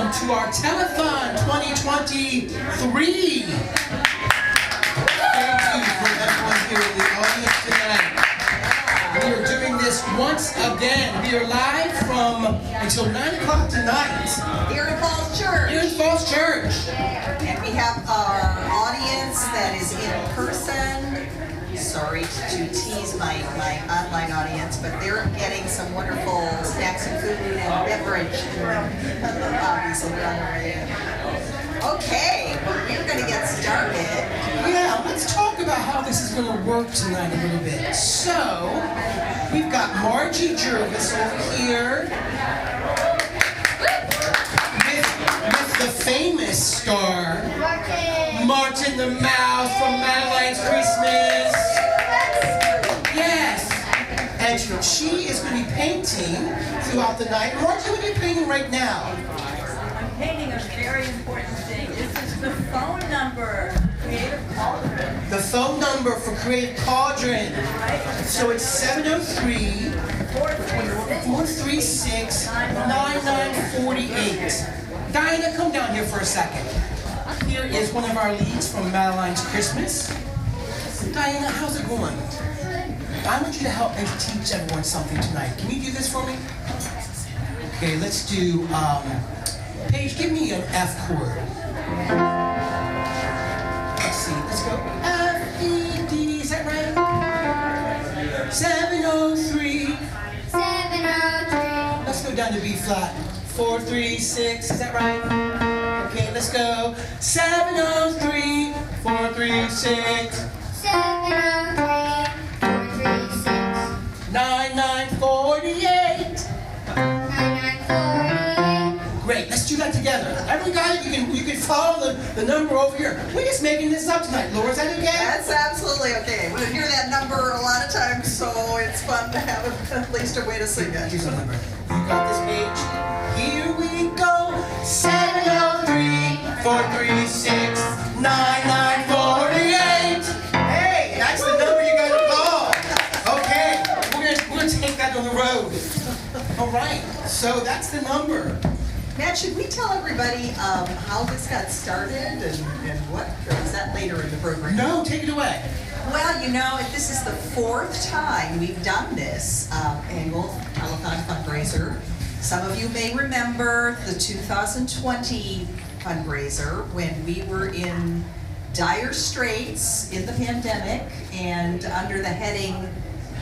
welcome to our Telethon 2023. Thank you for everyone here in the audience tonight. We are doing this once again. We are live from until 9 o'clock tonight. Here in Falls Church. Here in Falls Church. And we have our audience that is in person. Sorry to tease my online audience, but they're getting some wonderful snacks and food and beverage. Obviously, they're on their way in. Okay, well, we're going to get started. Yeah, let's talk about how this is going to work tonight a little bit. So, we've got Margie Jervis over here with the famous star, Martin the Mouse from Madeline's Christmas. Yes, and she is going to be painting throughout the night. Margie, what are you painting right now? I'm painting a very important thing. This is the phone number for Creative Cauldron. The phone number for Creative Cauldron. So it's 703-436-9948. Diana, come down here for a second. Here is one of our leads from Madeline's Christmas. Diana, how's it going? I want you to help and teach everyone something tonight. Can you do this for me? Okay, let's do, Paige, give me an F chord. Let's see, let's go. F, E, D, is that right? 703. 703. Let's go down to B flat. 436, is that right? Okay, let's go. 703, 436. 703. 436. 9948. 9948. Great, let's do that together. Every guy, you can follow the number over here. We're just making this up tonight, Laura. Is that okay? That's absolutely okay. We hear that number a lot of times, so it's fun to have at least a way to sing it. Here's the number. You got this page? Here we go. 703-436-9948. Hey, that's the number you got to call. Okay, we're gonna take that on the road. All right, so that's the number. Matt, should we tell everybody how this got started and what? Or is that later in the program? No, take it away. Well, you know, this is the 4th time we've done this annual Telethon fundraiser. Some of you may remember the 2020 fundraiser when we were in dire straits in the pandemic and under the heading,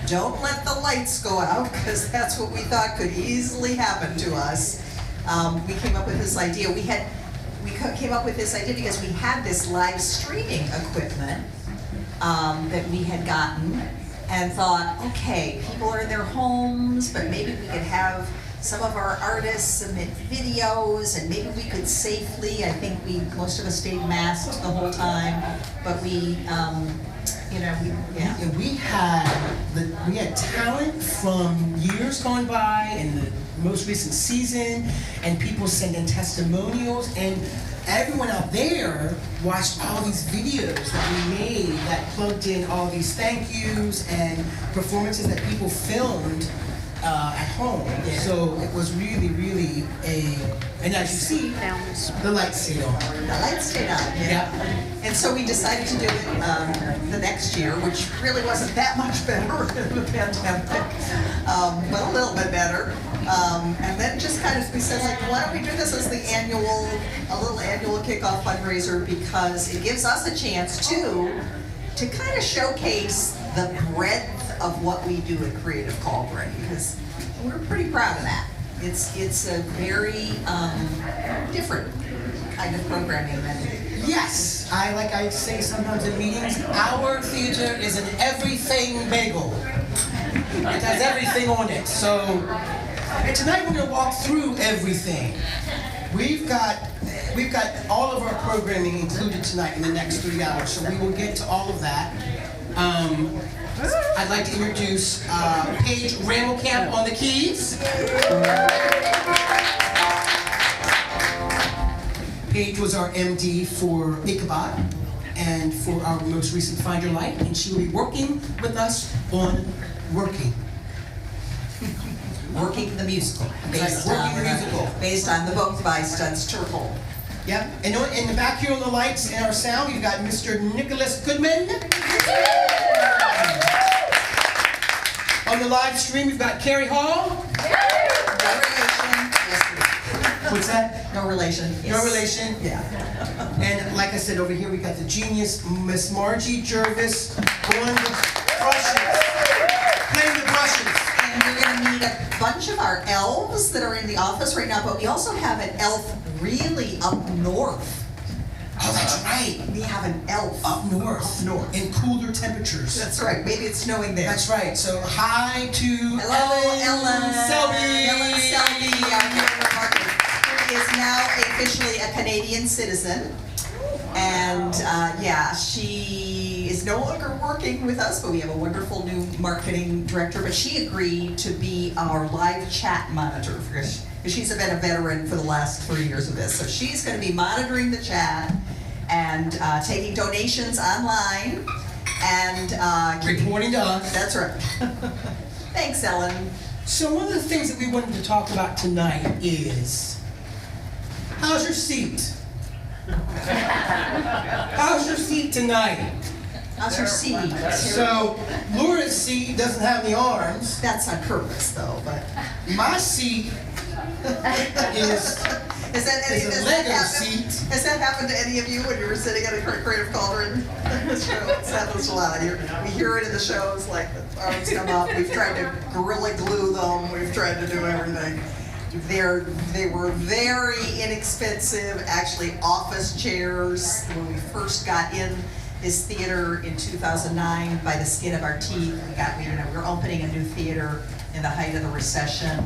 "Don't let the lights go out," because that's what we thought could easily happen to us. We came up with this idea. We came up with this idea because we had this live streaming equipment that we had gotten and thought, okay, people are in their homes, but maybe we could have some of our artists submit videos and maybe we could safely, I think most of us stayed masked the whole time, but we We had talent from years gone by in the most recent season, and people sending testimonials, and everyone out there watched all these videos that we made that plugged in all these thank yous and performances that people filmed at home. Yeah. So it was really, really and as you see, the lights stayed on. The lights stayed on, Yeah. And so we decided to do it the next year, which really wasn't that much better in the pandemic, but a little bit better. And then just kind of, we said, like, why don't we do this as a little annual kickoff fundraiser, because it gives us a chance to kind of showcase the breadth of what we do at Creative Cauldron, because we're pretty proud of that. It's a very different kind of programming than Yes, like I say sometimes in meetings, our theater is an everything bagel. It has everything on it. So, and tonight we're going to walk through everything. We've got all of our programming included tonight in the next 3 hours, so we will get to all of that. I'd like to introduce Paige Rammelkamp on the keys. Paige was our MD for Ichabod and for our most recent Find Your Light, and she will be working with us on working. Working the Musical, based Working on the Musical. based on the book by Studs Terkel. Yep. And in the back here on the lights and our sound, we've got Mr. Nicholas Goodman. On the live stream, we've got Carrie Hall. No relation. Yes, What's that? no relation. Yes. No relation. Yeah. And like I said, over here we got the genius Miss Margie Jervis on the brushes. Playing the brushes. And we're going to meet a bunch of our elves that are in the office right now, but we also have an elf really up north. Oh, that's right. We have an elf Up north. Up north. In cooler temperatures. That's right. Maybe it's snowing there. That's right. So hi to Hello, Ellen Selby. Ellen Selby, our camera marketer, who is now officially a Canadian citizen. And yeah, she is no longer working with us, but we have a wonderful new marketing director. But she agreed to be our live chat monitor because she's been a veteran for the last 3 years of this. So she's going to be monitoring the chat and taking donations online and Reporting to us. That's right. Thanks, Ellen. So one of the things that we wanted to talk about tonight is, how's your seat? How's your seat tonight? How's your seat? So Laura's seat doesn't have any arms. That's on purpose, though. But My seat is a Lego seat. Has that happened to any of you when you were sitting at a Creative Cauldron show? It happens a lot. We hear it in the shows, like the arms come up. We've tried to Gorilla Glue them. We've tried to do everything. They were very inexpensive, actually office chairs. When we first got in this theater in 2009, by the skin of our teeth, we were opening a new theater in the height of the recession.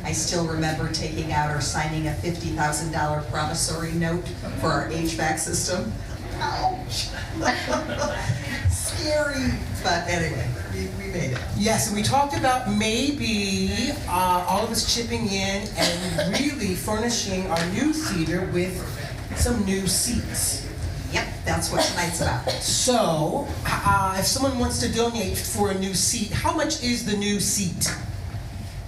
I still remember taking out or signing a $50,000 promissory note for our HVAC system. Ouch! Scary, but anyway, we made it. Yes, and we talked about maybe all of us chipping in and really furnishing our new theater with some new seats. Yep, that's what tonight's about. So, if someone wants to donate for a new seat, how much is the new seat?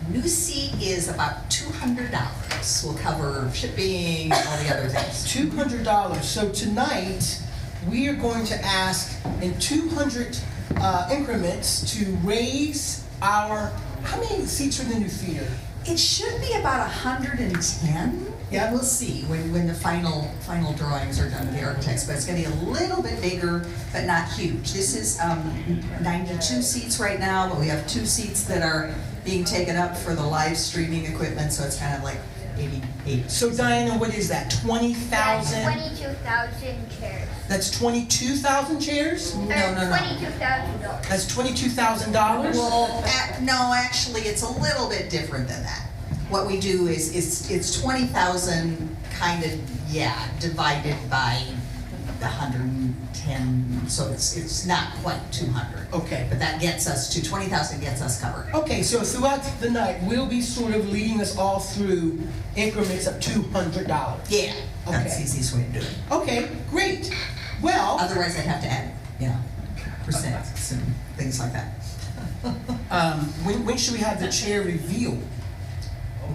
New seat is about $200. We'll cover shipping and all the other things. $200. So tonight, we are going to ask in 200 increments to raise our, how many seats are in the new theater? It should be about 110. Yeah. We'll see when the final drawings are done with the architects, but it's going to be a little bit bigger, but not huge. This is 92 seats right now, but we have 2 seats that are being taken up for the live streaming equipment, so it's kind of like 88. So Diana, what is that, 20,000? 22,000 chairs. That's 22,000 chairs? No. $22,000. That's $22,000? Well, no, actually, it's a little bit different than that. What we do is it's 20,000 kind of, divided by 110, so it's not quite 200. Okay. But that gets us to 20,000 gets us covered. Okay, so throughout the night, we'll be sort of leading us all through increments of $200. Yeah, that's Okay. the easiest way to do it. Okay, great. Well, Otherwise, I'd have to add, percents and things like that. when should we have the chair reveal?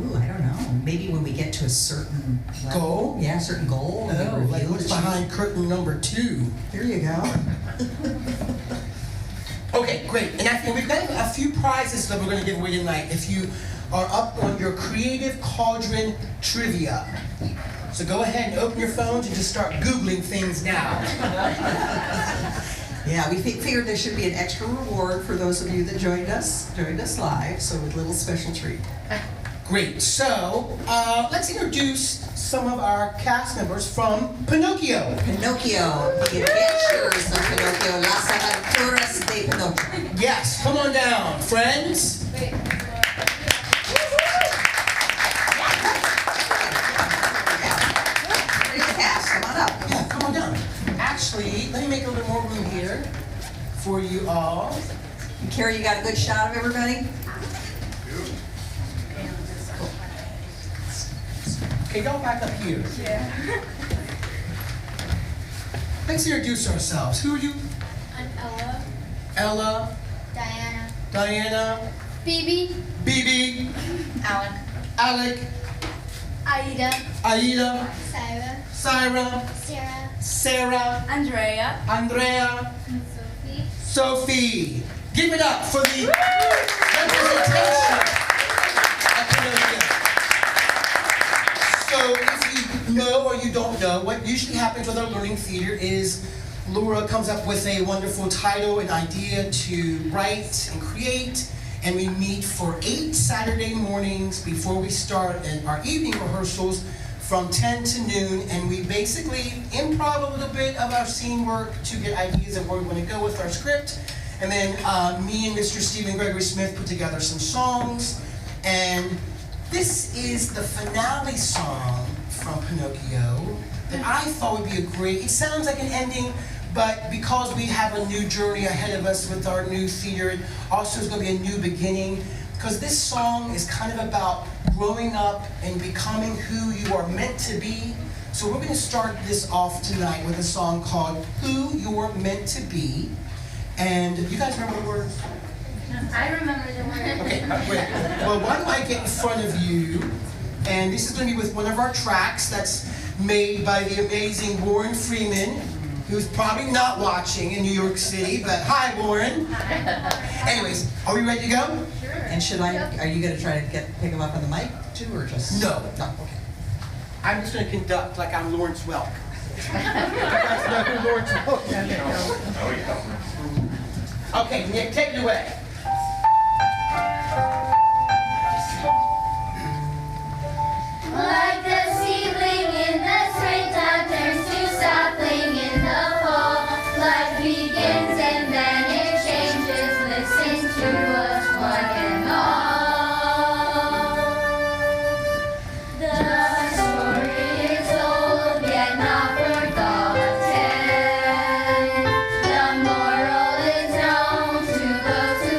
Ooh, I don't know. Maybe when we get to a certain level. Goal? Yeah, a certain goal. and then Oh, like reveal what's it. behind curtain number 2? There you go. Okay, great. And we've got a few prizes that we're going to give away tonight if you are up on your Creative Cauldron trivia. So go ahead and open your phones and just start Googling things now. Yeah, we figured there should be an extra reward for those of you that joined us live, so with a little special treat. Great. So let's introduce some of our cast members from Pinocchio. Pinocchio, the adventures of Pinocchio, Las Aventuras de Pinocchio. Yes, come on down, friends. Cast, come on up. Yeah, come on down. Actually, let me make a little more room here for you all. Carrie, you got a good shot of everybody? Okay, go back up here. Yeah. Let's introduce ourselves. Who are you? I'm Ella, Ella, Diana, Diana, Phoebe. BB. Alec. Alec. Aida. Aida. Sarah. Syra. Sarah. Sarah. Andrea. Andrea. Sophie. Sophie. Give it up for the representation at Pinocchio. So if you know or you don't know, what usually happens with our learning theater is Laura comes up with a wonderful title, an idea to write and create, and we meet for 8 Saturday mornings before we start our evening rehearsals from 10 to noon, and we basically improv a little bit of our scene work to get ideas of where we want to go with our script. And then me and Mr. Stephen Gregory Smith put together some songs, and this is the finale song from Pinocchio that I thought would be a great, it sounds like an ending, but because we have a new journey ahead of us with our new theater, it also is going to be a new beginning, because this song is kind of about growing up and becoming who you are meant to be. So we're going to start this off tonight with a song called Who You're Meant to Be. And you guys remember the words? I remember the word. Okay, great. Well, why don't I get in front of you? And this is going to be with one of our tracks that's made by the amazing Warren Freeman, who's probably not watching in New York City, but hi, Warren. Hi. Anyways, are we ready to go? Sure. And are you gonna try to pick him up on the mic too, or just? No. No, okay. I'm just going to conduct like I'm Lawrence Welk. You guys know who Lawrence Welk is? Okay, Nick, take it away. Like the seedling in the springtime turns to sapling in the fall. Life begins and then it changes. Listen to us one and all. The story is old yet not forgotten. The moral is known to those who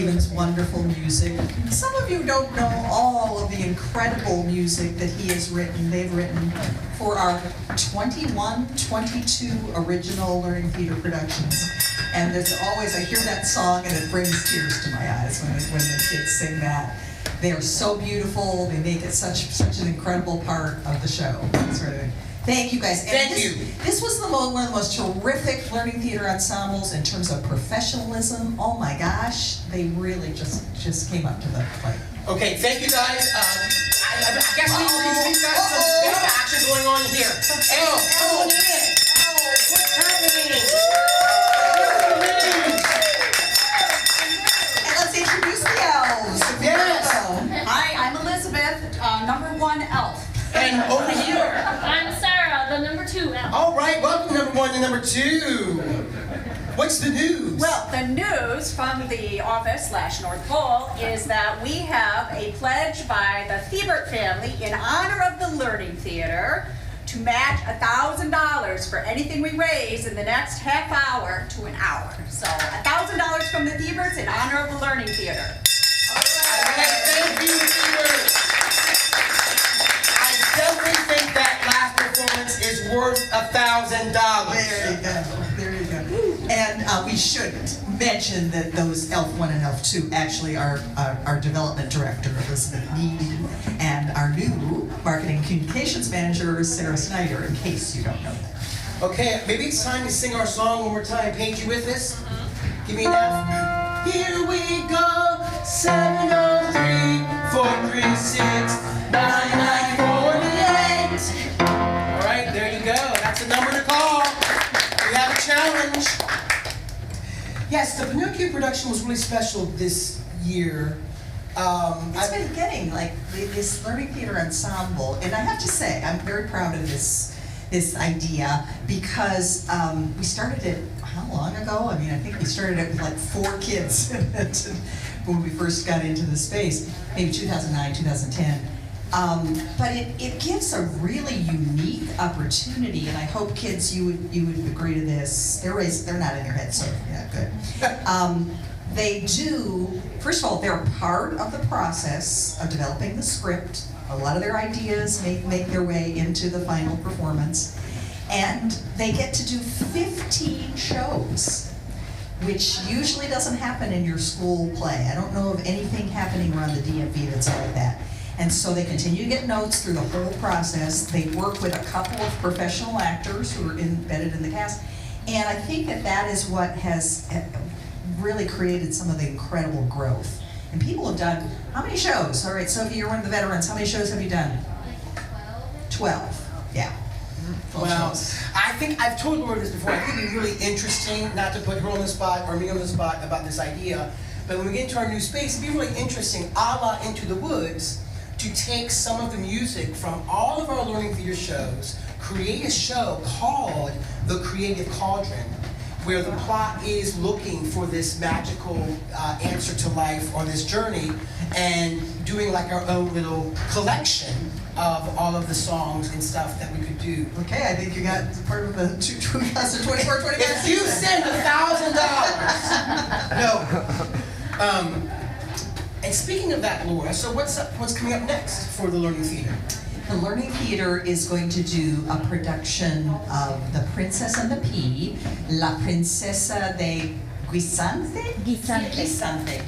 Stephen's wonderful music. Some of you don't know all of the incredible music that he has written. They've written for our 21, 22 original Learning Theater productions. And there's always, I hear that song and it brings tears to my eyes when the kids sing that. They are so beautiful. They make it such an incredible part of the show. That's right. Thank you guys. Thank you. This was one of the most terrific Learning Theater ensembles in terms of professionalism. Oh my gosh, they really just came up to the plate. Okay, thank you guys. I guess we've got some big action going on here. Elle, come on in. What's happening? And let's introduce the elves. Yes. Hi, I'm Elizabeth, #1 elf. And over here. I'm Sarah, the #2 elf. All right, welcome #1 to #2. What's the news? Well, the news from the office / North Pole is that we have a pledge by the Thiebert family in honor of the Learning Theater to match $1,000 for anything we raise in the next half hour to an hour. So $1,000 from the Thieberts in honor of the Learning Theater. All right, thank you, Peter. I definitely think that last performance is worth $1,000. There you go. There you go. And we should mention that those Elf 1 and Elf 2 actually are our development director, Elizabeth Mead, and our new marketing communications manager, Sarah Snyder, in case you don't know that. Okay, maybe it's time to sing our song one more time. Paige, you with us? Give me an F. Here we go. 703 436 9948. All right, there you go. That's the number to call. We have a challenge. Yes, the Pinocchio production was really special this year. It's been getting like this Learning Theater ensemble, and I have to say, I'm very proud of this idea because we started it how long ago? I mean, I think we started it with like 4 kids when we first got into the space, maybe 2009, 2010. But it gives a really unique opportunity, and I hope kids you would agree to this. They're not in your head, so yeah, good. They do, first of all, they're part of the process of developing the script. A lot of their ideas make their way into the final performance. And they get to do 15 shows, which usually doesn't happen in your school play. I don't know of anything happening around the DMV that's like that. And so they continue to get notes through the whole process. They work with a couple of professional actors who are embedded in the cast. And I think that is what has really created some of the incredible growth. And people have done, how many shows? All right, Sophie, you're one of the veterans. How many shows have you done? 12, yeah. 12 Well, shows. I think I've told Laura this before. I think it'd be really interesting, not to put her on the spot or me on the spot about this idea, but when we get into our new space, it'd be really interesting, a la Into the Woods, to take some of the music from all of our Learning Theater shows, create a show called the Creative Cauldron, where the plot is looking for this magical answer to life on this journey, and doing like our own little collection of all of the songs and stuff that we could do. Okay, I think you got part of the 2024-25 If you send $1,000, no. And speaking of that, Laura, so what's coming up next for the Learning Theater? The Learning Theater is going to do a production of The Princess and the Pea, La Princesa de Guisante? Guisante.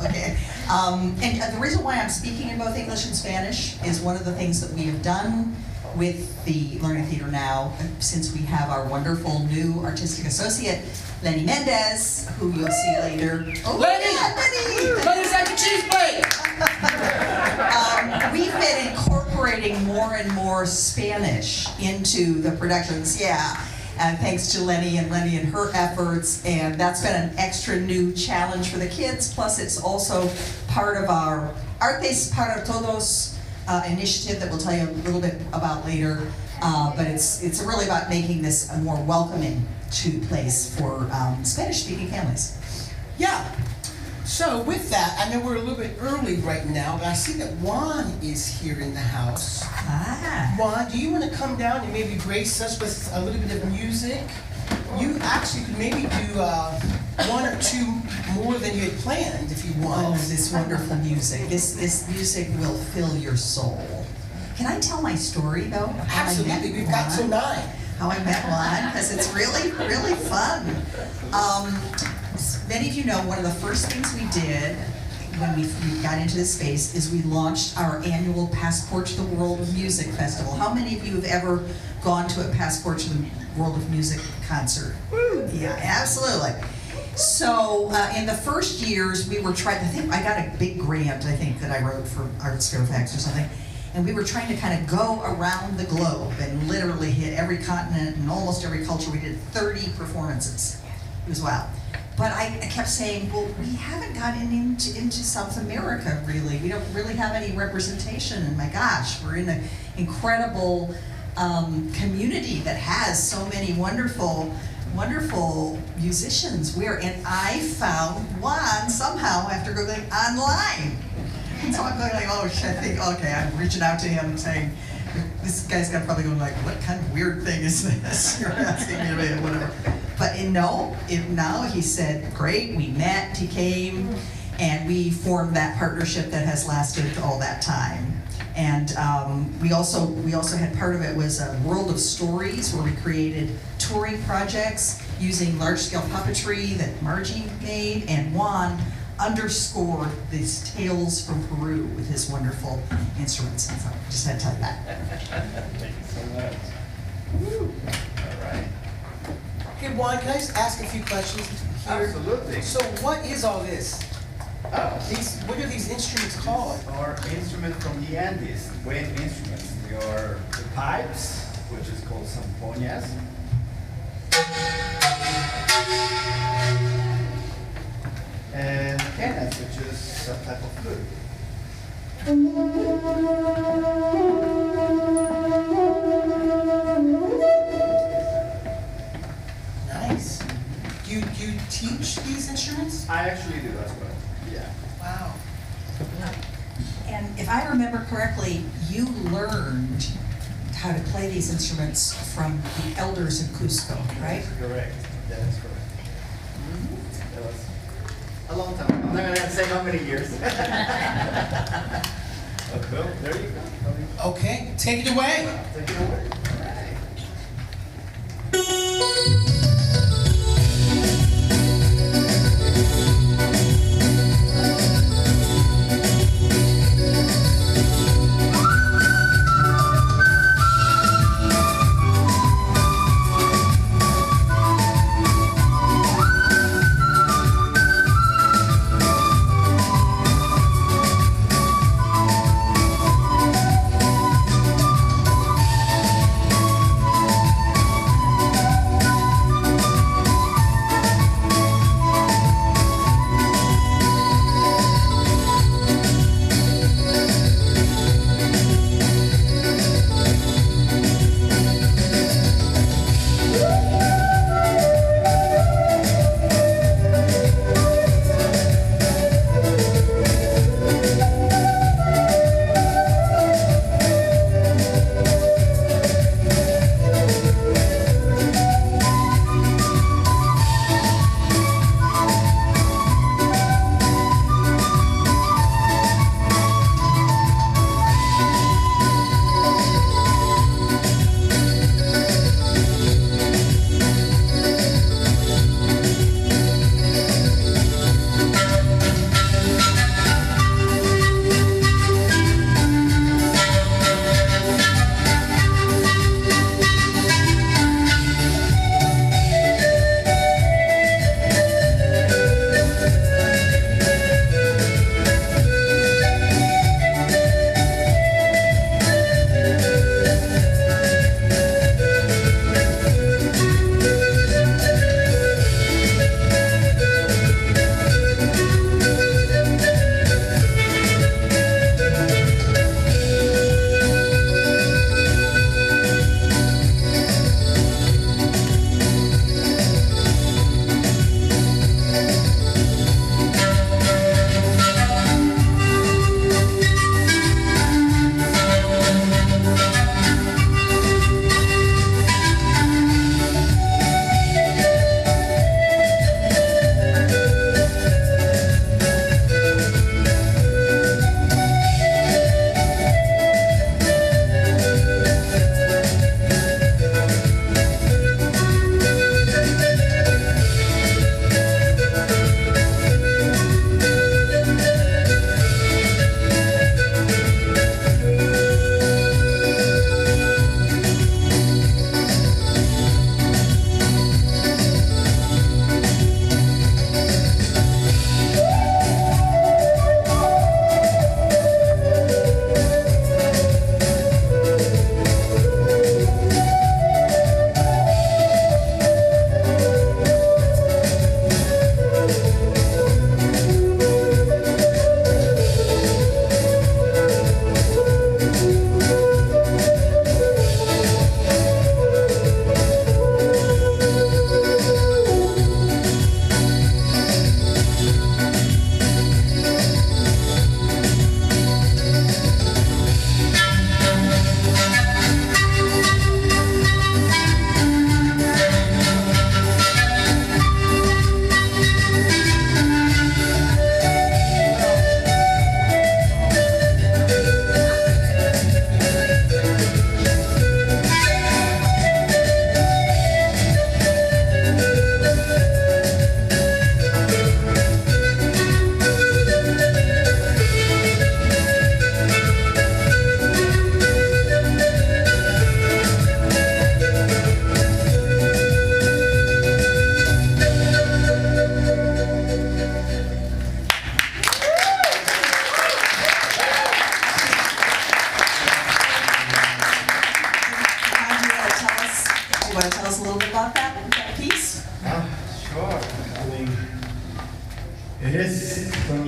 Okay. And the reason why I'm speaking in both English and Spanish is one of the things that we have done with the Learning Theater now, since we have our wonderful new artistic associate, Lenny Mendez, who you'll see later. Oh, Lenny! yeah, Lenny! Lenny's at the cheese plate! We've been incorporating more and more Spanish into the productions, yeah. And thanks to Lenny and her efforts, and that's been an extra new challenge for the kids. Plus, it's also part of our Artes para Todos initiative that we'll tell you a little bit about later. But it's really about making this a more welcoming place for Spanish-speaking families. Yeah. So with that, I know we're a little bit early right now, but I see that Juan is here in the house. Ah. Juan, do you want to come down and maybe grace us with a little bit of music? you actually could maybe do one or two more than you had planned if you want. Oh, this wonderful music. This music will fill your soul. Can I tell my story though? How I met Absolutely, we've got till Juan? 9. How I met Juan, because it's really, really fun. Many of you know one of the first things we did when we got into this space is we launched our annual Passport to the World of Music Festival. How many of you have ever gone to a Passport to the World of Music concert? Yeah, absolutely. So in the first years, we were trying, I think I got a big grant, I think, that I wrote for Arts Fairfax or something. And we were trying to kind of go around the globe and literally hit every continent and almost every culture. We did 30 performances. It was wild. But I kept saying, well, we haven't gotten into South America, really. We don't really have any representation. And my gosh, we're in an incredible community that has so many wonderful, wonderful musicians. And I found Juan somehow after going online. And so I'm going like, oh shit, I think, okay, I'm reaching out to him saying, this guy's got probably going like, what kind of weird thing is this? You're asking me about whatever. But now he said, great, we met, he came, and we formed that partnership that has lasted all that time. And we also had part of it was a World of Stories where we created touring projects using large-scale puppetry that Margie made, and Juan underscored these tales from Peru with his wonderful instruments. And so I just had to tell you that. Thank you so much. Woo. All right. Hey, Juan, can I just ask a few questions here? Absolutely. So what is all this? Oh, What are these instruments called? our instruments from the Andes, wind instruments. They are the pipes, which is called zampoñas. And canas, which is a type of flute. Nice. Do you teach these instruments? I actually do as well. Yeah. Wow. And if I remember correctly, you learned how to play these instruments from the elders in Cusco, right? Correct. That is correct. That was a long time. I'm not gonna say how many years. Well, there you go. Okay, take it away. Take it away. All right.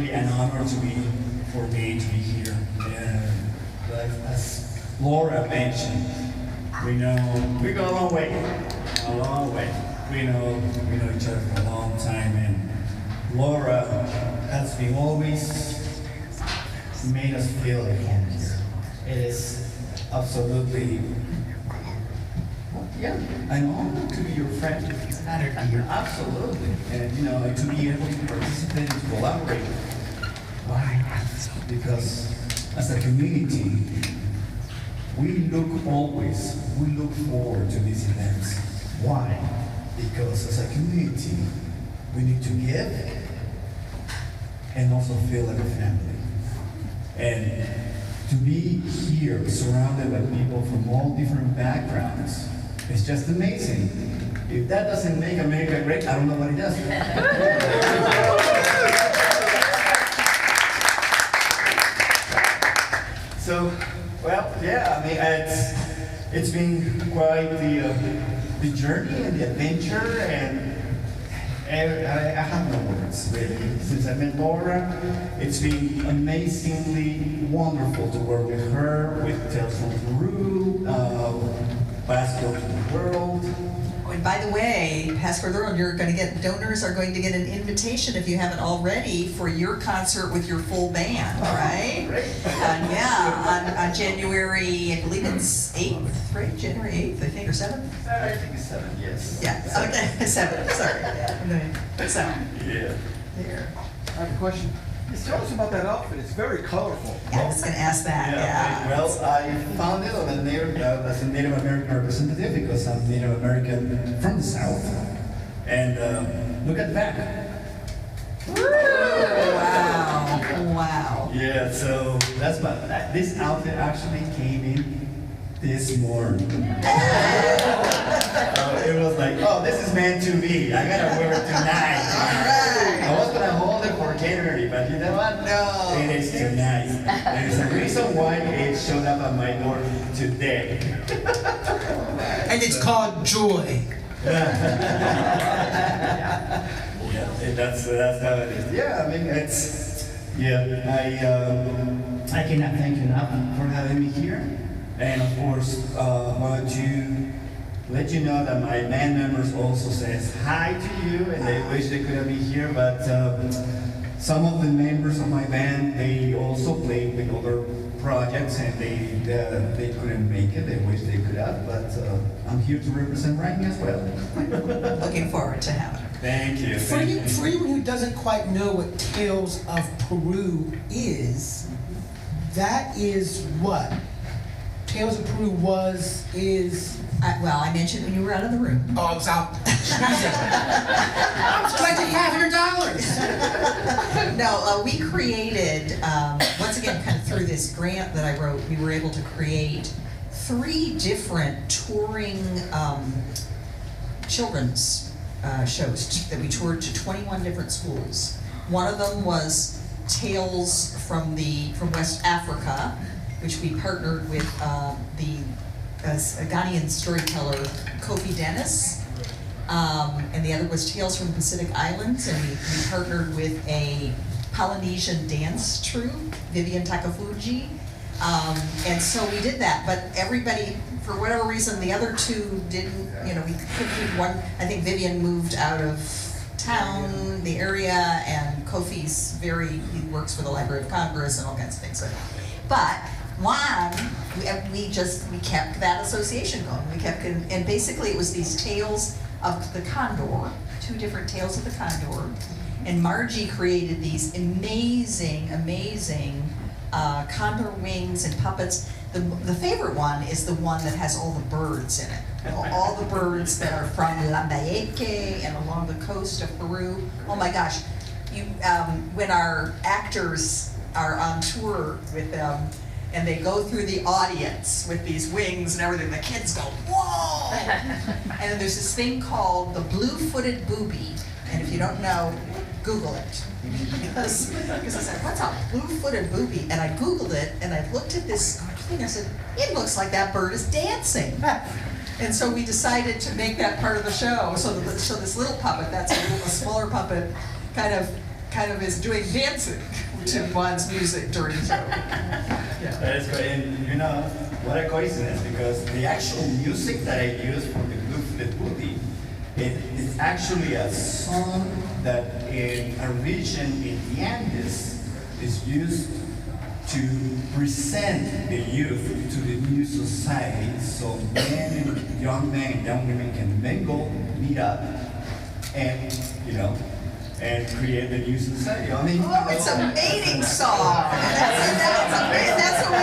really an honor for me to be here. And as Laura mentioned, we go a long way, a long way. We know each other for a long time, and Laura has been always made us feel at home here. It is absolutely, yeah, an honor to be your friend. It's an honor to be here, absolutely. And to be able to participate and collaborate. Why? Because as a community, we look forward to these events. Why? Because as a community, we need to give and also feel like a family. And to be here surrounded by people from all different backgrounds is just amazing. If that doesn't make America great, I don't know what it does. So, well, yeah, I mean, it's been quite the journey and the adventure, and I have no words, really. Since I met Laura, it's been amazingly wonderful to work with her, with Telethon Peru, Passport to the World. Oh, and by the way, Passport to the World, donors are going to get an invitation, if you haven't already, for your concert with your full band, right? Great. On January, I believe it's 8th, right? January 8th, I think, or 7th? I think it's 7, yes. Yeah, okay, 7, sorry. So, Yeah. there. I have a question. Just tell us about that outfit. It's very colorful. Yeah, I was gonna ask that, yeah. Well, I found it on as a Native American representative because I'm Native American from the South. And look at the back. Wow. Yeah, so that's this outfit actually came in this morning. It was like, oh, this is meant to be. I gotta wear it tonight. I was gonna hold it for January, but you know what? No, it is tonight. There's a reason why it showed up at my door today. And it's called joy. Yeah, that's how it is. Yeah, I mean I cannot thank you enough for having me here, and of course I want to let you know that my band members also says hi to you, and they wish they could be here, but some of the members of my band, they also played with other projects, and they couldn't make it. They wish they could have, but I'm here to represent Ryan as well. Looking forward to having it. Thank you. For anyone who doesn't quite know what Tales of Peru is, that is what? Tales of Peru is... Well, I mentioned when you were out of the room. Oh, I was out. I was collecting $500. No, we created, once again, kind of through this grant that I wrote, we were able to create 3 different touring children's shows that we toured to 21 different schools. One of them was Tales from West Africa, which we partnered with the Ghanaian storyteller Kofi Dennis, and the other was Tales from the Pacific Islands, and we partnered with a Polynesian dance troupe, Vivian Takafuji, and so we did that, but everybody, for whatever reason, the other 2 didn't, we couldn't keep one. I think Vivian moved out of town, the area, and Kofi's he works for the Library of Congress and all kinds of things. But one, we kept that association going. We kept, and basically it was these tales of the condor, 2 different tales of the condor, and Margie created these amazing condor wings and puppets. The favorite one is the one that has all the birds in it. All the birds that are from Lambayeque and along the coast of Peru. Oh my gosh, when our actors are on tour with them, and they go through the audience with these wings and everything, the kids go, whoa! And then there's this thing called the blue-footed booby, and if you don't know, Google it. Because I said, what's a blue-footed booby? And I Googled it, and I looked at this thing, I said, it looks like that bird is dancing. And so we decided to make that part of the show. So this little puppet, that's a smaller puppet, kind of kind of is doing dancing to Juan's music during the show. That is great, and you know, what a coincidence, because the actual music that I use for the Blue Flip Booty, it is actually a song that in a region in the Andes is used to present the youth to the new society, so young men and young women can mingle, meet up, and and create the new society. I mean, Oh, it's a mating song. That's what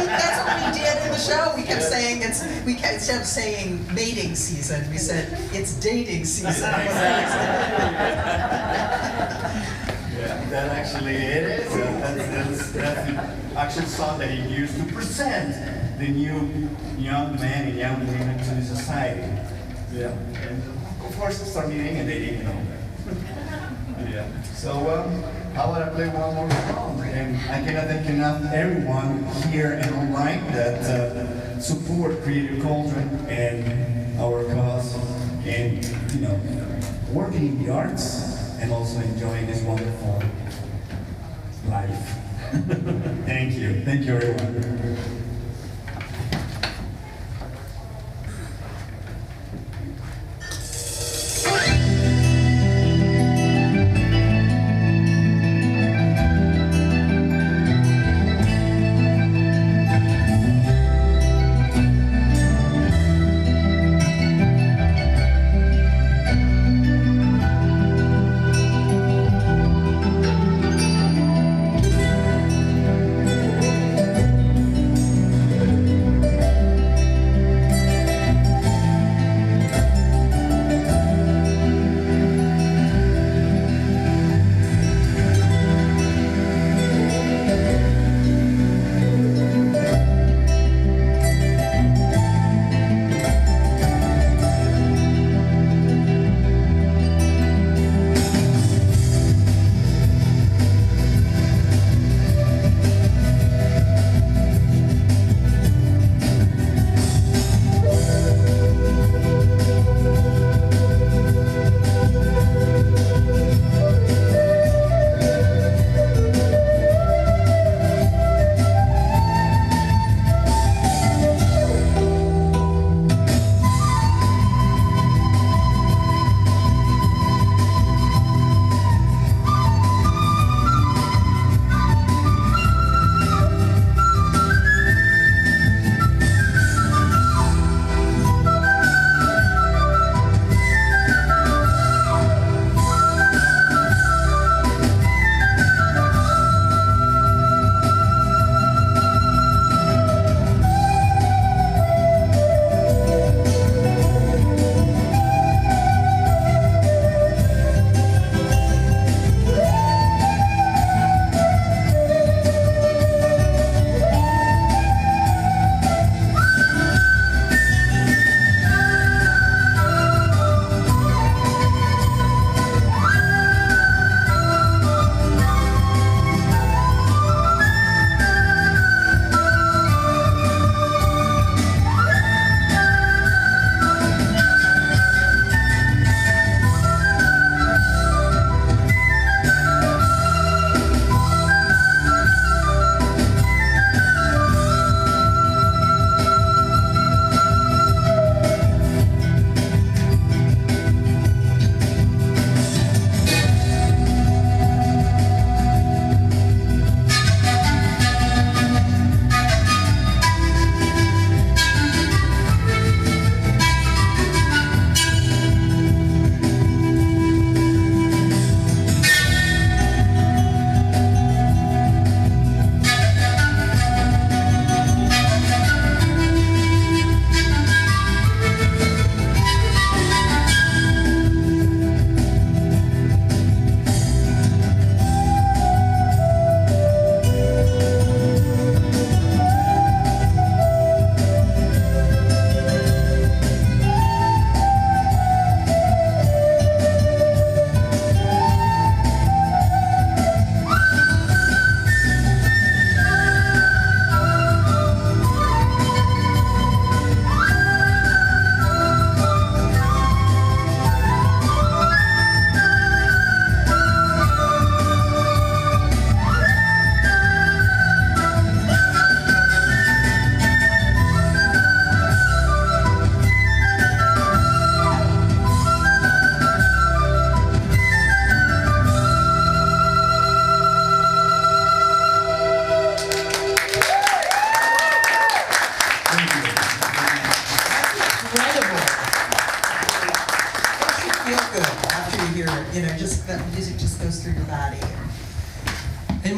we did in the show. We kept saying instead of saying mating season, we said it's dating season. Yeah, that actually it is. That's the actual song that he used to present the new young men and young women to the society. Yeah, and of course start meeting and dating, Yeah. So how about I play one more song? And I cannot thank enough everyone here and online that support Creative Cauldron and our cause, and working in the arts and also enjoying this wonderful life. Thank you everyone.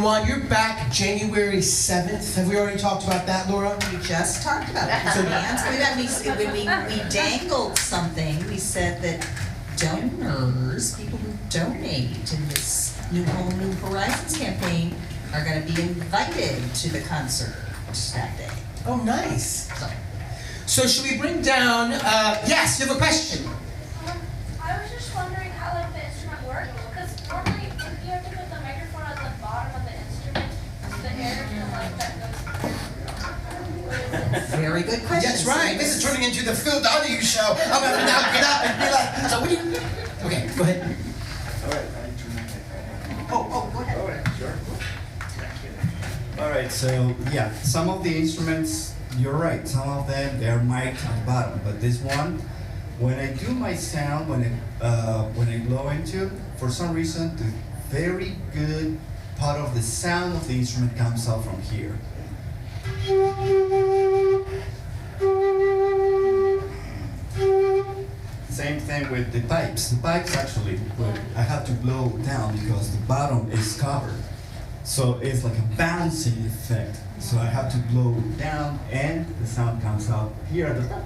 Luan, you're back January 7th. Have we already talked about that, Laura? We just talked about it. So- When we dangled something, we said that donors, people who donate in this New Home, New Horizons campaign are gonna be invited to the concert that day. Oh, nice. So, So should we bring down, yes, you have a question? I was just wondering how like the instrument works, because normally you have to put the microphone at the bottom of the instrument, the air from like that goes. very good question. That's right. This is turning into the Phil Donahue show. I'm gonna now get up and be like, so what do you? Okay, go ahead. Oh, go ahead. All right, so yeah, some of the instruments, you're right, some of them, they're mic'd on the bottom, but this one, when I do my sound, when I blow into, for some reason, the very good part of the sound of the instrument comes out from here. Same thing with the pipes. The pipes actually, I have to blow down because the bottom is covered. So it's like a bouncing effect. So I have to blow down and the sound comes out here at the top.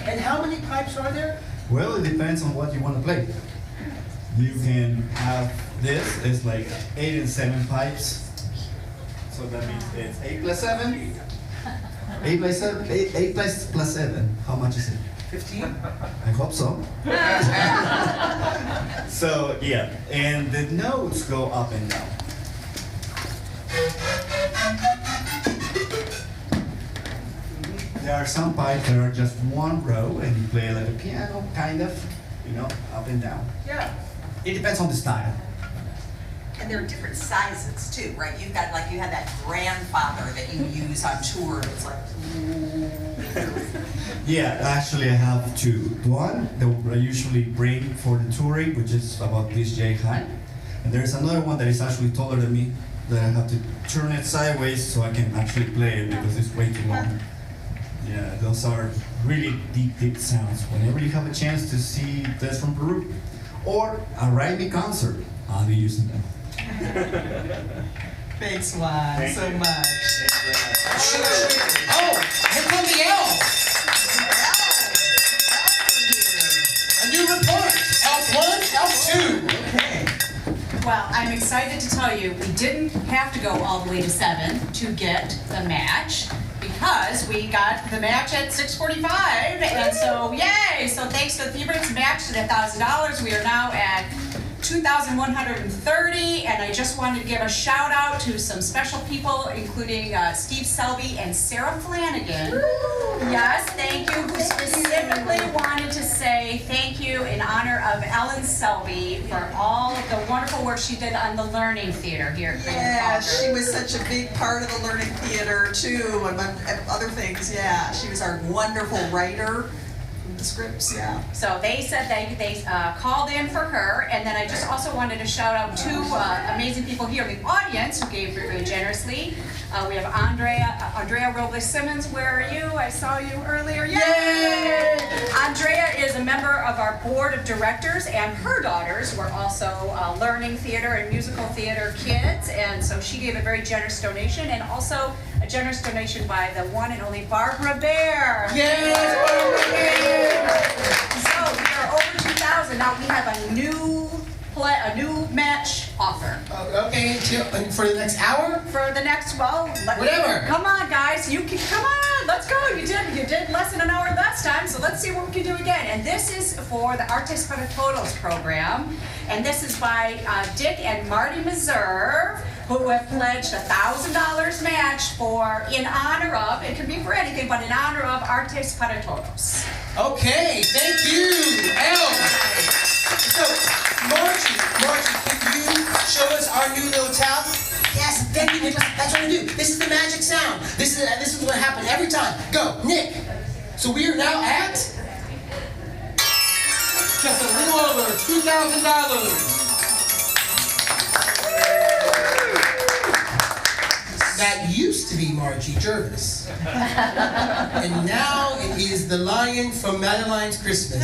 And how many pipes are there? Well, it depends on what you want to play. You can have this, it's like 8 and 7 pipes. So that means it's 8 plus 7. 8 plus 7, 8 plus 7. How much is it? 15? I hope so. So yeah, and the notes go up and down. There are some pipes that are just one row and you play like a piano, kind of, you know, up and down. Yeah. It depends on the style. And there are different sizes too, right? You've got, like, you had that grandfather that you use on tour, it's like, Yeah, actually I have two. One that I usually bring for the touring, which is about this J high. And there's another one that is actually taller than me, that I have to turn it sideways so I can actually play it because it's way too long. Yeah, those are really deep sounds. Whenever you have a chance to see this from Peru, or a Raimi concert, I'll be using them. thanks, Juan, so much. Oh, here come the elves. A new report. Elf 1, Elf 2. Okay. Well, I'm excited to tell you, we didn't have to go all the way to 7 to get the match, because we got the match at 6:45, and so yay! So thanks to the Thieberts matched at $1,000, we are now at 2,130, and I just wanted to give a shout out to some special people, including Steve Selby and Sarah Flanagan. Yes, thank you, who specifically wanted to say thank you in honor of Ellen Selby for all of the wonderful work she did on the Learning Theater here at Creative Yeah, Cauldron. she was such a big part of the Learning Theater too, and other things, yeah. She was our wonderful writer from the scripts, yeah. So they said they called in for her, and then I just also wanted to shout out two amazing people here in the audience who gave very generously. We have Andrea Robles Simmons. Where are you? I saw you earlier. Yay! Andrea is a member of our board of directors, and her daughters were also learning theater and musical theater kids, and so she gave a very generous donation, and also a generous donation by the one and only Barbara Bear. Yay! So we are over 2,000. Now we have a new match offer Okay, and for the next hour? for the next, Whatever. Come on, guys, come on, let's go. You did less than an hour last time, so let's see what we can do again. And this is for the Artes para Todos program, and this is by Dick and Marty Meserve, who have pledged $1,000 match in honor of, it can be for anything, but in honor of Artes para Todos. Okay, thank you, elves. So, Margie, can you show us our new little towel? Yes, thank you, Nicholas. That's what we do. This is the magic sound. This is what happens every time. Go, Nick. So we are now at just a little over $2,000. That used to be Margie Jervis. And now it is the lion from Madeline's Christmas.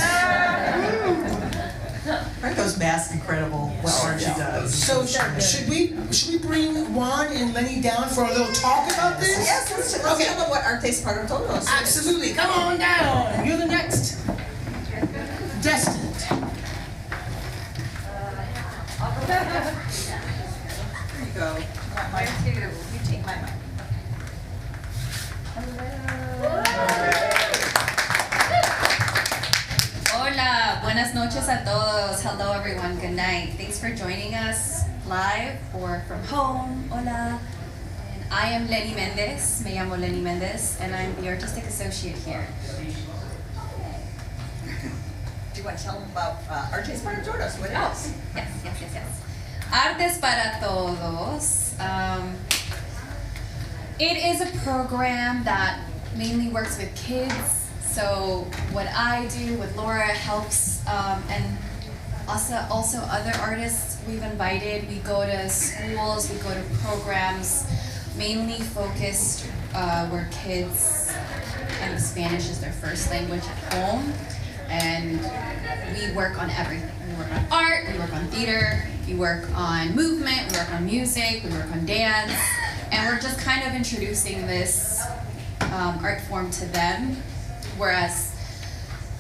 Aren't those masks incredible? What Archie does. So should we bring Juan and Lenny down for a little talk about this? Yes, let's Okay. tell them what Artes para Todos is. Absolutely. Come on down. You're the next. Destined. There you go. Mine too. You take my mic. Hola, buenas noches a todos. Hello everyone, good night. Thanks for joining us live or from home. Hola. And I am Lenny Mendez, me llamo Lenny Mendez, and I'm the artistic associate here. Do you want to tell them about Artes para Todos? What it is? Yes. Artes para Todos. It is a program that mainly works with kids. So what I do with Laura helps, and also other artists we've invited. We go to schools, we go to programs, mainly focused where kids and Spanish is their first language at home. And we work on everything. We work on art, we work on theater, we work on movement, we work on music, we work on dance, and we're just kind of introducing this art form to them, whereas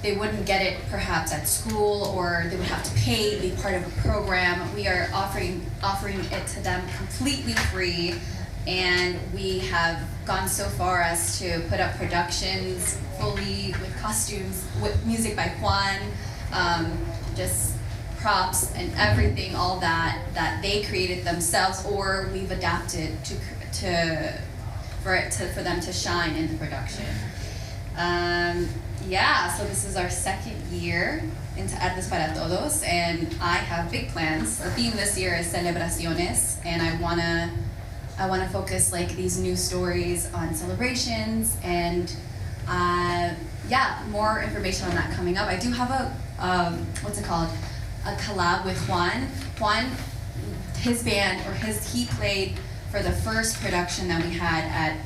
they wouldn't get it perhaps at school, or they would have to pay to be part of a program. We are offering it to them completely free, and we have gone so far as to put up productions fully with costumes, with music by Juan, just props and everything, all that they created themselves, or we've adapted for them to shine in the production. So this is our second year into Artes para Todos, and I have big plans. The theme this year is Celebraciones, and I wanna focus like these new stories on celebrations, and more information on that coming up. I do have a collab with Juan. Juan, his band, he played for the first production that we had at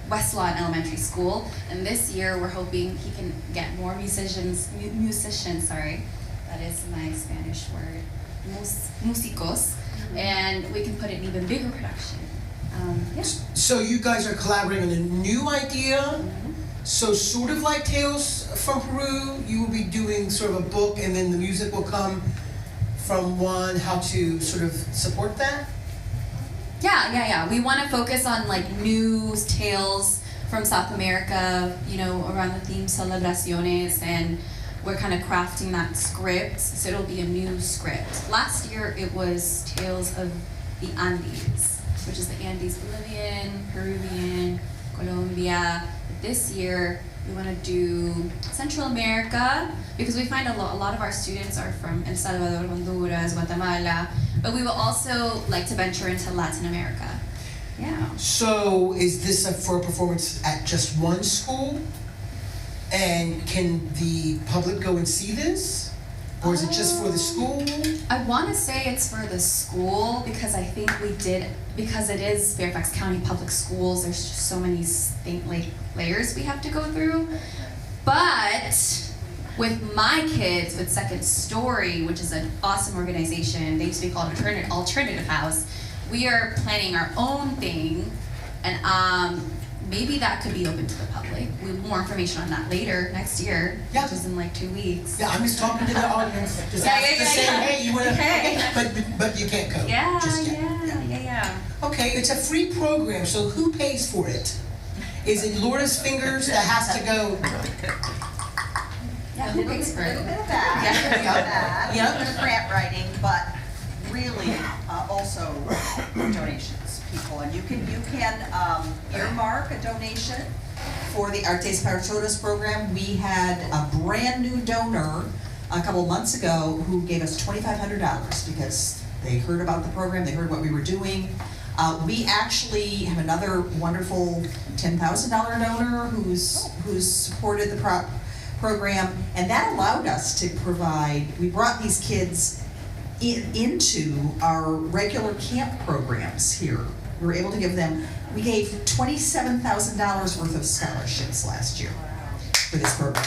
West Lawn Elementary School, and this year we're hoping he can get more musicians, that is my Spanish word, músicos, and we can put it in even bigger production. So you guys are collaborating on a new idea. So sort of like Tales from Peru, you will be doing sort of a book, and then the music will come from one, how to sort of support that? Yeah. We want to focus on like new tales from South America, around the theme Celebraciones, and we're kind of crafting that script, so it'll be a new script. Last year it was Tales of the Andes, which is the Andes, Bolivian, Peruvian, Colombia. This year we want to do Central America, because we find a lot of our students are from El Salvador, Honduras, Guatemala, but we will also like to venture into Latin America. Yeah. So is this for a performance at just one school? And can the public go and see this? Or is it just for the school? I want to say it's for the school, because I think because it is Fairfax County Public Schools, there's just so many layers we have to go through. But with my kids, with Second Story, which is an awesome organization, they used to be called Alternative House, we are planning our own thing, and maybe that could be open to the public. We have more information on that later, next year, which is in like 2 weeks. Yeah, I'm just talking to the audience. Just saying, hey, you wanna, but you can't go. Yeah. Okay, it's a free program, so who pays for it? Is it Laura's fingers that has to go? Yeah, who pays for A it? little bit of that, a little bit of grant writing, but really also donations, people. And you can earmark a donation for the Artes para Todos program. We had a brand new donor a couple months ago who gave us $2,500 because they heard about the program, they heard what we were doing. We actually have another wonderful $10,000 donor who's supported the program, and that allowed us to provide. We brought these kids into our regular camp programs here. We were able to give them. We gave $27,000 worth of scholarships last year for this program.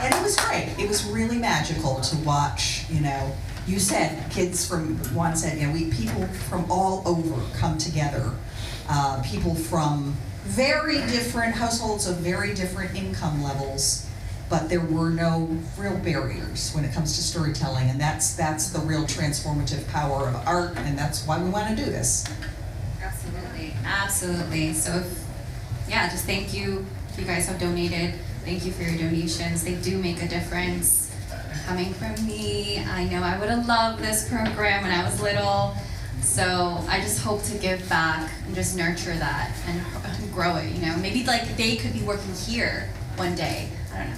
And it was great. It was really magical to watch, you know. You said kids from, one said, you know, people from all over come together. People from very different households of very different income levels, but there were no real barriers when it comes to storytelling, and that's the real transformative power of art, and that's why we want to do this. Absolutely, absolutely. So, yeah, just thank you if you guys have donated. Thank you for your donations. They do make a difference. Coming from me, I know I would have loved this program when I was little. So I just hope to give back and just nurture that and grow it, you know. Maybe like they could be working here one day. I don't know.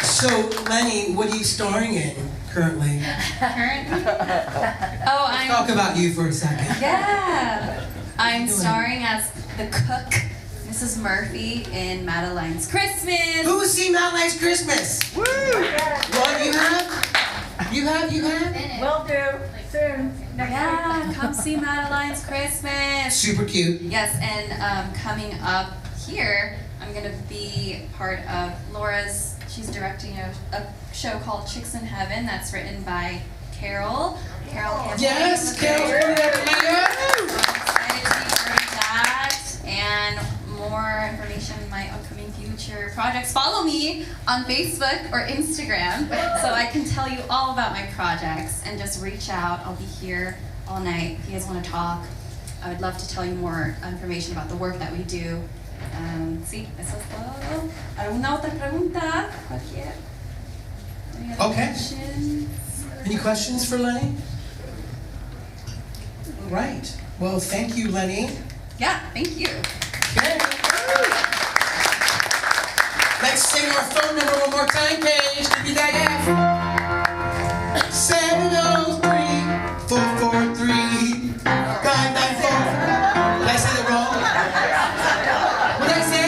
So, Lenny, what are you starring in currently? Currently? Oh, I'm... Talk about you for a second. Yeah. I'm starring as the cook, Mrs. Murphy, in Madeline's Christmas. Who has seen Madeline's Christmas? Woo! What, you have? You have? Will do, soon, next week. Yeah, come see Madeline's Christmas. Super cute. Yes, and coming up here, I'm gonna be part of Laura's, she's directing a show called Chicks in Heaven that's written by Carol. Yes, Carol's putting that together. Excited to be part of that, and more information in my upcoming future projects. Follow me on Facebook or Instagram so I can tell you all about my projects, and just reach out. I'll be here all night if you guys want to talk. I would love to tell you more information about the work that we do. Sí, eso es todo. ¿Alguna otra pregunta? Cualquier. Any other Okay. questions? Any questions for Lenny? All right. Well, thank you, Lenny. Yeah, thank you. Okay. Let's sing our phone number one more time, Paige. Give me that F. 703-443-994. Did I say that wrong? What did I say?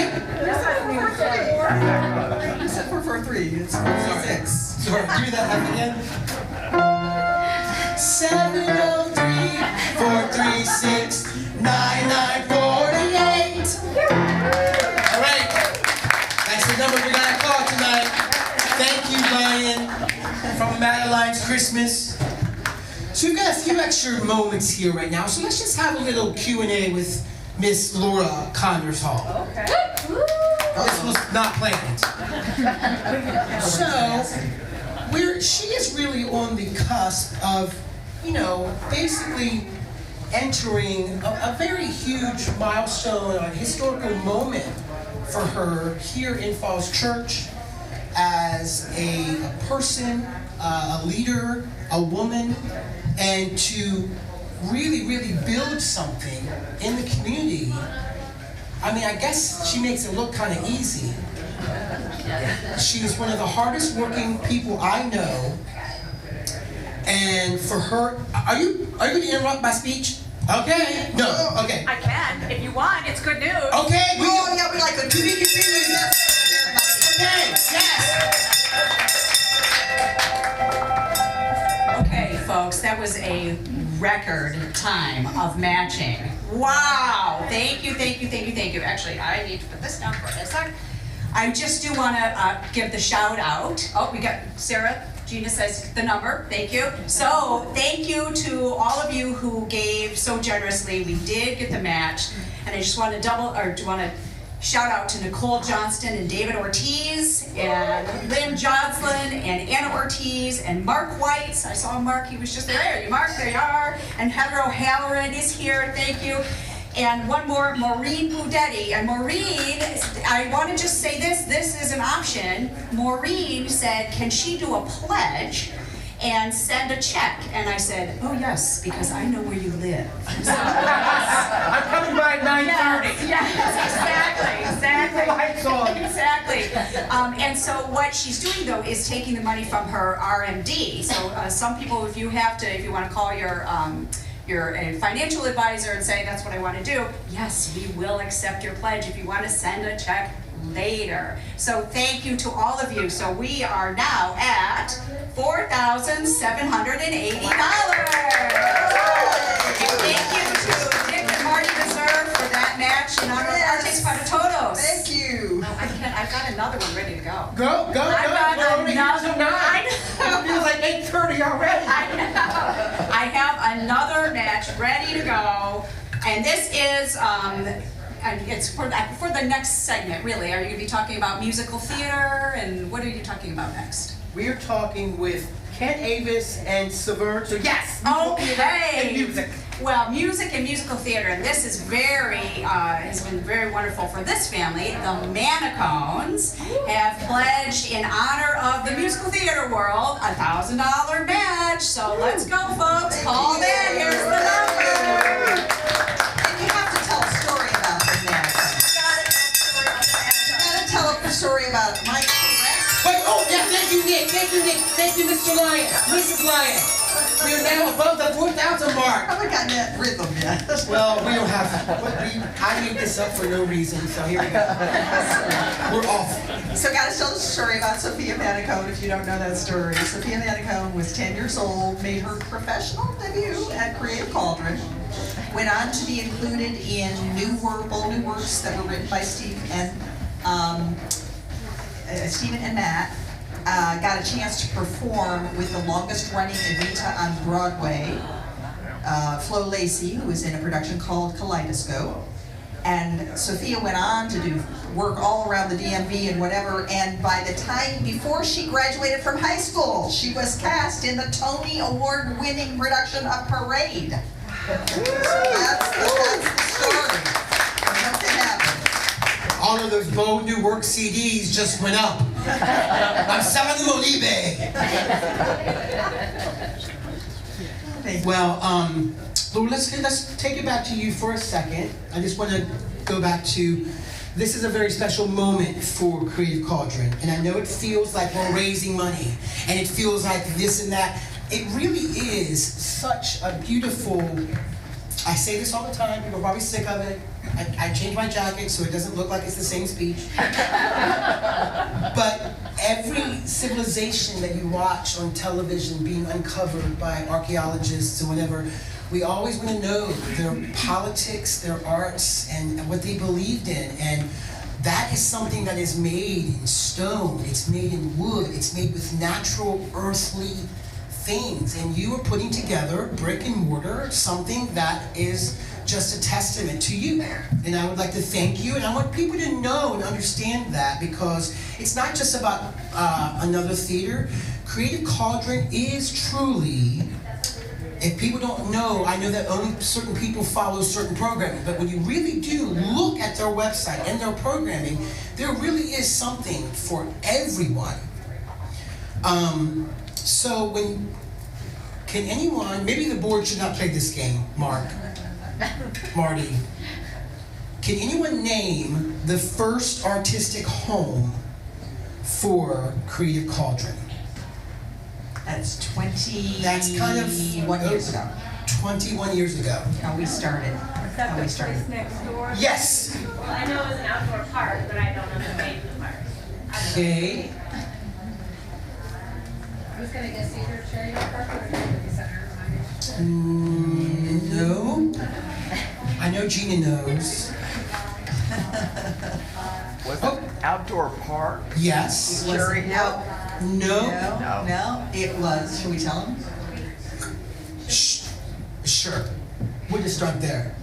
You said 443, it's 446. Sorry, give me that F again. 703-436-9948. All right. That's the number we gotta call tonight. Thank you, Brian, from Madeline's Christmas. So we've got a few extra moments here right now, so let's just have a little Q&A with Miss Laura Connors Hall. Okay. This was not planned. So, she is really on the cusp of, you know, basically entering a very huge milestone, a historical moment for her here in Falls Church as a person, a leader, a woman, and to really, really build something in the community. I mean, I guess she makes it look kind of easy. She is one of the hardest working people I know. And for her, are you going to interrupt my speech? Okay. No. Okay. I can, if you want, it's good news. Okay. We like a to be continued. Okay. Yes. Okay, folks, that was a record time of matching. Wow! Thank you. Actually, I need to put this down for a sec. I just do want to give the shout out. Oh, we got Sarah. Gina says the number. Thank you. So, thank you to all of you who gave so generously. We did get the match, and I just want to shout out to Nicole Johnston and David Ortiz, and Lynn Joslin, and Anna Ortiz, and Mark White. I saw Mark, he was just there. Mark, there you are. And Heather O'Halloran is here, thank you. And one more, Maureen Budetti. And Maureen, I want to just say this is an option. Maureen said, can she do a pledge and send a check? And I said, oh yes, because I know where you live. So, I'm coming by at 9:30. yes, exactly. Lights on. Exactly. And so what she's doing though is taking the money from her RMD. So some people, if you want to call your financial advisor and say that's what I want to do, yes, we will accept your pledge if you want to send a check later. So thank you to all of you. So we are now at $4,780. And thank you to Dick and Marty Reserve for that match. match in honor of Artes para Todos. Thank you. Oh, I've got another one ready to go. Go. I've got We're only here another till 9. one. It feels like 8:30 already. I have another match ready to go, and this is, and it's for the next segment, really. Are you going to be talking about musical theater, and what are you talking about next? We're talking with Ken Avis and Severn. So yes, musical theater and Okay. music. Well, music and musical theater, and this is has been very wonderful for this family. The Manicones have pledged in honor of the musical theater world $1,000 match. So let's go, folks. Call in. Here's the number. And you have to tell a story about the Manicones. You gotta tell a story about Mike Correct. Wait, oh yeah, thank you, Nick. Thank you, Nick. Thank you, Mr. Lyon, Mrs. Lyon. We are now above the 4,000 mark. I haven't gotten that rhythm yet. Well, we don't have. I made this up for no reason, so here we go. We're off. So gotta tell the story about Sophia Manicone if you don't know that story. Sophia Manicone was 10 years old, made her professional debut at Creative Cauldron, went on to be included in bold new works that were written by Stephen and Matt. Got a chance to perform with the longest running Evita on Broadway, Flo Lacey, who was in a production called Kaleidoscope. And Sophia went on to do work all around the DMV and whatever, and by the time, before she graduated from high school, she was cast in the Tony Award-winning production of Parade. So that's the story. Something happened. All of those bold new work CDs just went up. I'm selling them on eBay. Well, Lou, let's take it back to you for a second. I just want to go back to, this is a very special moment for Creative Cauldron, and I know it feels like we're raising money, and it feels like this and that. It really is such a beautiful, I say this all the time, people are probably sick of it. I changed my jacket so it doesn't look like it's the same speech. But every civilization that you watch on television being uncovered by archaeologists or whatever, we always want to know their politics, their arts, and what they believed in. And that is something that is made in stone, it's made in wood, it's made with natural, earthly things. And you are putting together, brick and mortar, something that is just a testament to you. And I would like to thank you, and I want people to know and understand that, because it's not just about another theater. Creative Cauldron is truly, if people don't know, I know that only certain people follow certain programming, but when you really do look at their website and their programming, there really is something for everyone. So can anyone, maybe the board should not play this game, Marty. Can anyone name the first artistic home for Creative Cauldron? That's 21 That's kind of years ago. 21 years ago. How we started. How we started. next door? Yes. Well, I know it was an outdoor park, but I don't know the name of the park. Okay. I was gonna guess either Cherry Hill Park or Community Center. No. I know Gina knows. Was it outdoor park? Yes. Cherry Hill. No. No. It was, should we tell them? Sure. We'll just start there.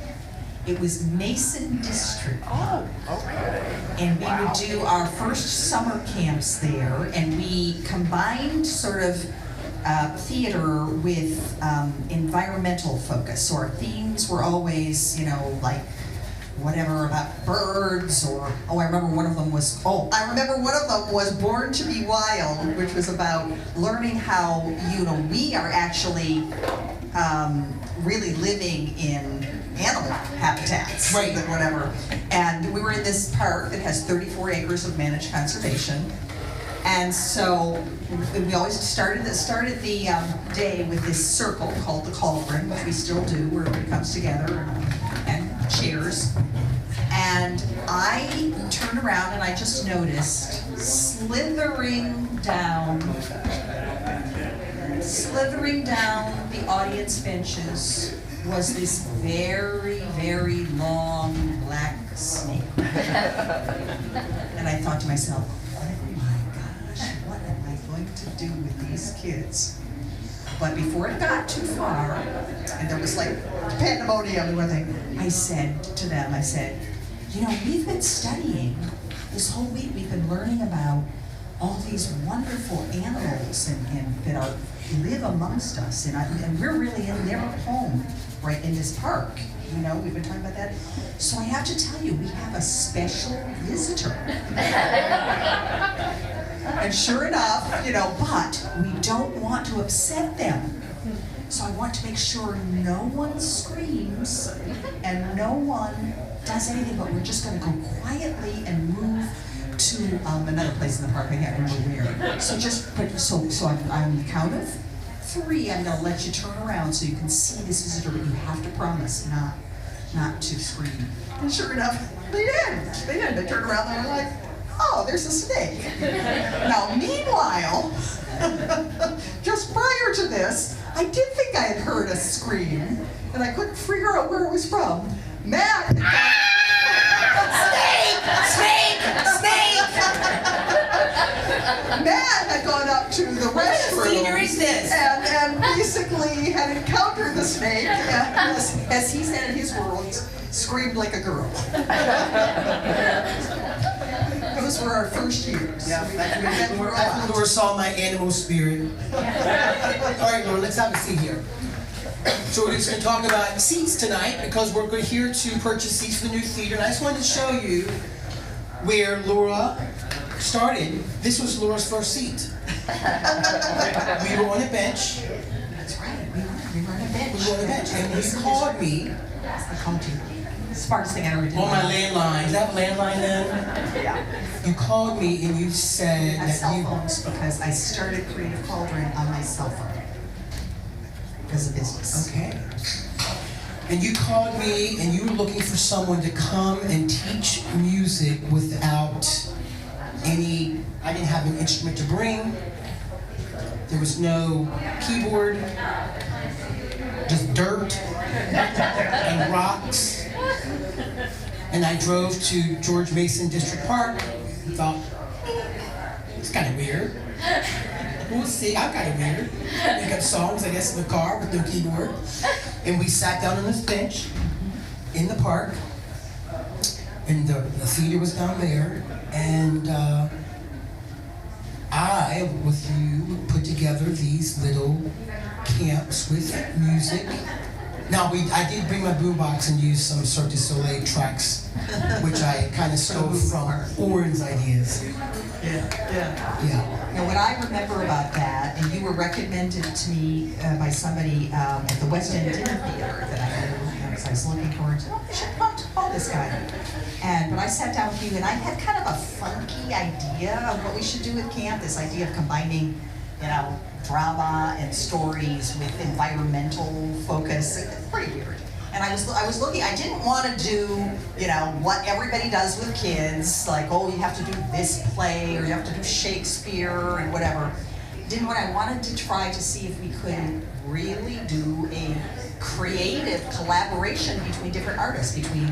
It was Mason District. Oh, okay. And we would do our first summer camps there, and we combined sort of theater with environmental focus. So our themes were always, like whatever about birds, or I remember one of them was Born to Be Wild, which was about learning how we are actually really living in animal habitats, right? Whatever. And we were in this park that has 34 acres of managed conservation. And so we always started the day with this circle called the Cauldron, which we still do, where everybody comes together and cheers. And I turned around and I just noticed slithering down the audience benches was this very, very long black snake. And I thought to myself, oh my gosh, what am I going to do with these kids? But before it got too far, and there was like pandemonium and everything, I said to them, I said, you know, we've been studying, this whole week we've been learning about all these wonderful animals and that live amongst us, and we're really in their home, right in this park. You know, we've been talking about that. So I have to tell you, we have a special visitor. And sure enough, you know, but we don't want to upset them. So I want to make sure no one screams and no one does anything, but we're just going to go quietly and move to another place in the park. I can't remember where. So so on the count of 3, I'm going to let you turn around so you can see this visitor, but you have to promise not to scream. And sure enough, they did. They turned around and they're like, oh, there's a snake. Now, meanwhile, just prior to this, I did think I had heard a scream, and I couldn't figure out where it was from. Matt! Snake! Matt had gone up to the restroom and basically had encountered the snake, and as he said in his words, screamed like a girl. Those were our first years. Yeah, after Laura saw my animal spirit. All right, Laura, let's have a seat here. So we're just going to talk about seats tonight because we're here to purchase seats for the new theater. And I just wanted to show you where Laura started. This was Laura's first seat. We were on a bench. That's right, we were on a bench. We were on a bench, and you called me. I called you. Smartest thing I ever did. On my landline. Is that a landline then? Yeah. You called me and you said I have that cell you... phones because I started Creative Cauldron on my cell phone because of business. Okay. And you called me and you were looking for someone to come and teach music without any... I didn't have an instrument to bring. There was no keyboard. Just dirt and rocks. And I drove to George Mason District Park and thought, it's kind of weird. We'll see, I'm kind of weird. We got songs, I guess, in the car with no keyboard. And we sat down on this bench in the park. And the theater was down there. And I, with you, put together these little camps with music. Now, I did bring my boombox and use some Cirque du Soleil tracks, which I kind of stole from Oren's ideas. Yeah. Now, what I remember about that, and you were recommended to me by somebody at the West End Dinner Theater that I knew, because I was looking forward to, oh, I should call this guy. But I sat down with you, and I had kind of a funky idea of what we should do with camp, this idea of combining, you know, drama and stories with environmental focus. It's pretty weird. And I was looking, I didn't want to do, you know, what everybody does with kids, like, oh, you have to do this play, or you have to do Shakespeare, and whatever. I wanted to try to see if we could really do a creative collaboration between different artists, between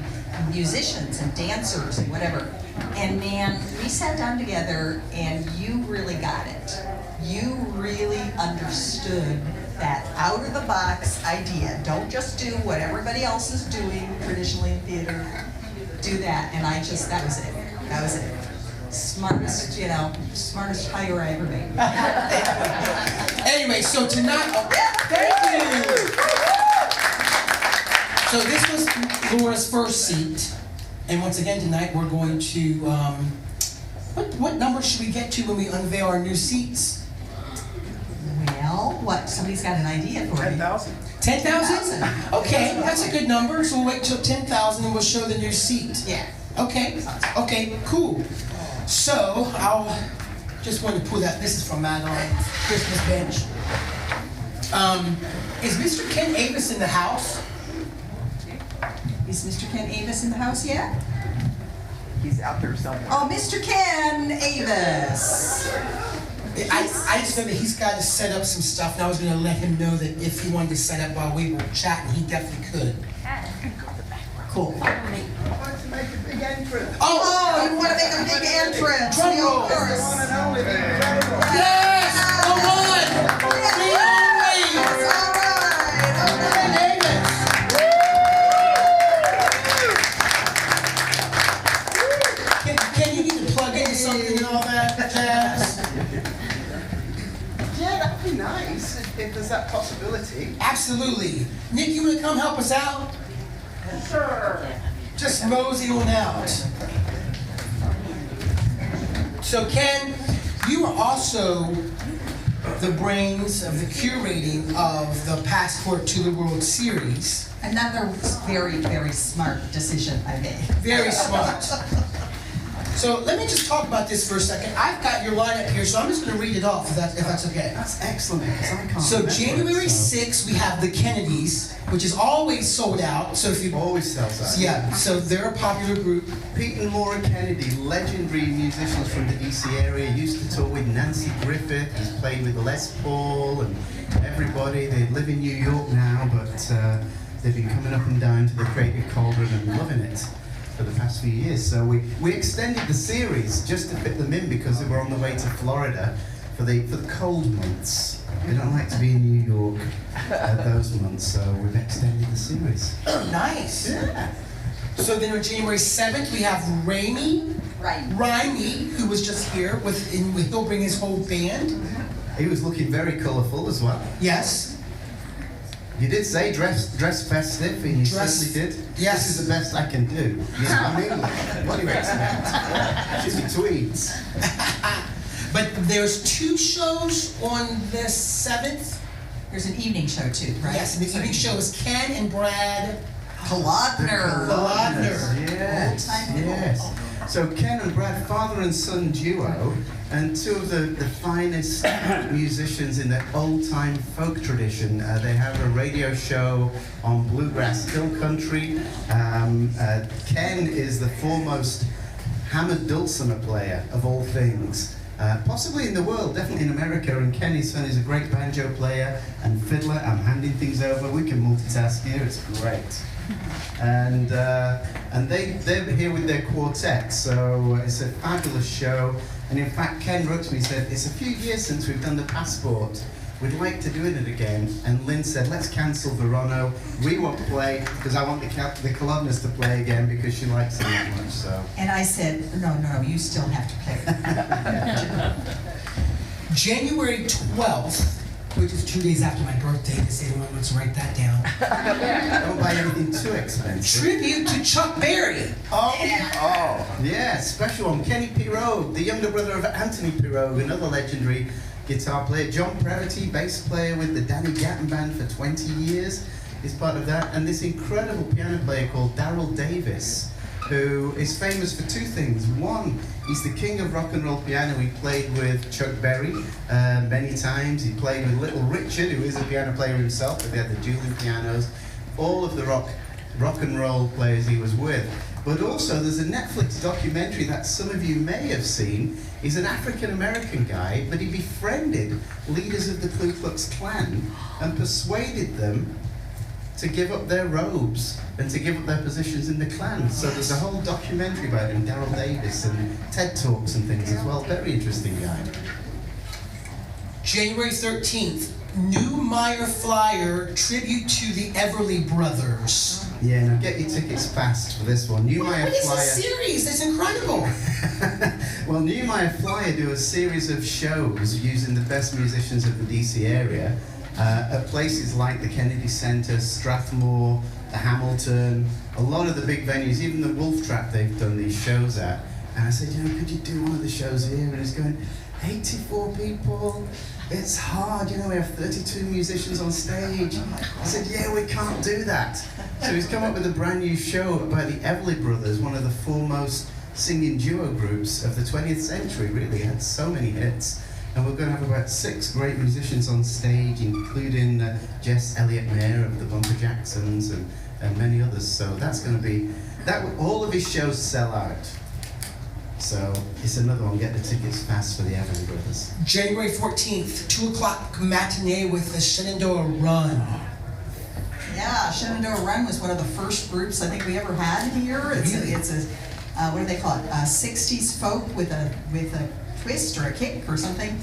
musicians and dancers and whatever. And man, we sat down together and you really got it. You really understood that out-of-the-box idea. Don't just do what everybody else is doing traditionally in theater. Do that, and that was it. That was it. Smartest hire I ever made. Anyway, so tonight, thank you. So this was Laura's first seat, and once again tonight we're going to, what number should we get to when we unveil our new seats? Well, what, somebody's got an idea for me. 10,000. 10,000? Okay, that's a good number, so we'll wait till 10,000 and we'll show the new seat. Yeah. Okay, cool. So, I'll just want to pull that, this is from Matt on Christmas bench. Is Mr. Ken Avis in the house? Is Mr. Ken Avis in the house yet? He's out there somewhere. Oh, Mr. Ken Avis. I just know that he's got to set up some stuff, and I was going to let him know that if he wanted to set up while we were chatting, he definitely could. Cool. Why don't you make a big make a big entrance. Drum The roll. chorus. One and only, the incredible. Yes! The one! The only! All right. Ken Davis! Can you need to plug into something and all that, Jazz? Yeah, that'd be nice if there's that possibility. Absolutely. Nick, you want to come help us out? Sure. Just mosey on out. So Ken, you are also the brains of the curating of the Passport to the World series. Another very, very smart decision I made. Very smart. So let me just talk about this for a second. I've got your lineup here, so I'm just going to read it off if that's okay. That's excellent, because I can't So remember January it, so- 6th, we have the Kennedys, which is always sold out. So if you Always sells out. yeah, so they're a popular group. Pete and Laura Kennedy, legendary musicians from the DC area, used to tour with Nancy Griffith. He's played with Les Paul and everybody. They live in New York now, but they've been coming up and down to the Creative Cauldron and loving it for the past few years. So we extended the series just to fit them in because they were on the way to Florida for the cold months. They don't like to be in New York those months, so we've extended the series. Nice. Yeah. So then on January 7th, we have Raimi, Right. who was just here he'll bring his whole band. He was looking very colourful as well. Yes. You did say dress festive, and you Dress- certainly did. yes. This is the best I can do. You know, I'm English. What do you expect? She's in tweeds. But there's 2 shows on the 7th. There's an evening show too, right? Yes, and the evening show is Ken and Brad Kalodner. Kalodner. Yes, Old-time yes. So Ken and Brad, father and son duo, and 2 of the finest musicians in the old-time folk tradition. They have a radio show on bluegrass hill country. Ken is the foremost hammered dulcimer player of all things. Possibly in the world, definitely in America, and Ken, his son, is a great banjo player and fiddler. I'm handing things over. We can multitask here, it's great. And they're here with their quartet, so it's a fabulous show. And in fact, Ken wrote to me and said, it's a few years since we've done the Passport. We'd like to do it again. And Lynn said, let's cancel Verano. We won't play because I want the Kalodners to play again because she likes it that much. So. And I said, no, you still have to play. January 12th, which is 2 days after my birthday, does anyone wants to write that down? Don't buy anything too expensive. Tribute to Chuck Berry. Oh, yeah, special one. Kenny Pirot, the younger brother of Anthony Pirot, another legendary guitar player. John Previty, bass player with the Danny Gatton Band for 20 years, is part of that. And this incredible piano player called Daryl Davis, who is famous for 2 things. One, he's the king of rock and roll piano. He played with Chuck Berry many times. He played with Little Richard, who is a piano player himself, but they had the dueling pianos. All of the rock and roll players he was with. But also, there's a Netflix documentary that some of you may have seen. He's an African-American guy, but he befriended leaders of the Ku Klux Klan and persuaded them to give up their robes and to give up their positions in the Klan. So there's a whole documentary about him, Daryl Davis, and TED Talks and things as well. Very interesting guy. January 13th, New Meyer Flyer, tribute to the Everly Brothers. Yeah, now get your tickets fast for this one. New Meyer What is Flyer. this series? That's incredible. Well, New Meyer Flyer do a series of shows using the best musicians of the DC area at places like the Kennedy Center, Strathmore, the Hamilton, a lot of the big venues, even the Wolf Trap they've done these shows at. And I said, could you do one of the shows here? And he's going, 84 people, it's hard, we have 32 musicians on stage. I said, yeah, we can't do that. So he's come up with a brand new show about the Everly Brothers, one of the foremost singing duo groups of the 20th century, really. It had so many hits. And we're going to have about 6 great musicians on stage, including Jess Elliott Mayer of the Bumper Jacksons and many others. So that's going to be, all of his shows sell out. So it's another one, get the tickets fast for the Everly Brothers. January 14th, 2 o'clock matinee with the Shenandoah Run. Yeah, Shenandoah Run was one of the first groups I think we ever had here. It's a what do they call it? 60s folk with a twist or a kick or something.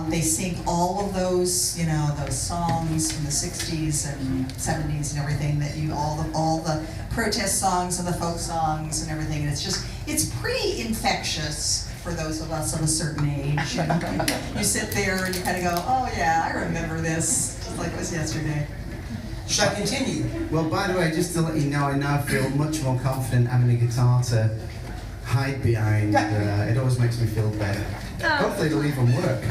They sing all of those, you know, those songs from the 60s and 70s and everything that all the protest songs and the folk songs and everything. And it's pretty infectious for those of us of a certain age. And you sit there and you kind of go, oh yeah, I remember this, just like it was yesterday. Should I continue? Well, by the way, just to let you know, I now feel much more confident having a guitar to hide behind. It always makes me feel better. Hopefully it'll even work.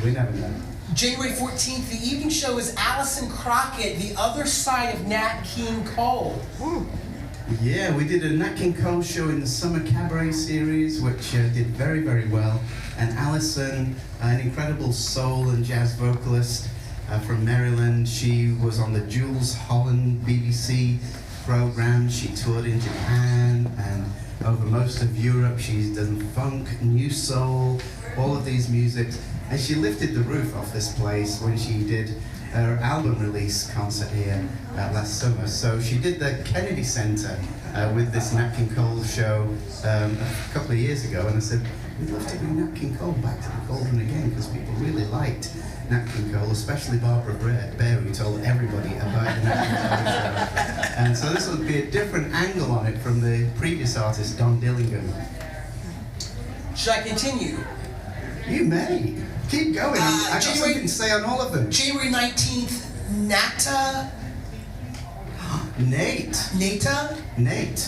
We never know. January 14th, the evening show is Alison Crockett, The Other Side of Nat King Cole. Yeah, we did a Nat King Cole show in the Summer Cabaret series, which did very, very well. And Alison, an incredible soul and jazz vocalist from Maryland, she was on the Jules Holland BBC program. She toured in Japan and over most of Europe. She's done funk, new soul, all of these musics. And she lifted the roof off this place when she did her album release concert here last summer. So she did the Kennedy Center with this Nat King Cole show a couple of years ago, and I said, we'd love to bring Nat King Cole back to the Cauldron again, because people really liked Nat King Cole, especially Barbara Bear, who told everybody about the Nat King Cole show. And so this will be a different angle on it from the previous artist, Don Dillingham. Should I continue? You may. Keep going. I got something to say on all of them. January 19th, Nate.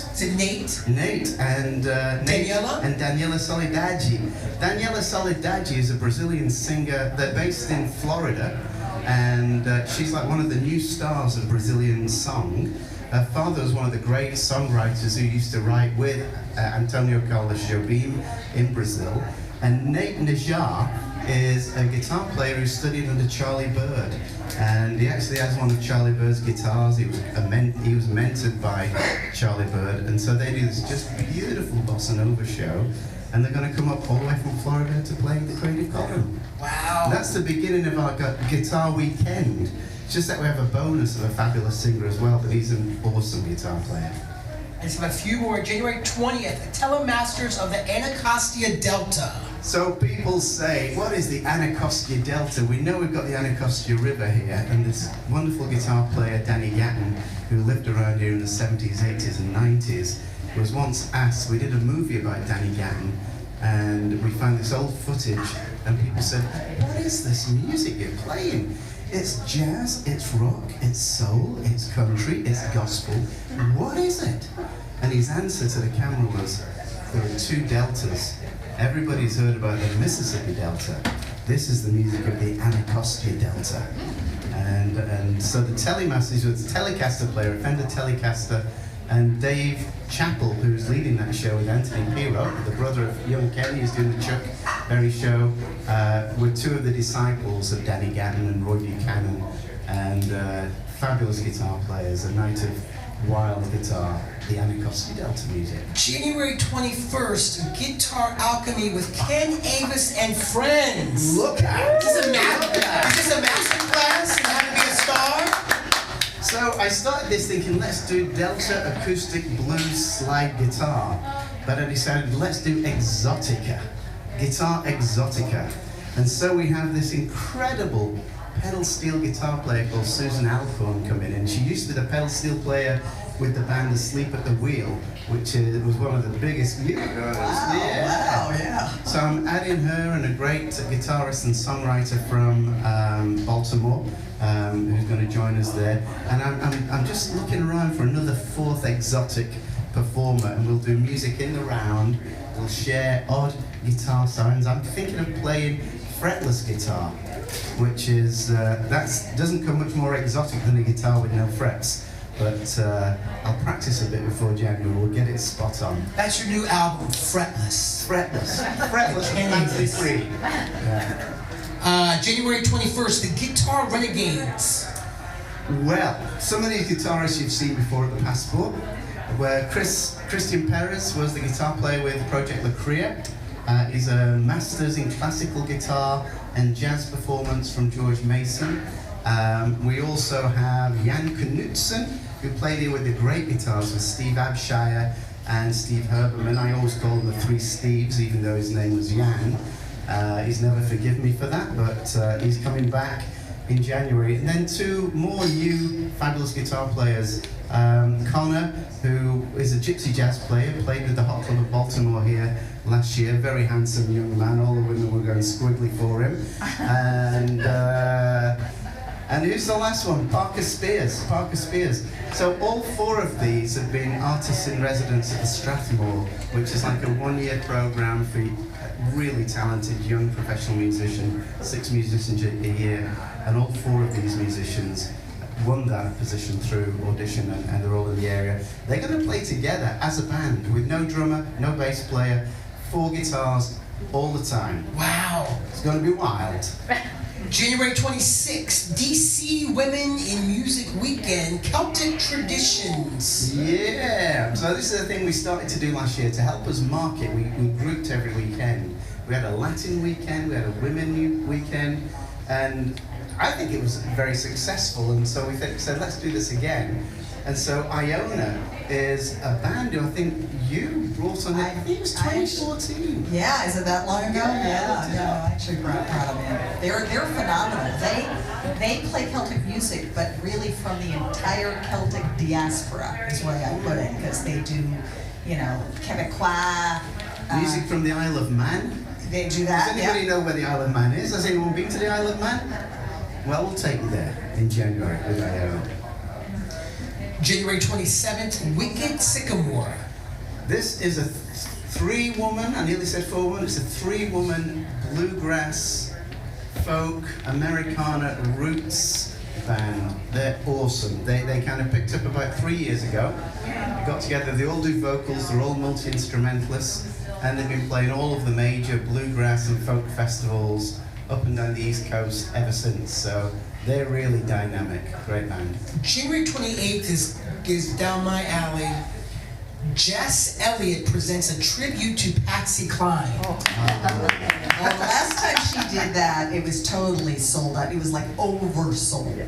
Is it Nate? Nate and Daniela? And Daniela Soledade. Daniela Soledade is a Brazilian singer. They're based in Florida, and she's like one of the new stars of Brazilian song. Her father was one of the great songwriters who used to write with Antonio Carlos Jobim in Brazil. And Nate Najar is a guitar player who studied under Charlie Bird, and he actually has one of Charlie Bird's guitars. He was mentored by Charlie Bird, and so they do this just beautiful bossa nova show, and they're going to come up all the way from Florida to play the Creative Cauldron. Wow. And that's the beginning of our guitar weekend. It's just that we have a bonus of a fabulous singer as well, but he's an awesome guitar player. I just have a few more. January 20th, Telemasters of the Anacostia Delta. So people say, what is the Anacostia Delta? We know we've got the Anacostia River here, and this wonderful guitar player, Danny Gatton, who lived around here in the 70s, 80s, and 90s, was once asked, we did a movie about Danny Gatton, and we found this old footage, and people said, what is this music you're playing? It's jazz, it's rock, it's soul, it's country, it's gospel. What is it? And his answer to the camera was, there are two deltas. Everybody's heard about the Mississippi Delta. This is the music of the Anacostia Delta. And so the Telemasters was a Telecaster player, a Fender Telecaster, and Dave Chappell, who's leading that show with Anthony Pirro, the brother of young Kenny, who's doing the Chuck Berry show, were two of the disciples of Danny Gatton and Roy Buchanan, and fabulous guitar players, a night of wild guitar, the Anacostia Delta music. January 21st, Guitar Alchemy with Ken Avis and friends. Look at Is this a master class in how to be a star? So I started this thinking, let's do Delta acoustic blues slide guitar, but I decided let's do Exotica, guitar Exotica. And so we have this incredible pedal steel guitar player called Susan Alcorn come in, and she used to be the pedal steel player with the band Asleep at the Wheel, which was one of the biggest music artists. Wow, yeah. So I'm adding her and a great guitarist and songwriter from Baltimore, who's going to join us there. And I'm just looking around for another fourth exotic performer, and we'll do music in the round. We'll share odd guitar sounds. I'm thinking of playing fretless guitar, which is doesn't come much more exotic than a guitar with no frets. But I'll practice a bit before January. We'll get it spot on. That's your new album, Fretless. Fretless, fancy free. January 21st, the Guitar Renegades. Well, some of these guitarists you've seen before at the Passport, where Christian Perez was the guitar player with Project La Cria. He's a master's in classical guitar and jazz performance from George Mason. We also have Jan Knutson, who played here with the great guitars with Steve Abshire and Steve Herberman. I always call him the Three Steves, even though his name was Jan. He's never forgiven me for that, but he's coming back in January. And then two more new fabulous guitar players. Connor, who is a gypsy jazz player, played with the Hot Club of Baltimore here last year. Very handsome young man. All the women were going squiggly for him. And who's the last one? Parker Spears. Parker Spears. So all four of these have been artists in residence at the Strathmore, which is like a one-year program for really talented young professional musician, 6 musicians a year, and all four of these musicians won that position through audition, and they're all in the area. They're going to play together as a band with no drummer, no bass player, 4 guitars all the time. Wow. It's going to be wild. January 26th, DC Women in Music Weekend, Celtic Traditions. Yeah, so this is the thing we started to do last year to help us market. We grouped every weekend. We had a Latin weekend, we had a women weekend, and I think it was very successful, and so we said, let's do this again. And so Iona is a band who I think you brought on, I think it was 2014. Yeah, is it that long ago? Yeah, I actually brought them in. They're phenomenal. They play Celtic music, but really from the entire Celtic diaspora is the way I put it, because they do, Quebecois. Music from the Isle of Man. They do that. Does anybody know where the Isle of Man is? Has anyone been to the Isle of Man? Well, we'll take you there in January with Iona. January 27th, Wicked Sycamore. This is a 3-woman, I nearly said 4-woman, it's a 3-woman bluegrass, folk, Americana roots band. They're awesome. They kind of picked up about 3 years ago. Got together, they all do vocals, they're all multi-instrumentalists, and they've been playing all of the major bluegrass and folk festivals up and down the East Coast ever since. So they're really dynamic. Great band. January 28th is down my alley. Jess Elliott presents a tribute to Patsy Cline. Well, the last time she did that, it was totally sold out. It was like oversold.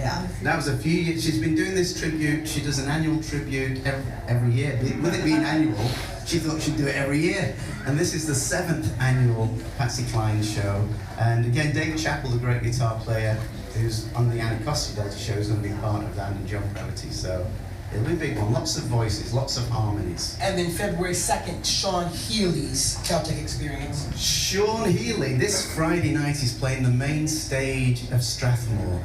Yeah. That was a few years. She's been doing this tribute. She does an annual tribute every year. With it being annual, she thought she'd do it every year. And this is the 7th annual Patsy Cline show. And again, David Chappell, the great guitar player, who's on the Anacostia Delta show, is going to be part of that, and John Brevity. So it'll be a big one. Lots of voices, lots of harmonies. And then February 2nd, Sean Healy's Celtic Experience. Sean Healy, this Friday night, he's playing the main stage of Strathmore.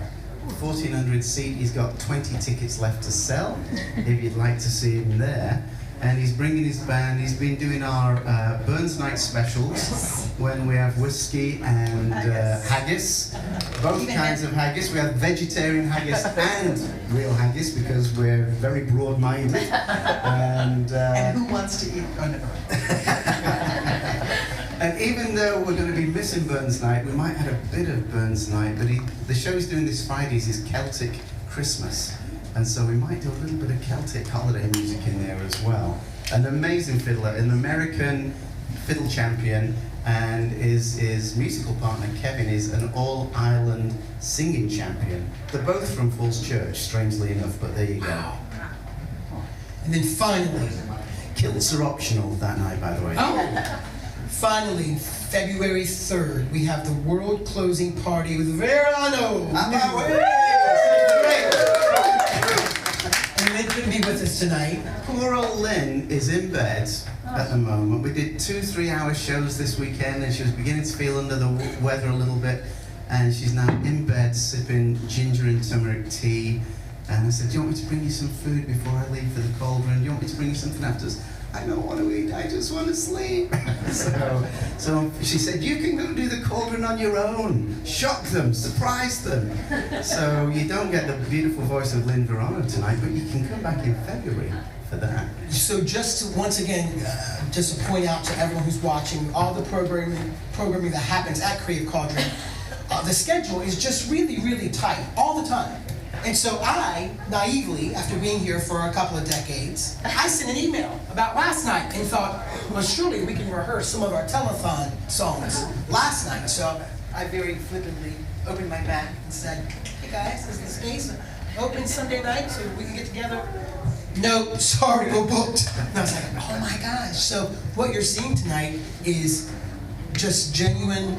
1,400 seat, he's got 20 tickets left to sell, if you'd like to see him there. And he's bringing his band. He's been doing our Burns Night specials when we have whiskey and haggis, both kinds of haggis. We have vegetarian haggis and real haggis because we're very broad-minded. And who wants to eat? Oh, no. And even though we're going to be missing Burns Night, we might have a bit of Burns Night. But the show he's doing this Fridays is Celtic Christmas. And so we might do a little bit of Celtic holiday music in there as well. An amazing fiddler, an American fiddle champion, and his musical partner Kevin is an all-Ireland singing champion. They're both from Falls Church, strangely enough, but there you go. Wow. And then finally, Kilts are optional that night, by the way. oh, finally, February 3rd, we have the world closing party with Verano. And Lynn couldn't be with us tonight. Poor old Lynn is in bed at the moment. We did 2-3 hour shows this weekend, and she was beginning to feel under the weather a little bit, and she's now in bed sipping ginger and turmeric tea. And I said, do you want me to bring you some food before I leave for the Cauldron? Do you want me to bring you something after? I don't want to eat, I just want to sleep. so she said, you can go do the Cauldron on your own. Shock them, surprise them. So you don't get the beautiful voice of Lynn Verano tonight, but you can come back in February for that. So just to, once again, just to point out to everyone who's watching, all the programming that happens at Creative Cauldron, the schedule is just really, really tight, all the time. And so I, naively, after being here for a couple of decades, I sent an email about last night and thought, well, surely we can rehearse some of our telethon songs last night. So I very flippantly opened my bag and said, hey guys, is this case open Sunday night so we can get together? Nope, sorry, we're booked. And I was like, oh my gosh. So what you're seeing tonight is just genuine,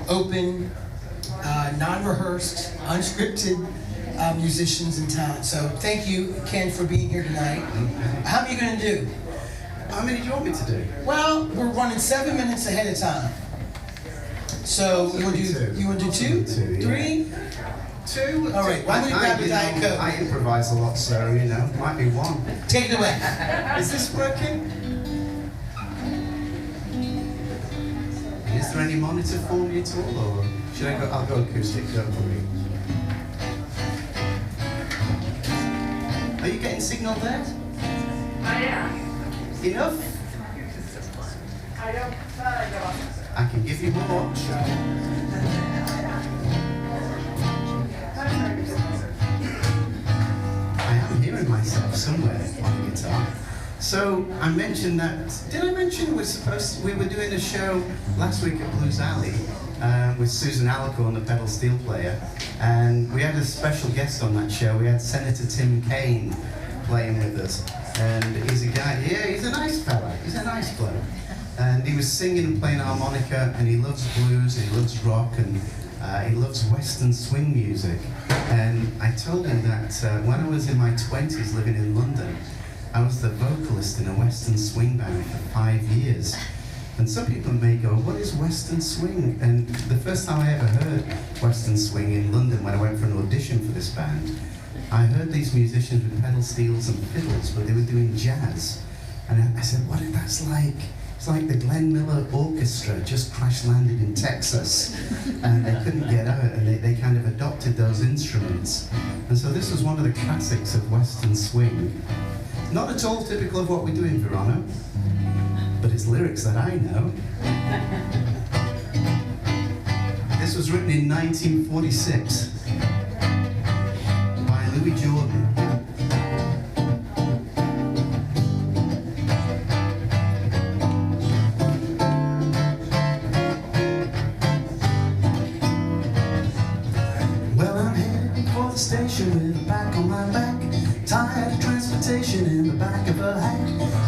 open, non-rehearsed, unscripted musicians and talent. So thank you, Ken, for being here tonight. How many are you going to do? How many do you want me to do? Well, we're running 7 minutes ahead of time. So you want to do two? Two, yeah. Three? Two? All right, why don't we grab a Diet Coke? I improvise a lot, so, you know, might be one. Take it away. Is this working? Is there any monitor for me at all, or should I go? I'll go acoustic, don't worry. Are you getting signal there? I am. Enough? I don't know. I can give you more. I am hearing myself somewhere on the guitar. So I mentioned that. Did I mention we were doing a show last week at Blues Alley with Susan Alicorn, the pedal steel player, and we had a special guest on that show. We had Senator Tim Kaine playing with us, and he's a guy. Yeah, he's a nice fella. He's a nice bloke. And he was singing and playing harmonica, and he loves blues, he loves rock, and he loves Western swing music. And I told him that when I was in my 20s living in London, I was the vocalist in a Western swing band for 5 years. And some people may go, what is Western swing? And the first time I ever heard Western swing in London, when I went for an audition for this band, I heard these musicians with pedal steels and fiddles, but they were doing jazz. And I said, what if that's like? It's like the Glenn Miller Orchestra just crash landed in Texas and they couldn't get out, and they kind of adopted those instruments. And so this was one of the classics of Western swing. Not at all typical of what we do in Verona, but it's lyrics that I know. This was written in 1946 by Louis Jordan. Station with a pack on my back, tired of transportation in the back of a hack.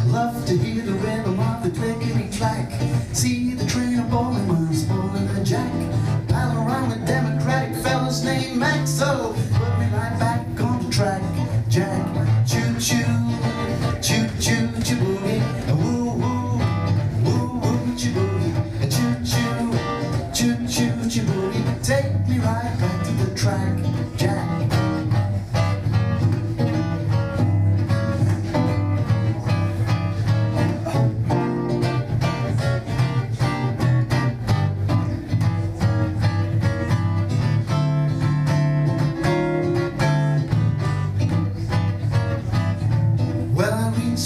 Love to hear the rhythm of the clickety clack, see the train a bowling miles bowling a jack, pal around with democratic fellas named Max. So put me right back on the track, Jack. Choo choo, choo choo choo boogie, woo woo, woo woo choo boogie, choo choo, choo choo choo boogie. Take me right back to the track, Jack.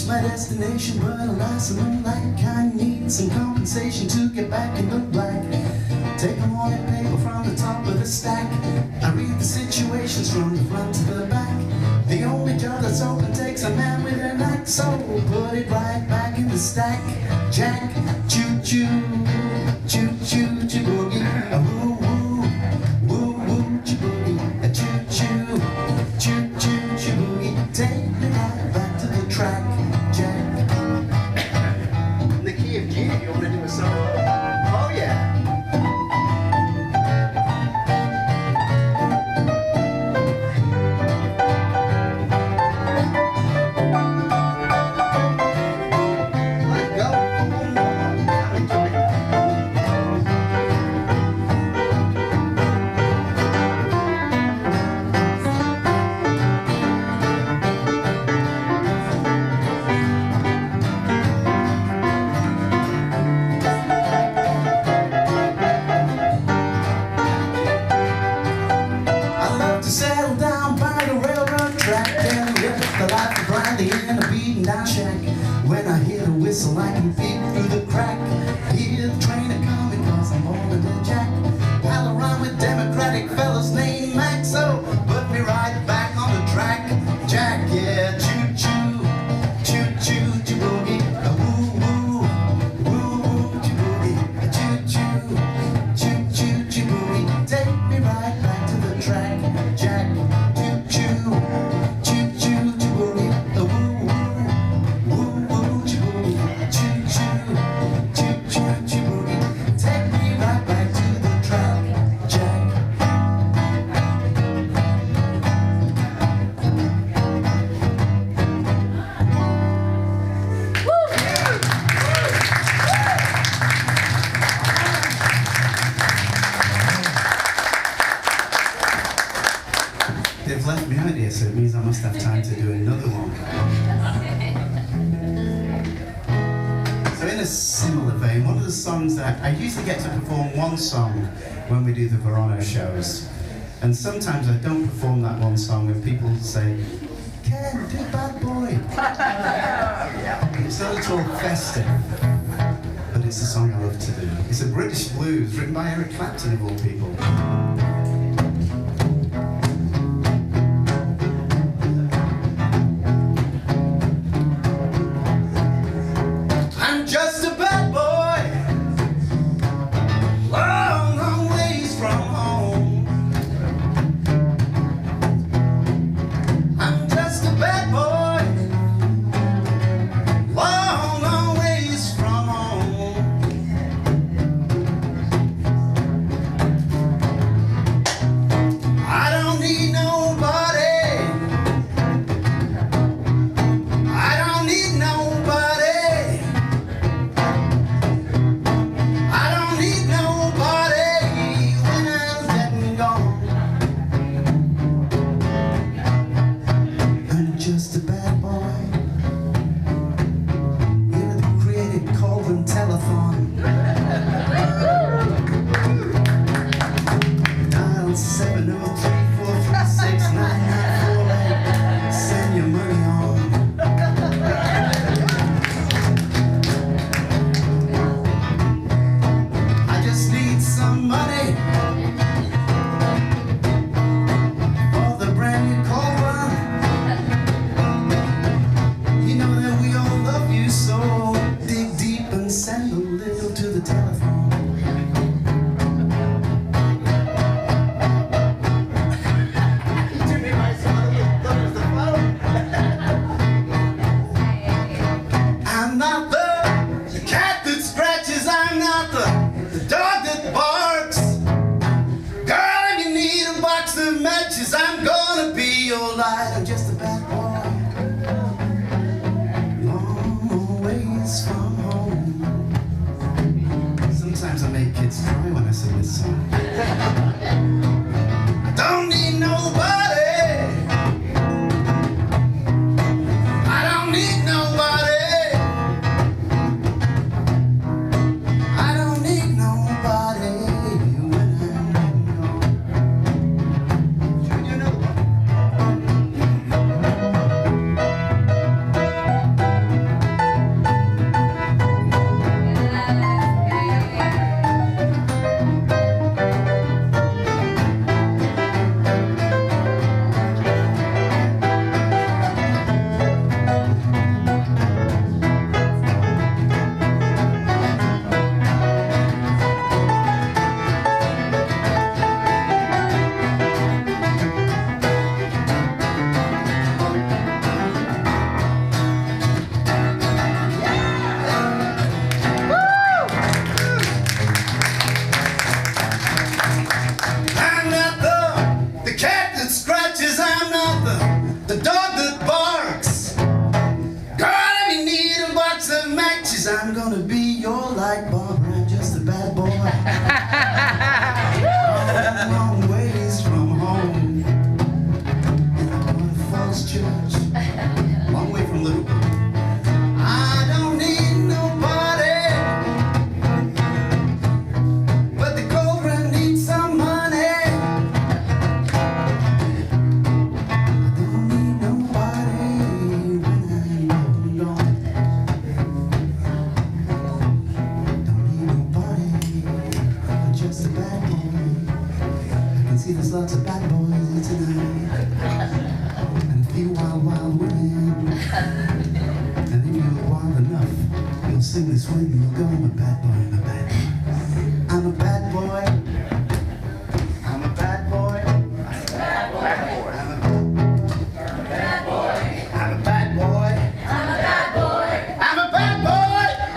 My destination, but alas, I look like I need some compensation to get back and look black. Take a morning paper from the top of the stack. I read the situations from the front to the back. The only job that's open takes a man with an axe, so put it right back in the stack. Jack, choo choo, choo choo choo boogie, woo woo, woo woo choo boogie, choo choo, choo choo choo boogie. Take me right back to the track. In the key of G, you want to do a solo? Oh yeah. Let go. I'm enjoying it. similar vein, one of the songs that I usually get to perform one song when we do the Verona shows. And sometimes I don't perform that one song and people say, Ken, do Bad Boy. It's not at all festive, but it's a song I love to do. It's a British blues written by Eric Clapton of all people. I'm just a bad boy, long, long ways from home. I'm just a bad boy, long, long ways from home. I don't need nobody. I don't need nobody. I don't need nobody when I'm getting gone. I'm just a bad boy. Here at the Creative Cauldron Telethon. Dial 703-436-9948. Send your money on. I just need some money for the brand new Cauldron. You know that we all love you, so dig deep and send a little to the telephone. I'm not the cat that scratches, I'm not the dog that barks. Girl, if you need a box of matches, I'm gonna be your light. I'm just a bad boy, long ways from home. Sometimes I make kids cry when I sing this song. I don't need nobody. I don't need nobody. I don't need nobody when I'm gone. Should we do another one? I'm not the cat that scratches, I'm not the dog that barks. Girl, if you need a box of matches, I'm gonna be your light bulb. I'm just a bad boy. Long, long ways from home. In a false church, long way from Liverpool. I don't need nobody, but the Cauldron needs some money. I don't need nobody when I'm gone. Don't need nobody, I'm just a bad boy. I can see there's lots of bad boys here tonight, and a few wild, wild women. And if you're wild enough, you'll sing this with me. You'll go, I'm a bad boy, I'm a bad boy. I'm a bad boy. I'm a bad boy. I'm a bad boy. I'm a bad boy. I'm a bad boy. I'm a bad boy. I'm a bad boy.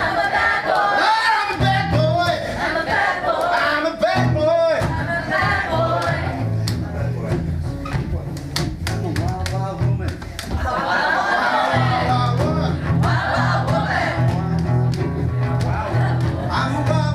I'm a bad boy. I'm a bad boy. I'm a bad boy. I'm a bad boy. I'm a bad boy. I'm a wild, wild woman. Wild, wild woman. Wild, wild woman. I'm a wild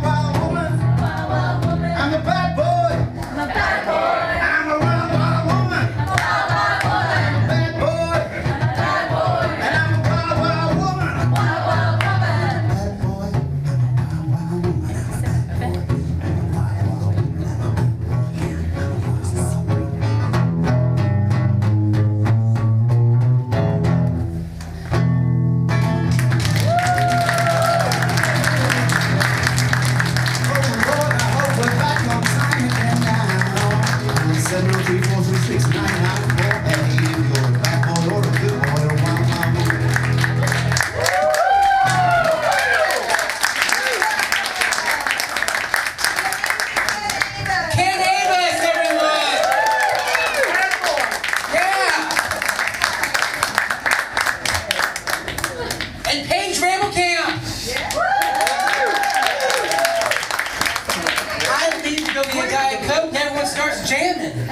starts jamming.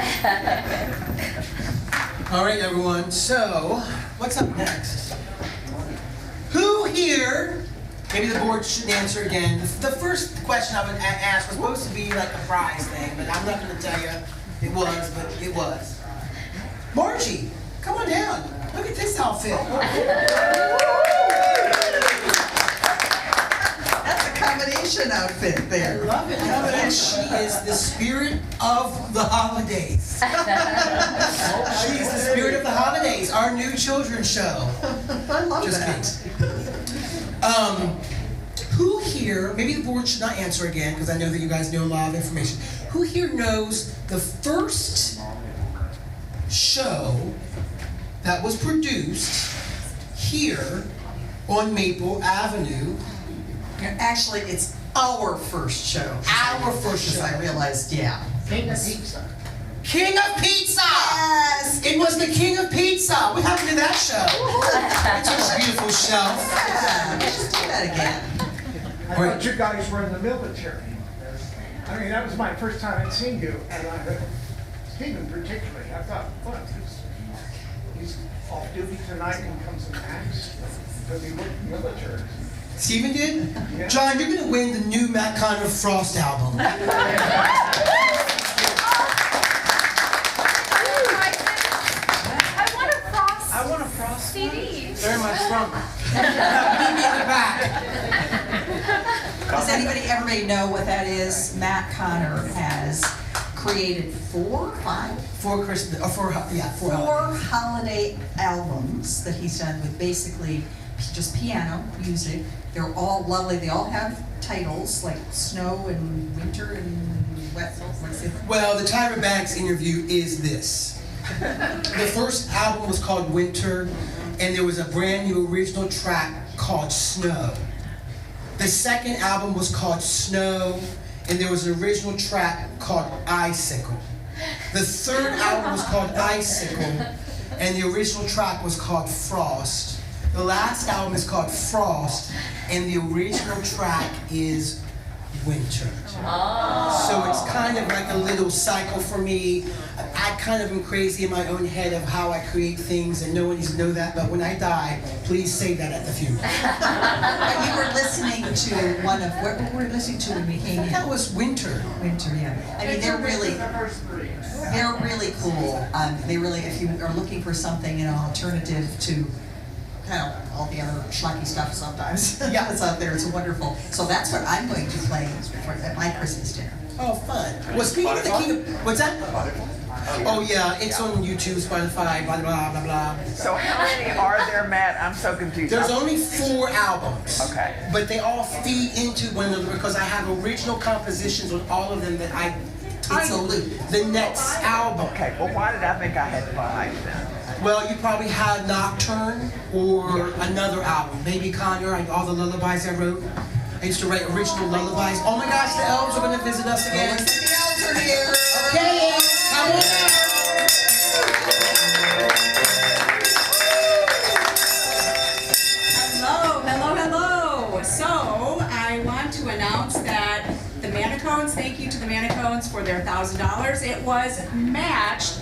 All right, everyone. So, what's up next? Who here? Maybe the board shouldn't answer again. The first question I would ask was supposed to be like a prize thing, but I'm not going to tell you it was, but it was. Margie, come on down. Look at this outfit. That's a combination outfit I there. love it. And she is the spirit of the holidays. She's the spirit of the holidays, our new children's show. I love Just that. kidding. Who here, maybe the board should not answer again, because I know that you guys know a lot of information. Who here knows the first show that was produced here on Maple Avenue? Actually, it's our first show. Our first show. I realized, yeah. King of Pizza. King of Pizza! Yes! It was the King of Pizza. What happened to that show? It's a beautiful show. Yeah, let's just do that again. I thought you guys were in the military. I mean, that was my first time I'd seen you, and Stephen particularly. I thought, what? He's off duty tonight and comes and acts because he worked in the military. Steven did? Yeah. John, you're going to win the new Matt Connor Frost album. I want a Frost CD. Very much from. Meet me in the back. Does anybody know what that is? Matt Connor has created four For four holiday albums that he's done with basically just piano music. They're all lovely. They all have titles like Snow and Winter and Wet. What's it? Well, the Tyra Banks interview is this. The first album was called Winter, and there was a brand new original track called Snow. The second album was called Snow, and there was an original track called Icicle. The third album was called Icicle, and the original track was called Frost. The last album is called Frost, and the original track is Winter. So it's kind of like a little cycle for me. I kind of am crazy in my own head of how I create things, and no one needs to know that, but when I die, please say that at the funeral. And you were listening to what were we listening to when we came in? That was Winter. Winter, yeah. I mean, they're really cool. They really, if you are looking for something, alternative to kind of all the other schlocky stuff sometimes that's out there, it's wonderful. So that's what I'm going to play at my Christmas dinner. Oh, fun. Well, speaking of the King of... What's that? Oh, yeah, it's on YouTube, Spotify, blah, blah, blah, blah. So how many are there, Matt? I'm so confused. There's only 4 albums. Okay. But they all feed into one another because I have original compositions on all of them that I titled the next album. Okay, well, why did I think I had 5 then? Well, you probably had Nocturne or another album. Baby Connor, all the lullabies I wrote. I used to write original lullabies. Oh my gosh, the elves are going to visit us again. The elves are here. Okay, come on out. Hello. So I want to announce that the Manicones, thank you to the Manicones for their $1,000. It was matched,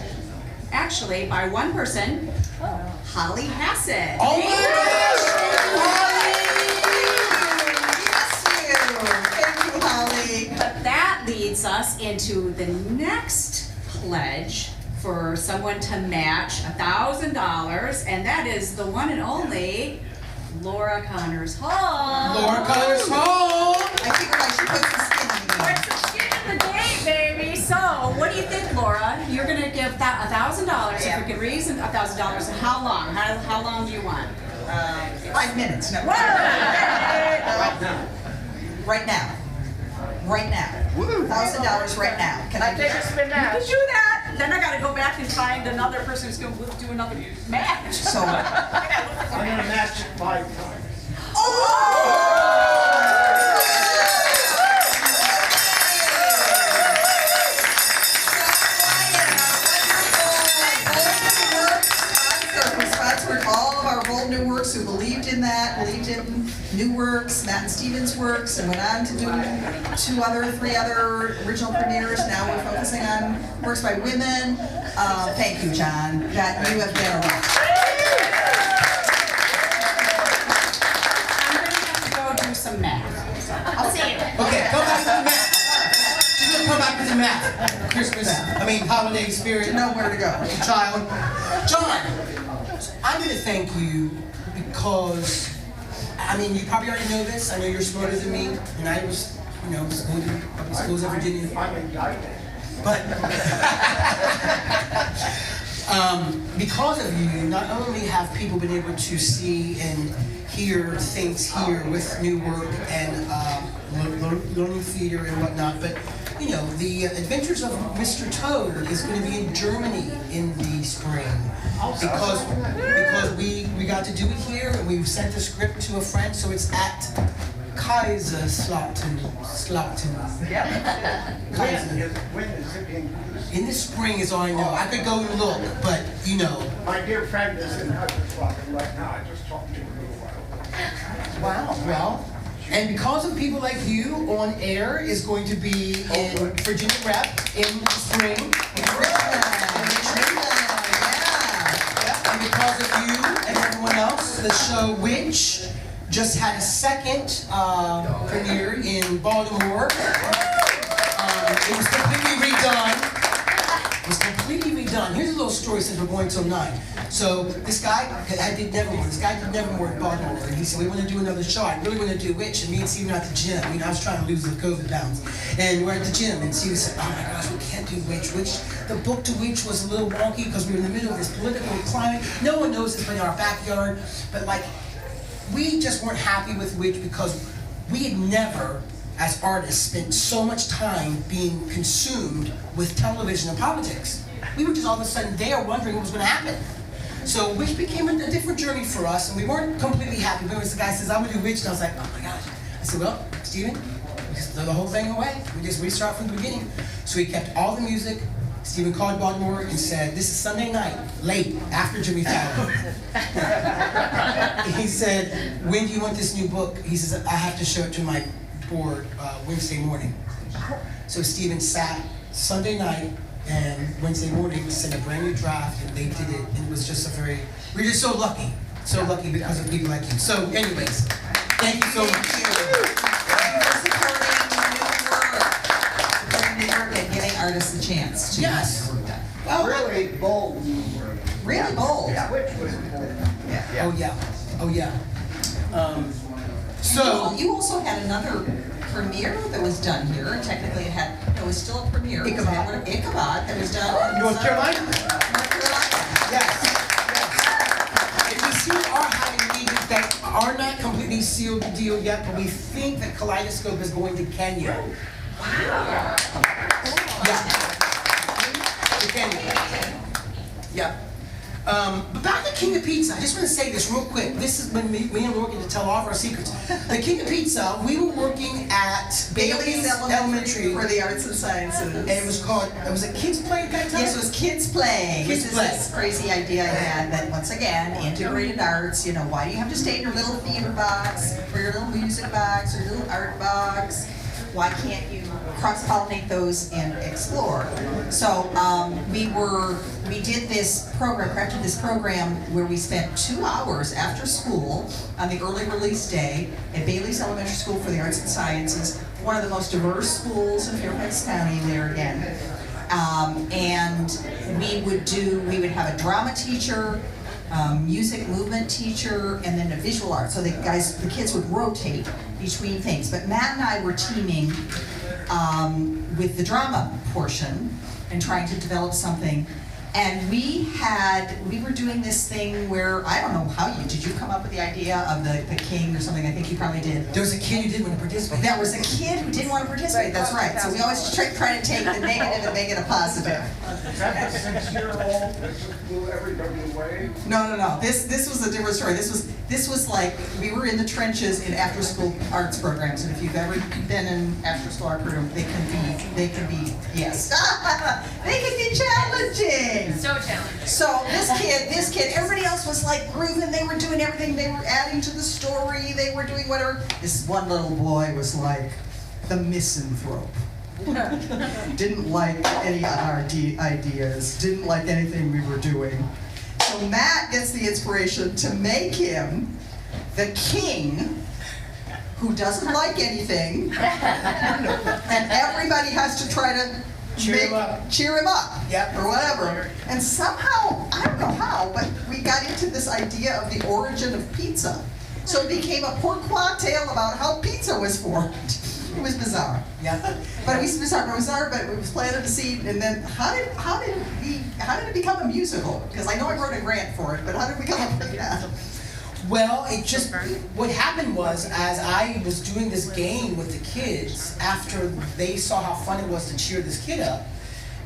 actually, by one person, Holly Hassett. Oh my gosh! Thank you, Holly. But that leads us into the next pledge for someone to match $1,000, and that is the one and only Laura Connors Hall. Laura Connors Hall! I figured I should put some skin in the game. Put some skin in the game, baby. So, what do you think, Laura? You're gonna give that $1,000 if you could raise $1,000. And how long? How long do you want? 5 minutes. No. Right now. Right now. $1,000 right now. Can I do Take a that? spin You now. can do that. Then I gotta go back and find another person who's gonna do another match. So, I'm gonna match it 5 times. Sponsored all of our bold new works who believed in that, believed in new works, Matt and Stevens' works, and went on to do 3 other original premieres. Now we're focusing on works by women. Thank you, John. That you have been a rock. I'm gonna have to go do some math. I'll see you. Okay, go back to the math. She's gonna come back to the math. Christmas, holiday spirit. To know where to go. Child. John, I'm gonna thank you because, you probably already know this. I know you're smarter than me, and I was, going to public schools in Virginia. I'm indicted. But because of you, not only have people been able to see and hear things here with new work and learning theater and whatnot, but the Adventures of Mr. Toad is going to be in Germany in the spring because we got to do it here and we sent the script to a friend, so it's at Kaiserslautern. When is it being used? In the spring is all I know. I could go and look, but My dear friend is in Kaiserslautern right now. I just talked to him a little while ago. Wow. Well, and because of people like you, On Air is going to be in Virginia Rep in the spring. And because of you and everyone else, the show Witch just had a second premiere in Baltimore. It was completely redone. Here's a little story since we're going till 9. So this guy, I did Nevermore. This guy did Nevermore in Baltimore, and he said, we want to do another show. I really want to do Witch, and me and Steven are at the gym. I was trying to lose the COVID pounds. And we're at the gym, and Steven said, oh my gosh, we can't do Witch. The book to Witch was a little wonky because we were in the middle of this political climate. No one knows it's in our backyard, but we just weren't happy with Witch because we had never, as artists, spent so much time being consumed with television and politics. We were just all of a sudden there wondering what was going to happen. So Witch became a different journey for us, and we weren't completely happy. But the guy says, I'm going to do Witch, and I was like, oh my gosh. I said, well, Steven, we just throw the whole thing away. We just restart from the beginning. So he kept all the music. Steven called Baltimore and said, this is Sunday night, late, after Jimmy Fallon. He said, when do you want this new book? He says, I have to show it to my board Wednesday morning. So Steven sat Sunday night and Wednesday morning sent a brand new draft, and they did it, and it was just we're just so lucky because of people like you. So anyways, thank you so much. Thank you for supporting new work and giving artists a chance to Yes. have work done. Well, Really bold. Really bold. Which was bold. Oh yeah. So You also had another premiere that was done here. Technically, it was still a premiere. Ichabod. Ichabod that was done in North Carolina. North Carolina. Yes. And we still are having meetings that are not completely sealed the deal yet, but we think that Kaleidoscope is going to Kenya. Wow. Yeah. To Kenya. Yeah. But back to King of Pizza, I just want to say this real quick. This is when me and Laura get to tell all of our secrets. The King of Pizza, we were working at Bailey's Elementary for the Arts and Sciences. And it was a kids play at that time? Yes, it was Kids Play. Kids This Play. is this crazy idea I had that, once again, integrated arts. Why do you have to stay in your little theater box, or your little music box, or your little art box? Why can't you cross-pollinate those and explore? So we did this program, crafted this program where we spent 2 hours after school on the early release day at Bailey's Elementary School for the Arts and Sciences, one of the most diverse schools in Fairfax County there again. And we would have a drama teacher, music movement teacher, and then a visual art. So the kids would rotate between things. But Matt and I were teaming with the drama portion and trying to develop something. And we were doing this thing where, I don't know did you come up with the idea of the king or something? I think you probably did. There was a kid who didn't want to participate. There was a kid who didn't want to participate, that's right. So we always try to take the negative and make it a positive. Is that the 6-year-old that just blew everybody away? No. This was a different story. This was This was like, we were in the trenches in after-school arts programs, and if you've ever been in after-school art program, they can be, yes, they can be challenging. So challenging. So this kid, everybody else was like grooving, they were doing everything, they were adding to the story, they were doing whatever. This one little boy was like the misanthrope. Didn't like any of our ideas, didn't like anything we were doing. So Matt gets the inspiration to make him the king who doesn't like anything, and everybody has to try to cheer him up, Yep. or whatever. And somehow, I don't know how, but we got into this idea of the origin of pizza. So it became a pourquoi tale about how pizza was formed. It was bizarre. Yeah. But it was bizarre, but it was planted a seed, and then how did it become a musical? Because I know I wrote a grant for it, but how did we come up with that? Well, what happened was, as I was doing this game with the kids, after they saw how fun it was to cheer this kid up,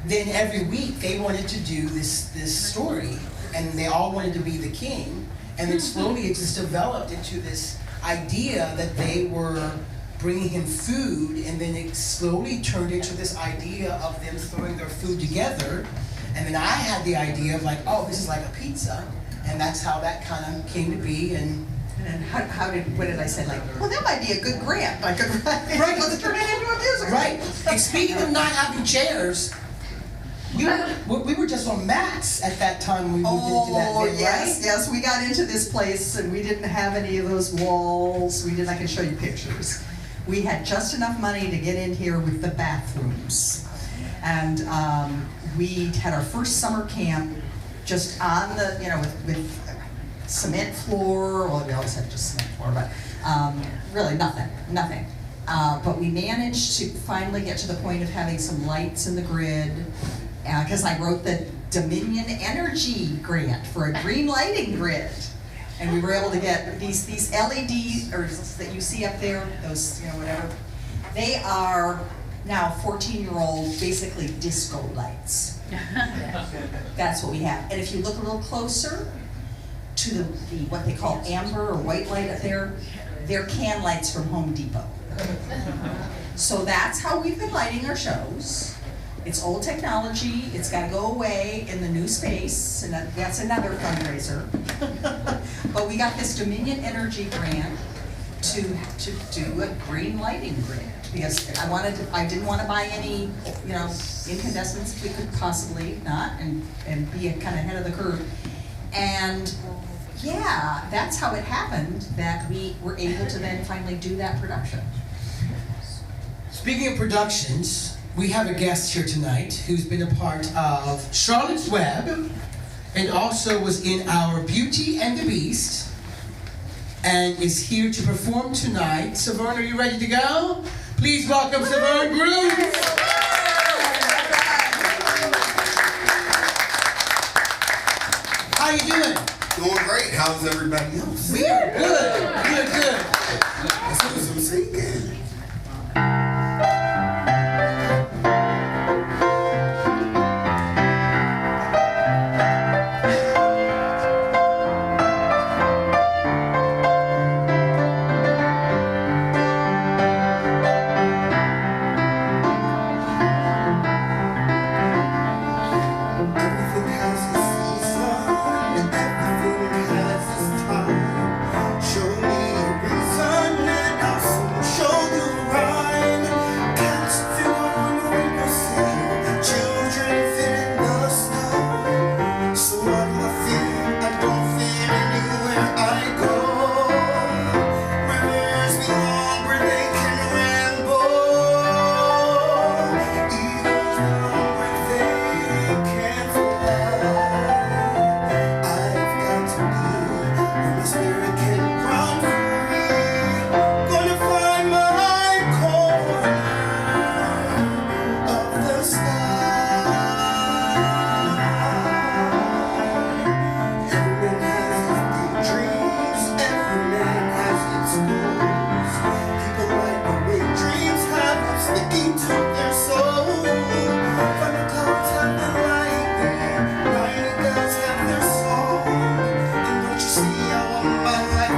then every week they wanted to do this story, and they all wanted to be the king, and then slowly it just developed into this idea that they were bringing him food, and then it slowly turned into this idea of them throwing their food together, and then I had the idea of like, oh, this is like a pizza, and that's how that kind of came to be. And what did I say? Like, well, that might be a good grant. Like, right, let's turn it into a musical. Right. And speaking of not having chairs, we were just on mats at that time when we moved into that bit, yes, right? yes. We got into this place and we didn't have any of those walls. I can show you pictures. We had just enough money to get in here with the bathrooms. And we had our first summer camp just on the, with cement floor. Well, we always had just cement floor, but really nothing. But we managed to finally get to the point of having some lights in the grid, because I wrote the Dominion Energy grant for a green lighting grid. And we were able to get these LEDs that you see up there, those, whatever. They are now 14-year-old, basically disco lights. That's what we have. And if you look a little closer to the what they call amber or white light up there, they're can lights from Home Depot. So that's how we've been lighting our shows. It's old technology, it's gotta go away in the new space, and that's another fundraiser. But we got this Dominion Energy grant to do a green lighting grant, because I didn't want to buy any, incandescents if we could possibly not, and be kind of ahead of the curve. And yeah, that's how it happened that we were able to then finally do that production. Speaking of productions, we have a guest here tonight who's been a part of Charlotte's Web and also was in our Beauty and the Beast and is here to perform tonight. Severn, are you ready to go? Please welcome Severn Groove. How you doing? Doing great. How's everybody else? We are good. Good. Let's do some singing. Everything has a season, and everything has its time. Show me a reason, and I'll soon show you a rhyme. Can't you feel on the window sill? Children fit in the snow. So what do I feel? I don't fit anywhere I go. Rivers belong where they can ramble. Eagles belong where they can fly. I've got to be where my spirit can run free. Gonna find my corner of the sky. Every man has his big dreams. Every man has its goals. People like the way dreams have us sticking to their soul. Thunderclouds have their lightning. Nightingales have their song. And don't you see how all my life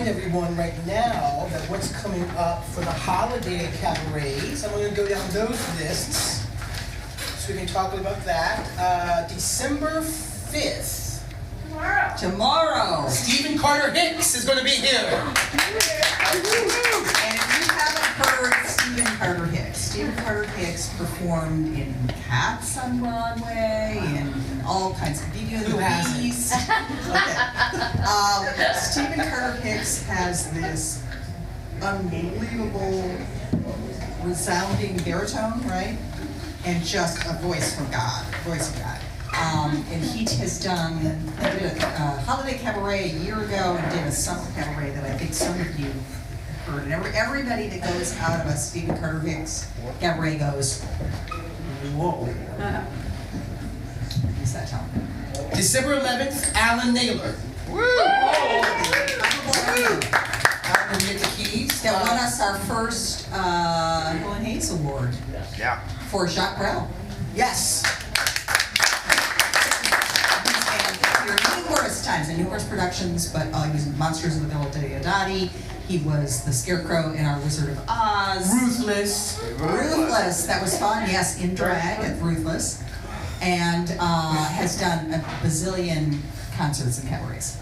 remind everyone right now that what's coming up for the holiday cabarets. I'm going to go down those lists so we can talk about that. December 5th. Tomorrow. Stephen Carter Hicks is going to be here. And if you haven't heard Stephen Carter Hicks performed in Cats on Broadway and all kinds of Beauty and the Beast. Okay. Stephen Carter Hicks has this unbelievable resounding baritone, right? And just a voice from God, and he has done, I did a holiday cabaret a year ago and did a summer cabaret that I think some of you have heard. And everybody that goes out of a Stephen Carter Hicks cabaret goes, whoa. Who's that tell me? December 11th, Alan Naylor. Alan will get the keys. That won us our first Helen Hayes Award. Yeah. For Jacques Brel. Yes. Numerous times in numerous productions, but he was in Monsters of the Villa Diodati. He was the Scarecrow in our Wizard of Oz. Ruthless. That was fun. Yes, in drag at Ruthless, and has done a bazillion concerts and cabarets.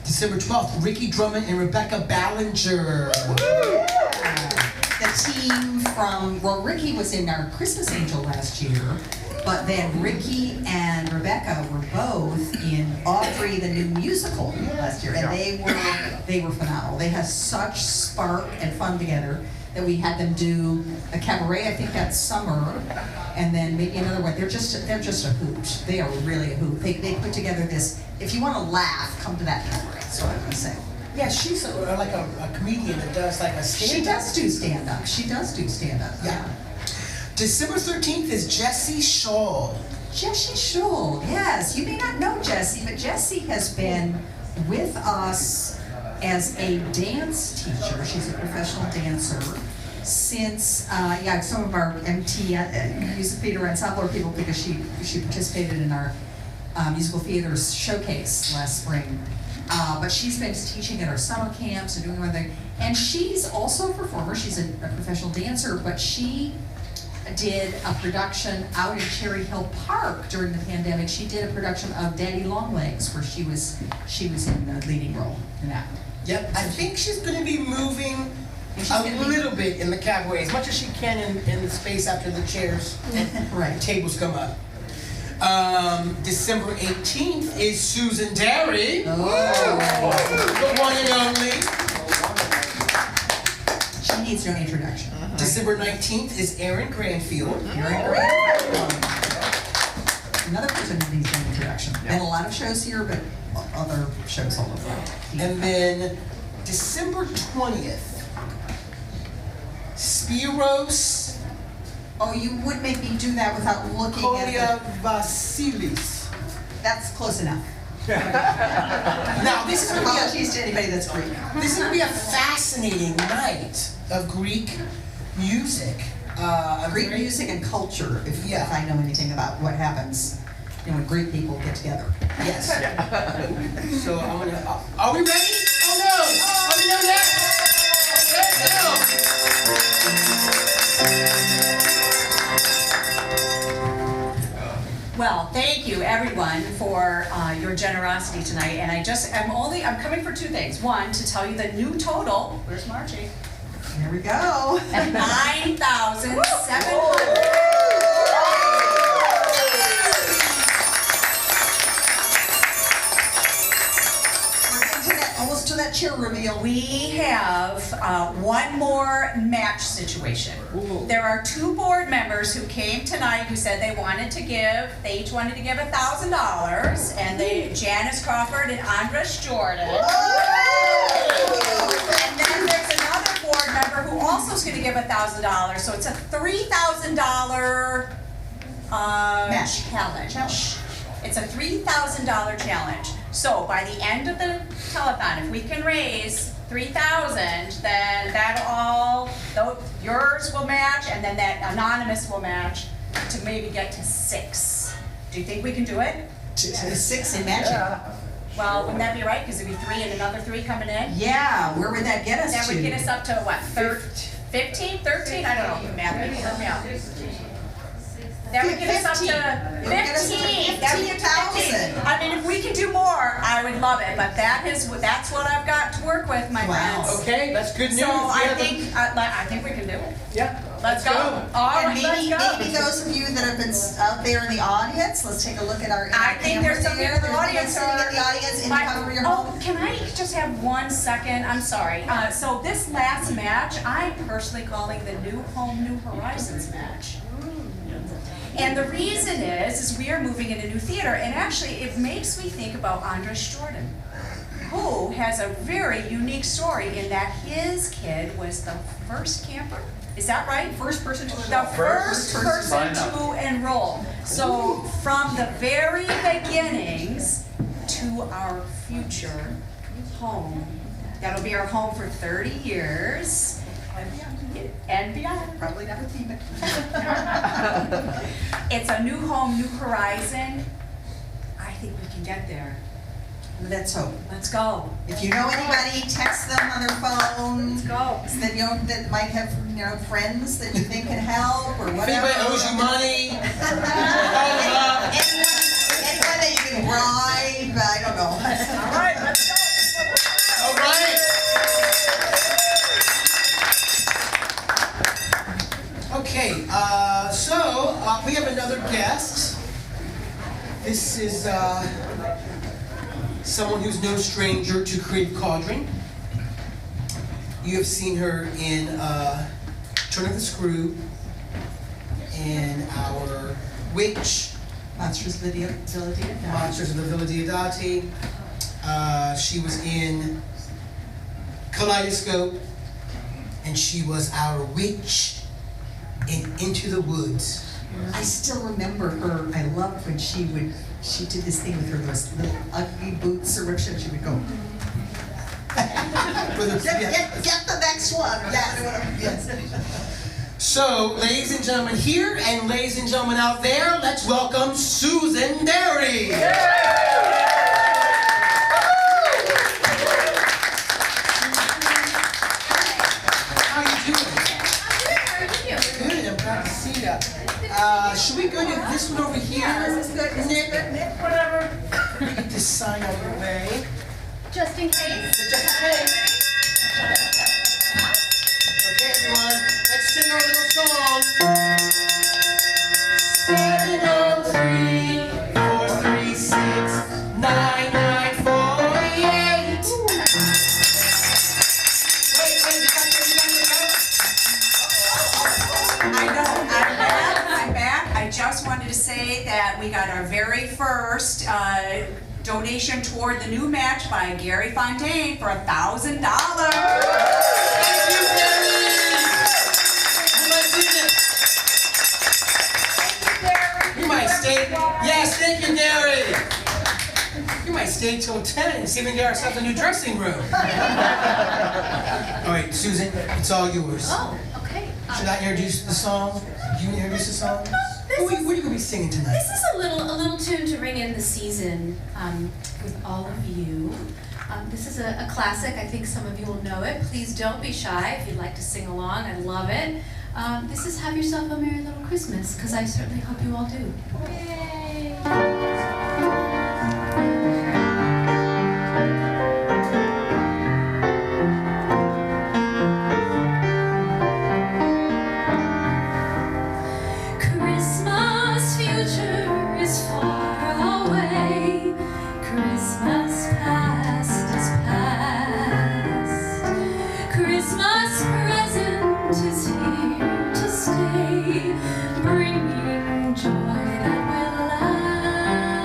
December 12th, Ricky Drummond and Rebecca Ballinger. The team from, well, Ricky was in our Christmas Angel last year, but then Ricky and Rebecca were both in Audrey the New Musical last year, and they were phenomenal. They had such spark and fun together that we had them do a cabaret, I think that summer, and then maybe another one. They're just a hoot. They are really a hoot. They put together this, if you want to laugh, come to that cabaret. That's what I'm going to say. Yeah, she's like a comedian that does like a stand-up. She does do stand-up. Yeah. December 13th is Jessie Shaw. Jessie Shaw, yes. You may not know Jessie, but Jessie has been with us as a dance teacher. She's a professional dancer since, some of our MT Music Theater Ensemble people because she participated in our musical theater showcase last spring. But she's been teaching at our summer camps and doing everything. And she's also a performer. She's a professional dancer, but she did a production out in Cherry Hill Park during the pandemic. She did a production of Daddy Longlegs where she was in the leading role in that. Yep, I think she's going to be moving a little bit in the cabaret, as much as she can in the space after the chairs and tables come up. December 18th is Susan Derry. The one and only. She needs no introduction. December 19th is Erin Granfield. Another person who needs no introduction. And a lot of shows here, but other shows all over. And then December 20th, Spiros. Oh, you would make me do that without looking at it. Vasilis. That's close enough. Now, this is going to be apologies to anybody that's Greek. This is going to be a fascinating night of Greek music. Greek music and culture, if I know anything about what happens when Greek people get together. Yes. So I'm going to... Are we ready? Oh, no! Are we done yet? Well, thank you everyone for your generosity tonight, and I'm coming for two things. One, to tell you the new total. Where's Margie? Here we go. 9,700. Almost to that chair reveal. We have one more match situation. There are two board members who came tonight who said they each wanted to give $1,000, and Janice Crawford and Andres Jordan. And then there's another board member who also is going to give $1,000, so it's a $3,000 challenge. It's a $3,000 challenge. So by the end of the telethon, if we can raise $3,000, then yours will match, and then that anonymous will match to maybe get to 6. Do you think we can do it? To 6 in matching? Well, wouldn't that be right? Because it'd be 3 and another 3 coming in. Yeah, where would that get us That to? would get us up to what, 15, 13? I don't know, math, maybe help me out. That would get us up to 15. It would get us to That would get to 15,000. I mean, if we can do more, I would love it, but that's what I've got to work with, my Wow. friends. Okay, that's good news. So I We have think we can do it. Yeah. Let's go. All And right, let's maybe, go. maybe those of you that have been out there in the audience, let's take a look at our I think there's some camera people in the there. audience There's people sitting in the audience in the comfort of your Oh, home. can I just have 1 second? I'm sorry. So this last match, I'm personally calling the New Home, New Horizons match. And the reason is we are moving in a new theater, and actually it makes me think about Andres Jordan, who has a very unique story in that his kid was the first camper. Is that right? First person to The enroll. first person to enroll. So from the very beginnings to our future home, that'll be our home for 30 years. And beyond. Probably never seen it. It's a new home, new horizon. I think we can get there. Let's hope. Let's go. If you know anybody, text them on their phone. Let's go. That that might have friends that you think can help or If whatever. anybody owes you money, Anyone that you can bribe, I don't know. All right, let's go. all right. Okay, so we have another guest. This is someone who's no stranger to Creative Cauldron. You have seen her in Turn of the Screw and our Witch, Monsters of the Villa Diodati. Monsters of the Villa Diodati. She was in Kaleidoscope, and she was our witch in Into the Woods. I still remember her. I loved when she did this thing with her those little ugly boots or what she would go. Get the next one. Yes. So, ladies and gentlemen here and ladies and gentlemen out there, let's welcome Susan Derry. How are you doing? Good, I'm glad to see you. Should we go to this one over here? Yeah, this is good. Nick, whatever. Get this sign out of your way. Just in case. Just in case. Okay, everyone, let's sing our little song. 703 436 9948. Wait, you got to I know, I'm back. I just wanted to say that we got our very first donation toward the new match by Gary Fontaine for $1,000. Thank you, Gary! Oh my goodness! You might stay. Yes, thank you, Gary! You might stay till 10 and see if we can get ourselves a new dressing room. All right, Susan, it's all yours. Oh, okay. Should I introduce the song? You introduce the song? What are you going to be singing tonight? This is a little tune to ring in the season with all of you. This is a classic. I think some of you will know it. Please don't be shy if you'd like to sing along. I love it. This is Have Yourself a Merry Little Christmas, because I certainly hope you all do. Yay! Christmas future is far away. Christmas past is past. Christmas present is here to stay, bringing joy that will last.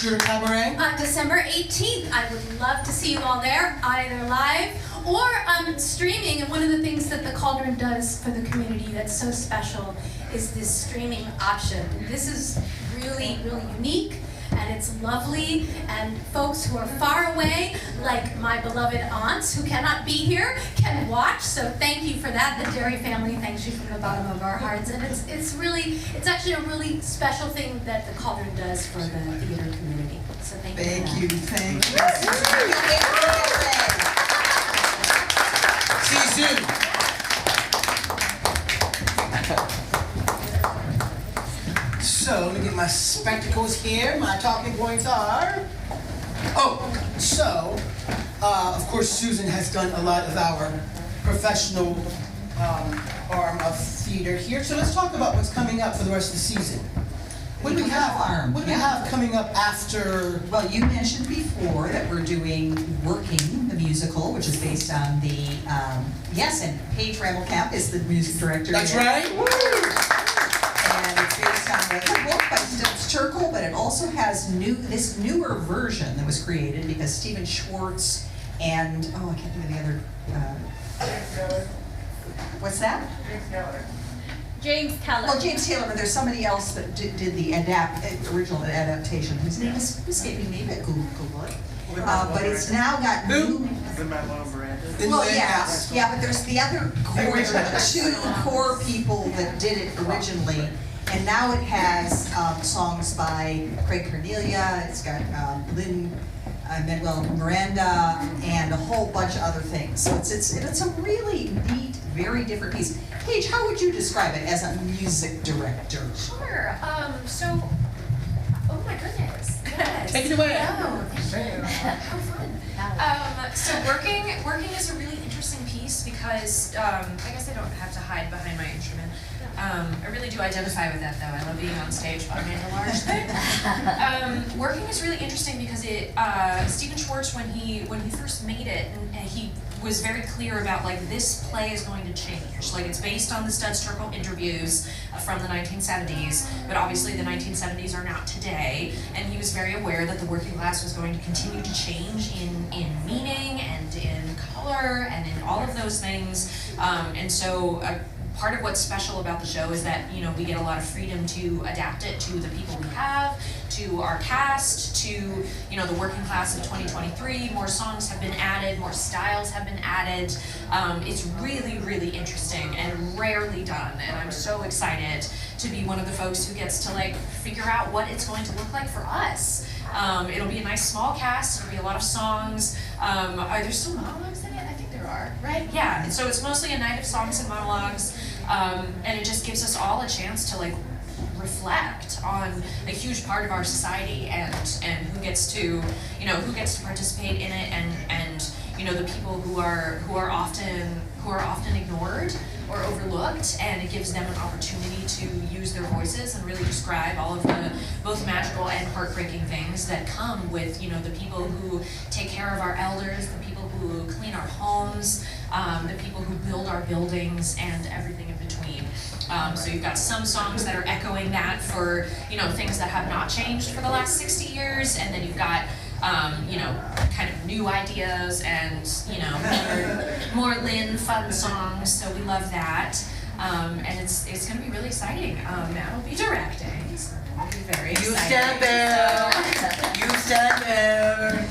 your cabaret? On December 18th. I would love to see you all there, either live or streaming. And one of the things that the Cauldron does for the community that's so special is this streaming option. This is really, really unique, and it's lovely, and folks who are far away, like my beloved aunts who cannot be here, can watch, so thank you for that. The Dairy family thanks you from the bottom of our hearts, and it's actually a really special thing that the Cauldron does for the theater community, so thank you. Thank you, thank you. See you soon. So, let me get my spectacles here. My talking points are... of course, Susan has done a lot of our professional arm of theater here. So let's talk about what's coming up for the rest of the season. What do we have coming up after... Well, you mentioned before that we're doing Working, the musical, which is based on the, and Paige Ramelkamp is the music director. That's here. right. And it's based on the book by Stilts Turkle, but it also has this newer version that was created because Stephen Schwartz and, I can't think of the other, what's that? James Keller. Well, James Taylor, but there's somebody else that did the original adaptation. His name is escaping me, but Google it. But it's now got new... Well, yeah, but there's the other two core people that did it originally, and now it has songs by Craig Cornelia, it's got Manuel Miranda, and a whole bunch of other things. So it's a really neat, very different piece. Paige, how would you describe it as a music director? Sure. Oh my goodness. Yes. Take it away. Oh, how fun. So working is a really interesting piece because I guess I don't have to hide behind my instrument. I really do identify with that though. I love being on stage behind a large thing. Working is really interesting because Stephen Schwartz, when he first made it, and he was very clear about this play is going to change. It's based on the Studs Terkel interviews from the 1970s, but obviously the 1970s are not today, and he was very aware that the working class was going to continue to change in meaning and in color and in all of those things, and so part of what's special about the show is that we get a lot of freedom to adapt it to the people we have, to our cast, to the working class of 2023. More songs have been added, more styles have been added. It's really, really interesting and rarely done, and I'm so excited to be one of the folks who gets to figure out what it's going to look like for us. It'll be a nice small cast. It'll be a lot of songs. Are there still monologues in it? I think there are, right? Yeah, and so it's mostly a night of songs and monologues, and it just gives us all a chance to reflect on a huge part of our society and who gets to participate in it and the people who are often ignored or overlooked, and it gives them an opportunity to use their voices and really describe all of the both magical and heartbreaking things that come with the people who take care of our elders, the people who clean our homes, the people who build our buildings, and everything in between. So you've got some songs that are echoing that for things that have not changed for the last 60 years, and then you've got kind of new ideas and more Lynn fun songs. So we love that, and it's going to be really exciting. Matt will be directing. So it'll be very exciting. You stand there. You stand there.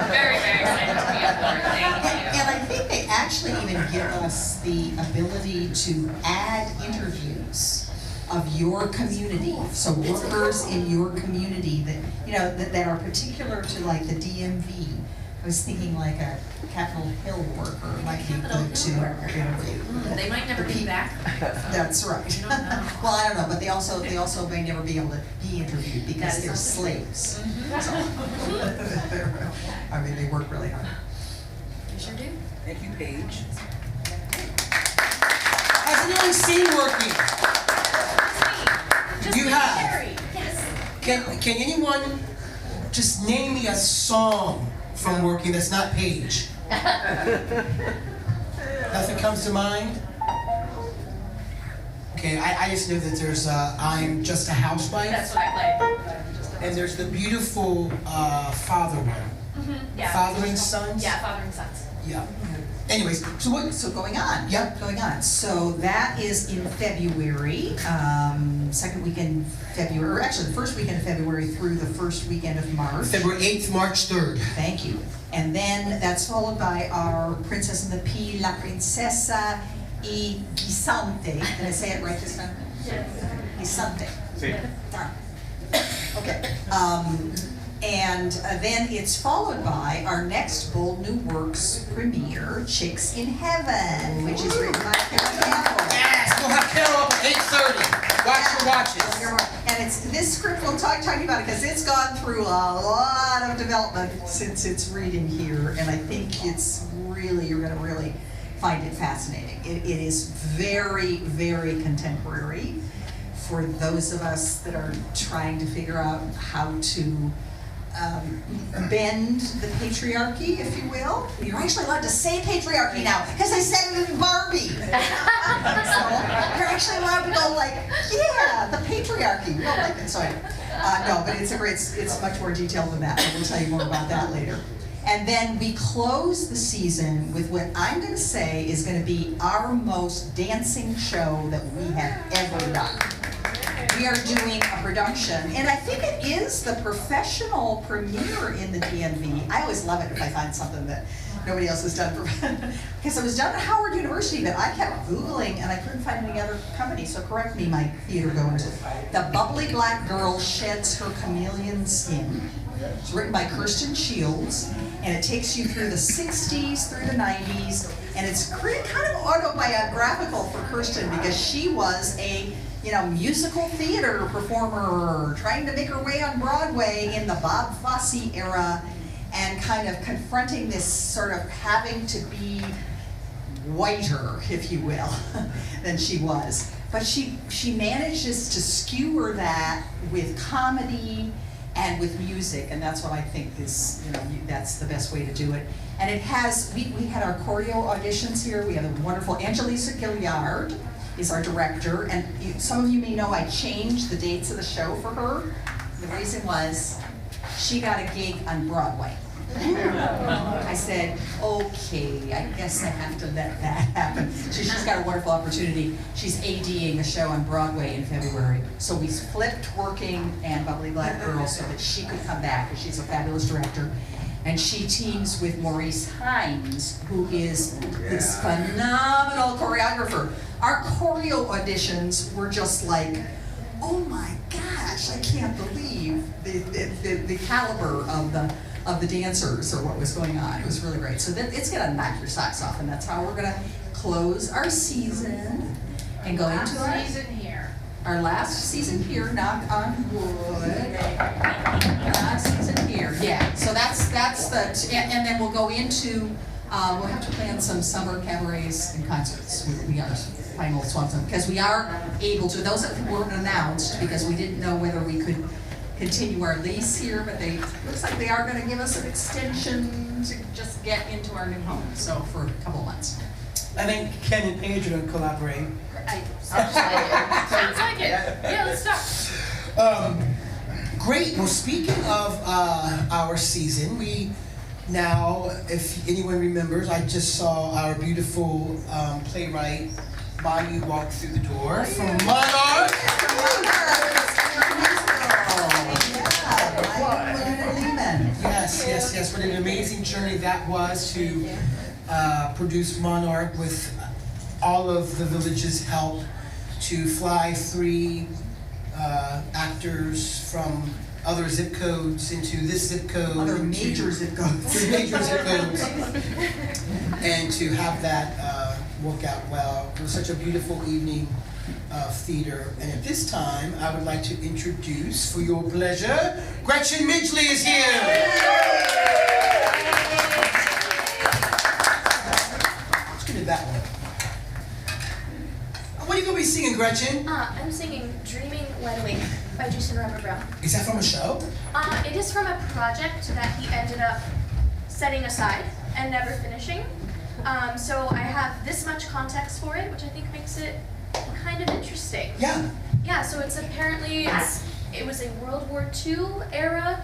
Very, very excited to be on board. Thank you. And I think they actually even give us the ability to add interviews of your community, so workers in your community that are particular to the DMV. I was thinking a Capitol Hill worker might be good to interview. They might never be back. That's right. I don't know. Well, I don't know, but they also may never be able to be interviewed because they're slaves. Mm-hmm. So, they work really hard. You sure do. Thank you, Paige. Has anyone seen Working? You have? Yes. Can anyone just name me a song from Working that's not Paige? Nothing comes to mind? Okay, I just know that there's I'm Just a Housewife. That's what I played. and there's the beautiful father one. Yeah. Fathering sons? Yeah, fathering sons. Yeah. Anyways, so what? So going on. Yep. Going on. So that is in February, second weekend February, or actually the first weekend of February through the first weekend of March. February 8th, March 3rd. Thank you. And then that's followed by our Princess and the Pea, La Princesa y Guisante. Did I say it right this time? Yes. Guisante. Sí. Okay. And then it's followed by our next Bold New Works premiere, Chicks in Heaven, which is written by Carol Campbell. Yes, we'll have Carol up at 8:30. Watch your watches. And it's this script, we'll talking about it because it's gone through a lot of development since its reading here, and I think it's really, you're going to really find it fascinating. It is very, very contemporary for those of us that are trying to figure out how to bend the patriarchy, if you will. You're actually allowed to say patriarchy now, because I said it in Barbie. So you're actually allowed to go like, yeah, the patriarchy. Well, like, so no, but it's much more detailed than that. We'll tell you more about that later. And then we close the season with what I'm going to say is going to be our most dancing show that we have ever done. We are doing a production, and I think it is the professional premiere in the DMV. I always love it if I find something that nobody else has done, because it was done at Howard University, but I kept Googling and I couldn't find any other company, so correct me, my theater goers. The Bubbly Black Girl Sheds Her Chameleon Skin. It's written by Kirsten Shields, and it takes you through the 60s, through the 90s, and it's kind of autobiographical for Kirsten because she was a musical theater performer trying to make her way on Broadway in the Bob Fosse era and kind of confronting this sort of having to be whiter, if you will, than she was. But she manages to skewer that with comedy and with music, and that's what I think is, that's the best way to do it. And it has, we had our choreo auditions here. We have the wonderful Angelisa Gilliard is our director, and some of you may know I changed the dates of the show for her. The reason was she got a gig on Broadway. I said, okay, I guess I have to let that happen. So she's got a wonderful opportunity. She's ADing a show on Broadway in February. So we flipped Working and Bubbly Black Girl so that she could come back, because she's a fabulous director. And she teams with Maurice Hines, who is this phenomenal choreographer. Our choreo auditions were just like, oh my gosh, I can't believe the caliber of the dancers or what was going on. It was really great. So it's gonna knock your socks off, and that's how we're gonna close our season and go into our last season here, knock on wood. Last season here, yeah. So that's and then we'll go into, we'll have to plan some summer cabarets and concerts. We are final Swanson, because we are able to, those that weren't announced, because we didn't know whether we could continue our lease here, but looks like they are going to give us an extension to just get into our new home, so for a couple months. I think Ken and Paige are going to collaborate. Sounds like it. Yeah, let's start. Great. Well, speaking of our season, we now, if anyone remembers, I just saw our beautiful playwright Bonnie walk through the door from Monarch. Yes. What an amazing journey that was to produce Monarch with all of the village's help, to fly 3 actors from other zip codes into this zip code. Other major zip codes. Major zip codes. And to have that work out well. It was such a beautiful evening of theater. And at this time, I would like to introduce, for your pleasure, Gretchen Midgley is here. Let's get to that one. What are you going to be singing, Gretchen? I'm singing Dreaming Wide Awake by Jason Robert Brown. Is that from a show? It is from a project that he ended up setting aside and never finishing. So I have this much context for it, which I think makes it kind of interesting. Yeah. Yeah, so it's apparently, It was a World War II era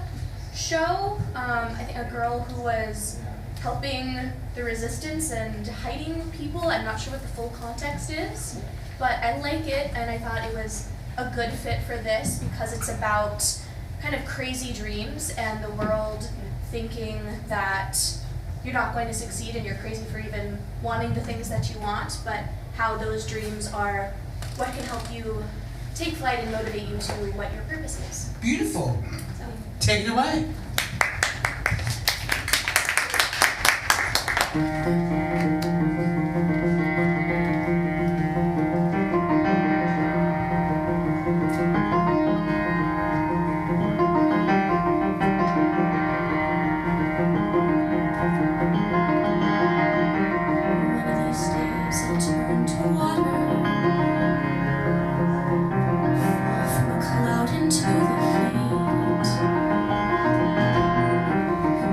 show. I think a girl who was helping the resistance and hiding people. I'm not sure what the full context is, but I like it, and I thought it was a good fit for this because it's about kind of crazy dreams and the world thinking that you're not going to succeed and you're crazy for even wanting the things that you want, but how those dreams are what can help you take flight and motivate you to what your purpose is. Beautiful. So, Take it away. one of these days I'll turn to water, fall from a cloud into the heat,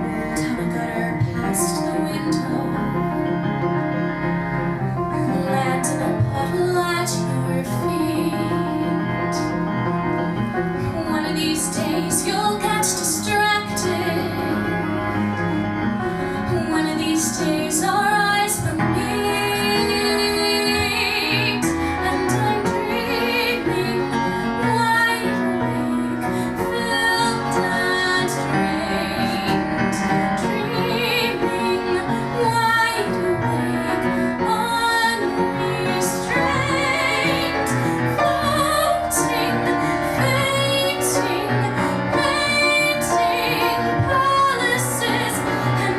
roll down a gutter past the window, land in a puddle at your feet. One of these days you'll get distracted. One of these days our eyes will meet, and I'm dreaming wide awake, filled and drained, dreaming wide awake, unrestrained, floating, fainting, painting palaces and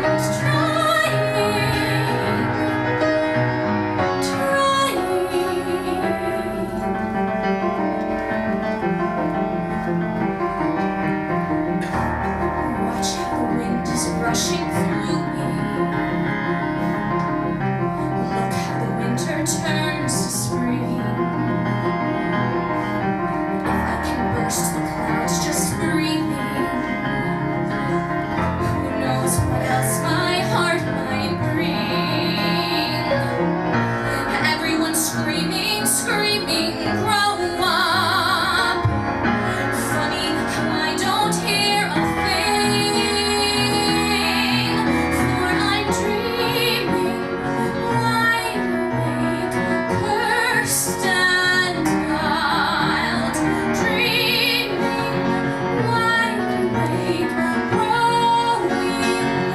watch how the wind is rushing through me. Look how the winter turns to spring. If I can burst the clouds just breathing, who knows what else my heart might bring. Everyone's screaming, screaming, grow up. Funny how I don't hear a thing, for I'm dreaming wide awake, cursed and wild, dreaming wide awake, growing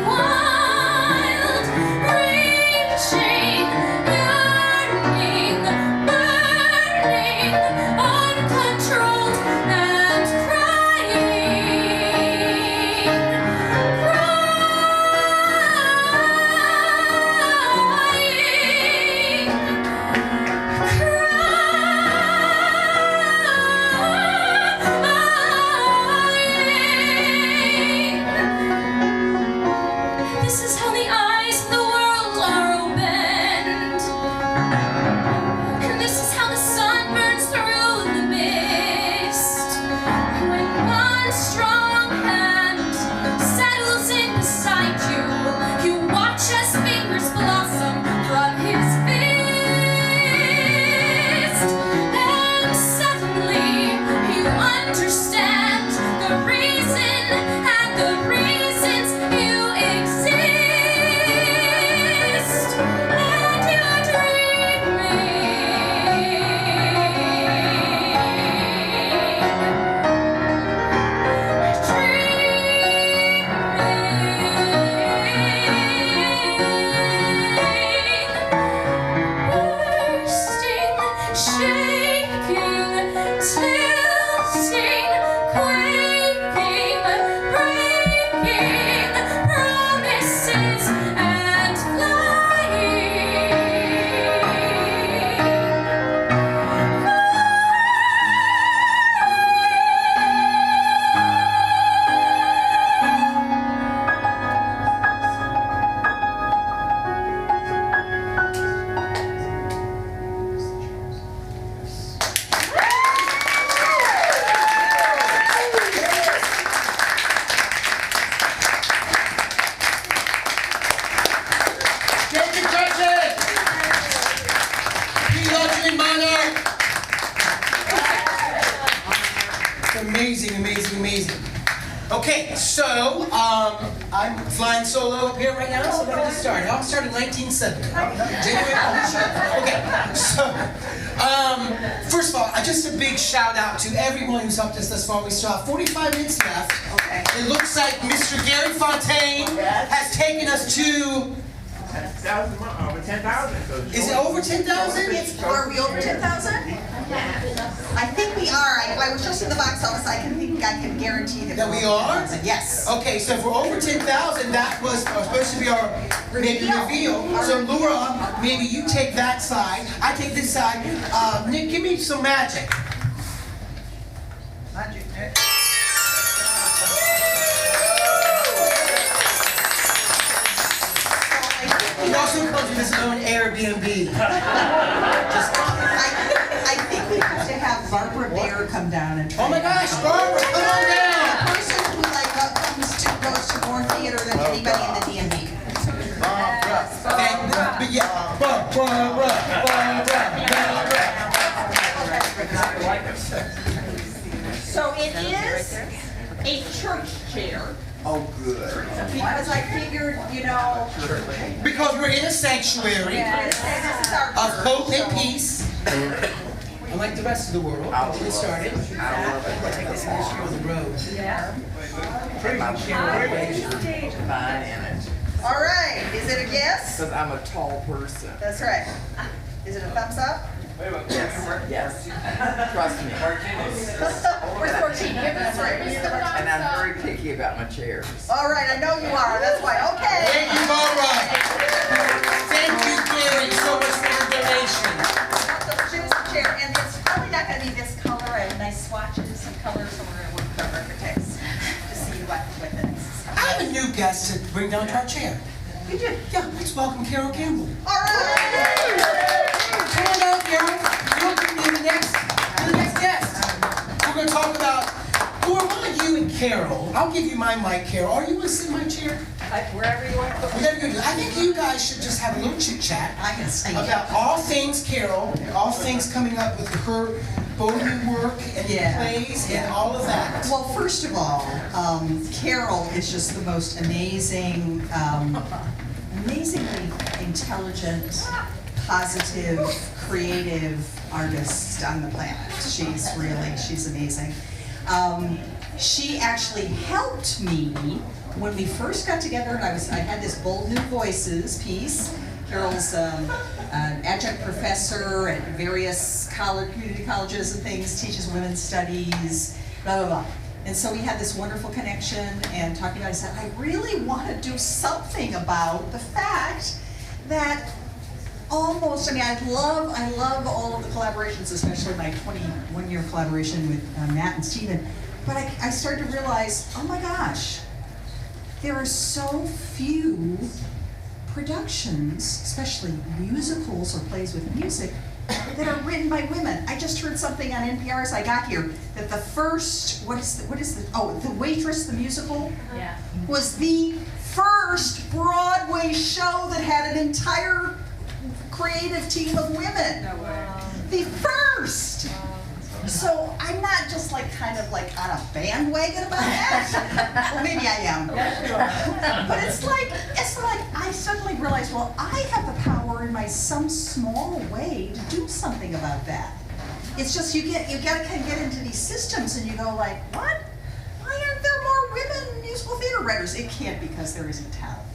wild, reaching, yearning, burning, uncontrolled and This is how the eyes of the world are opened. And this is how the sun burns through the mist. When one strong hand settles in beside you, you watch as fingers blossom from his fist. And suddenly you understand the reason and the reasons you exist. And you're bursting, shaking, tilting, quaking, breaking promises and Amazing, amazing, amazing. Okay, so I'm flying solo up here right now, so when did it start? It all started in 1970. January. Okay, so first of all, just a big shout out to everyone who's helped us thus far. We still have 45 minutes left. Okay. It looks like Mr. Gary Fontaine has taken us to. Over 10,000. Is it over 10,000? Are we over 10,000? I think we are. I was just in the box office. I can guarantee that we are? 10,000. Yes. Okay, so if we're over 10,000, that was supposed to be our maybe reveal. So Laura, maybe you take that side, I take this side. Nick, give me some magic. Magic, Nick. He also comes with his own Airbnb. I think we have to have Barbara Bear come down and try. Oh my gosh, Barbara, come on down! A person who goes to more theater than anybody in the DMV. But yeah, Barbara. So it is a church chair. Oh, good. Because I figured, Because we're in a sanctuary this is our of hope and peace. Unlike the rest of the world, until it started. I take this issue on the road. All right. Is it a guess? Because I'm a tall person. That's right. Is it a thumbs up? Yes. Trust me. Where's 14? Give us And I'm very picky about my chairs. All right. I know you are. That's why. Okay. Thank you, Barbara. Thank you, Gary, so much for your donation. Choose a chair, and it's probably not going to be this color. I have nice swatches of colors, so we're going to work with our architects to see what the next is. I have a new guest to bring down to our chair. You did. Yeah, let's welcome Carol Campbell. All right. Come on down, Carol. You're the next guest. We're going to talk about, Laura, why don't you and Carol, I'll give you my mic, Carol. Are you going to sit in my chair? Wherever you want to put me. Whatever you do. I think you guys should just have a little chit chat I can see about all things Carol, and all things coming up with her Bowden work and plays and all of that. Well, first of all, Carol is just the most amazing, amazingly intelligent, positive, creative artist on the planet. She's amazing. She actually helped me when we first got together, and I had this Bold New Voices piece. Carol's an adjunct professor at various community colleges and things, teaches women's studies, blah, blah, blah. And so we had this wonderful connection and talking about it. I said, I really want to do something about the fact that I love all of the collaborations, especially my 21-year collaboration with Matt and Steven. But I started to realize, oh my gosh, there are so few productions, especially musicals or plays with music, that are written by women. I just heard something on NPR as I got here that the first, The Waitress, the musical, was the first Broadway show that had an entire creative team of women. The first. So I'm not just kind of on a bandwagon about that. Well, maybe I am. But it's like I suddenly realized, well, I have the power in some small way to do something about that. It's just you gotta kind of get into these systems and you go like, what? Why aren't there more women musical theater writers? It can't because there isn't talent.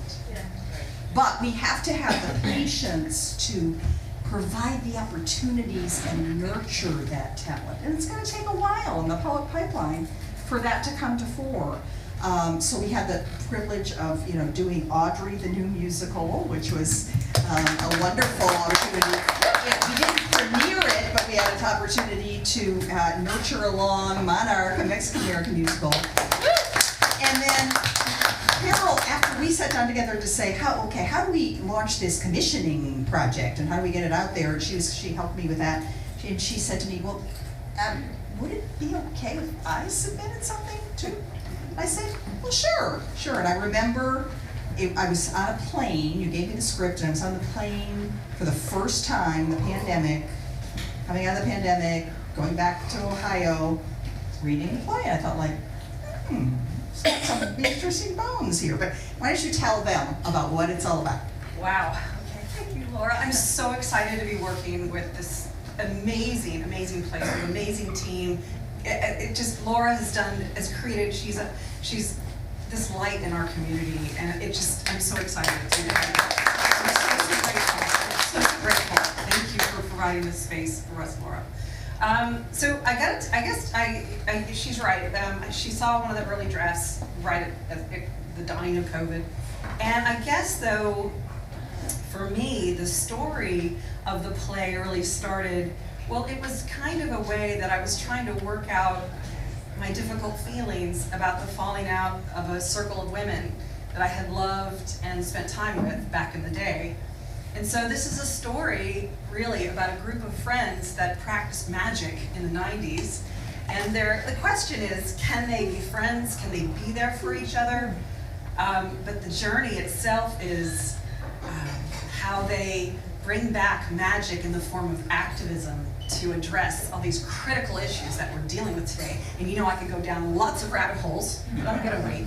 But we have to have the patience to provide the opportunities and nurture that talent. And it's going to take a while in the public pipeline for that to come to fore. So we had the privilege of doing Audrey, the new musical, which was a wonderful opportunity. We didn't premiere it, but we had an opportunity to nurture along Monarch, a Mexican-American musical. And then Carol, after we sat down together to say, how do we launch this commissioning project and how do we get it out there? And she helped me with that. And she said to me, well, would it be okay if I submitted something too? I said, well, sure. And I remember I was on a plane, you gave me the script, and I was on the plane for the first time, coming out of the pandemic, going back to Ohio, reading the play, I thought like, it's got some interesting bones here. But why don't you tell them about what it's all about? Wow. Okay, thank you, Laura. I'm so excited to be working with this amazing, amazing place, an amazing team. It just, Laura has done, as creative, she's this light in our community, and it just, I'm so excited to do that. I'm so grateful. Thank you for providing this space for us, Laura. So I guess she's right. She saw one of the early drafts right at the dawning of COVID. And I guess though, for me, the story of the play really started, well, it was kind of a way that I was trying to work out my difficult feelings about the falling out of a circle of women that I had loved and spent time with back in the day. And so this is a story really about a group of friends that practiced magic in the 90s. And the question is, can they be friends? Can they be there for each other? But the journey itself is how they bring back magic in the form of activism to address all these critical issues that we're dealing with today. And you know I could go down lots of rabbit holes, but I'm gonna wait.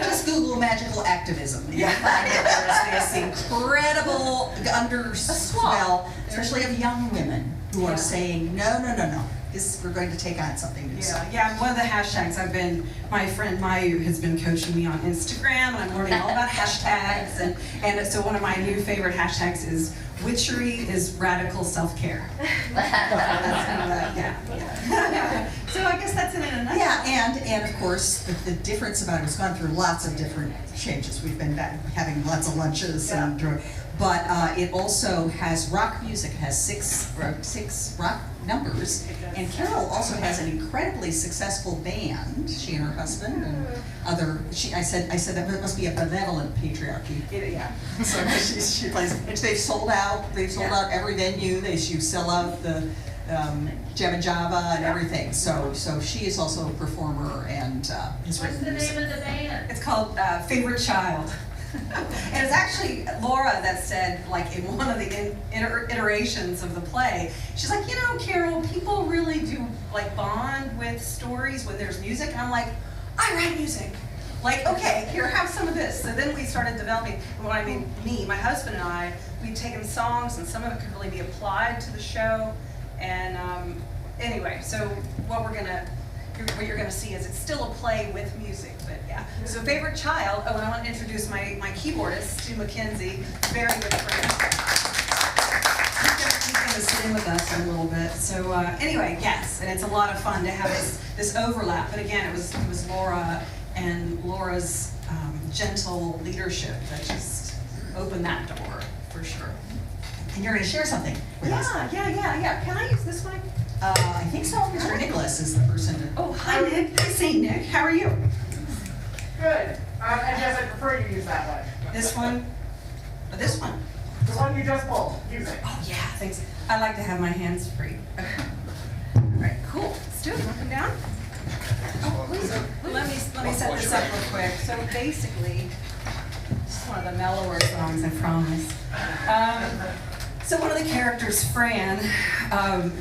Just Google magical activism. And you'll find that there's this incredible underswell, especially of young women who are saying, no. We're going to take on something new. Yeah, one of the hashtags my friend Mayu has been coaching me on Instagram, and I'm learning all about hashtags, and so one of my new favorite hashtags is witchery is radical self-care. That's kind of that, yeah. So I guess that's it in a nutshell. Yeah, and of course, the difference about it's gone through lots of different changes. We've been having lots of lunches, but it also has rock music. It has six rock numbers, and Carol also has an incredibly successful band. She and her husband and other. I said that must be a benevolent patriarchy. Yeah. So she plays. They've sold out. They've sold out every venue. You sell out the Jabba Java and everything. So she is also a performer and has What's written the music. name of the band? It's called Favorite Child. And it's actually Laura that said, like in one of the iterations of the play, she's like, you know, Carol, people really do like bond with stories when there's music. And I'm like, I write music. Like, okay, here, have some of this. So then we started developing, and what I mean, my husband and I, we'd taken songs, and some of it could really be applied to the show. And anyway, so what you're gonna see is it's still a play with music, but yeah. So Favorite Child, and I want to introduce my keyboardist, Stu McKenzie, very good friend. He's gonna sit in with us in a little bit. So anyway, yes, and it's a lot of fun to have this overlap. But again, it was Laura and Laura's gentle leadership that just opened that door for sure. And you're going to share something with us. Yeah. Can I use this mic? I think so. Mr. Nicholas is the person to. Oh, hi Nick. Hi, St. Nick. How are you? Good. And yes, I prefer you use that one. This one? Or this one? The one you just pulled. Use it. Oh yeah, thanks. I like to have my hands free. All right, cool. Let's do it. You want to come down? Oh, please. Let me set this up real quick. So basically, this is one of the mellower songs, I promise. So one of the characters, Fran,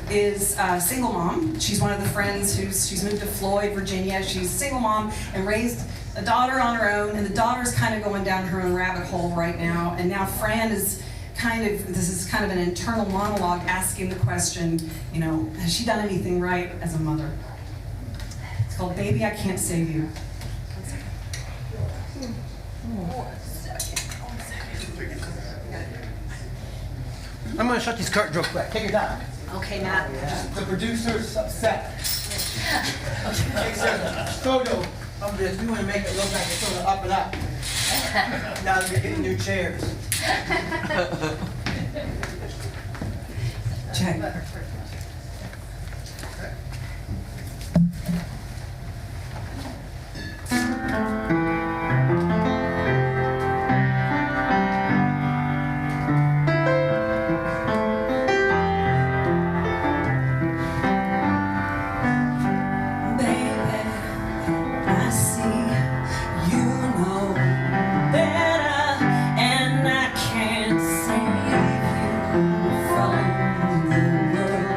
is a single mom. She's one of the friends she's moved to Floyd, Virginia. She's a single mom and raised a daughter on her own, and the daughter's kind of going down her own rabbit hole right now. And now Fran is this is kind of an internal monologue asking the question, you know, has she done anything right as a mother? It's called Baby, I Can't Save You. I'm gonna shut these curtains real quick. Take it down. Okay, Matt. The producer's upset. Takes a photo of this. We want to make it look like it's sort of up and up. Now that we're getting new chairs. Check. From the world.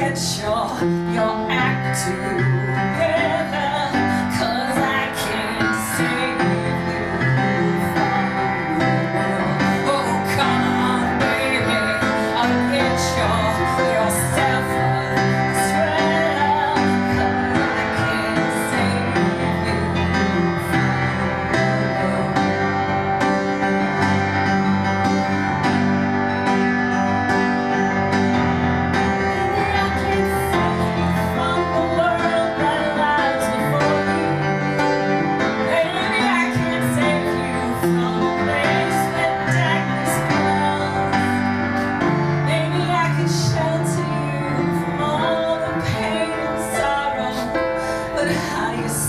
get your act together, 'cause I can't save you from the world. Oh, come on, baby, I'll get yourself together, 'cause I can't save you from the world.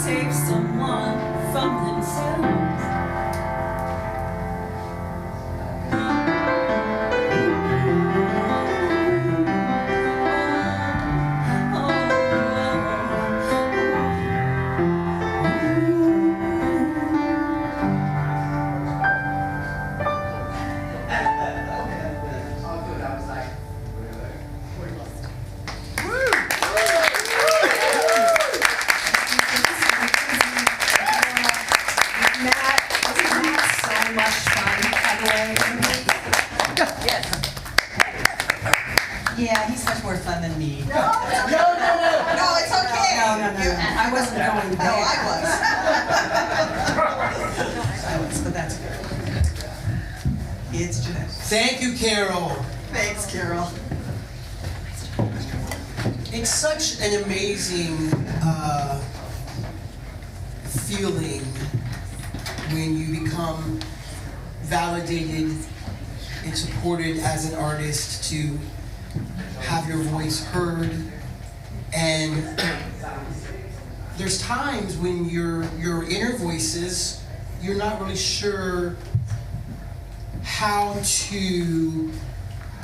Save someone from themselves. Yeah, he's much more fun than me. No. No, it's okay. No. I wasn't going there. No, I was, but that's good. It's Jeanette. Thank you, Carol. Thanks, Carol. It's such an amazing feeling when you become validated and supported as an artist to have your voice heard. And there's times when your inner voices, you're not really sure how to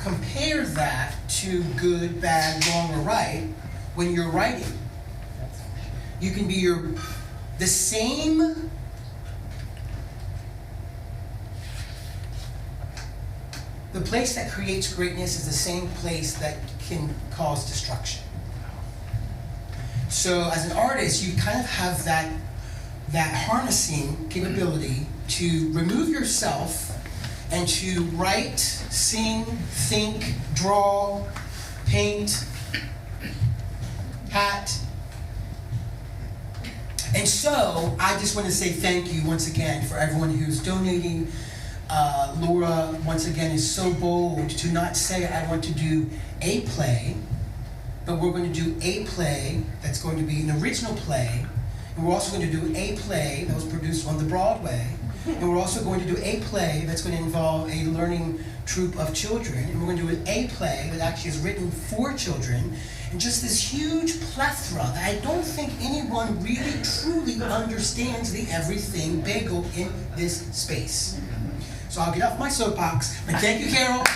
compare that to good, bad, wrong, or right when you're writing. You can be the same the place that creates greatness is the same place that can cause destruction. So as an artist, you kind of have that harnessing capability to remove yourself and to write, sing, think, draw, paint, hat. And so I just want to say thank you once again for everyone who's donating. Laura, once again, is so bold to not say, I want to do a play, but we're going to do a play that's going to be an original play, and we're also going to do a play that was produced on the Broadway, and we're also going to do a play that's going to involve a learning troupe of children, and we're going to do a play that actually is written for children, and just this huge plethora that I don't think anyone really truly understands the everything bagel in this space. So I'll get off my soapbox, but thank you, Carol. I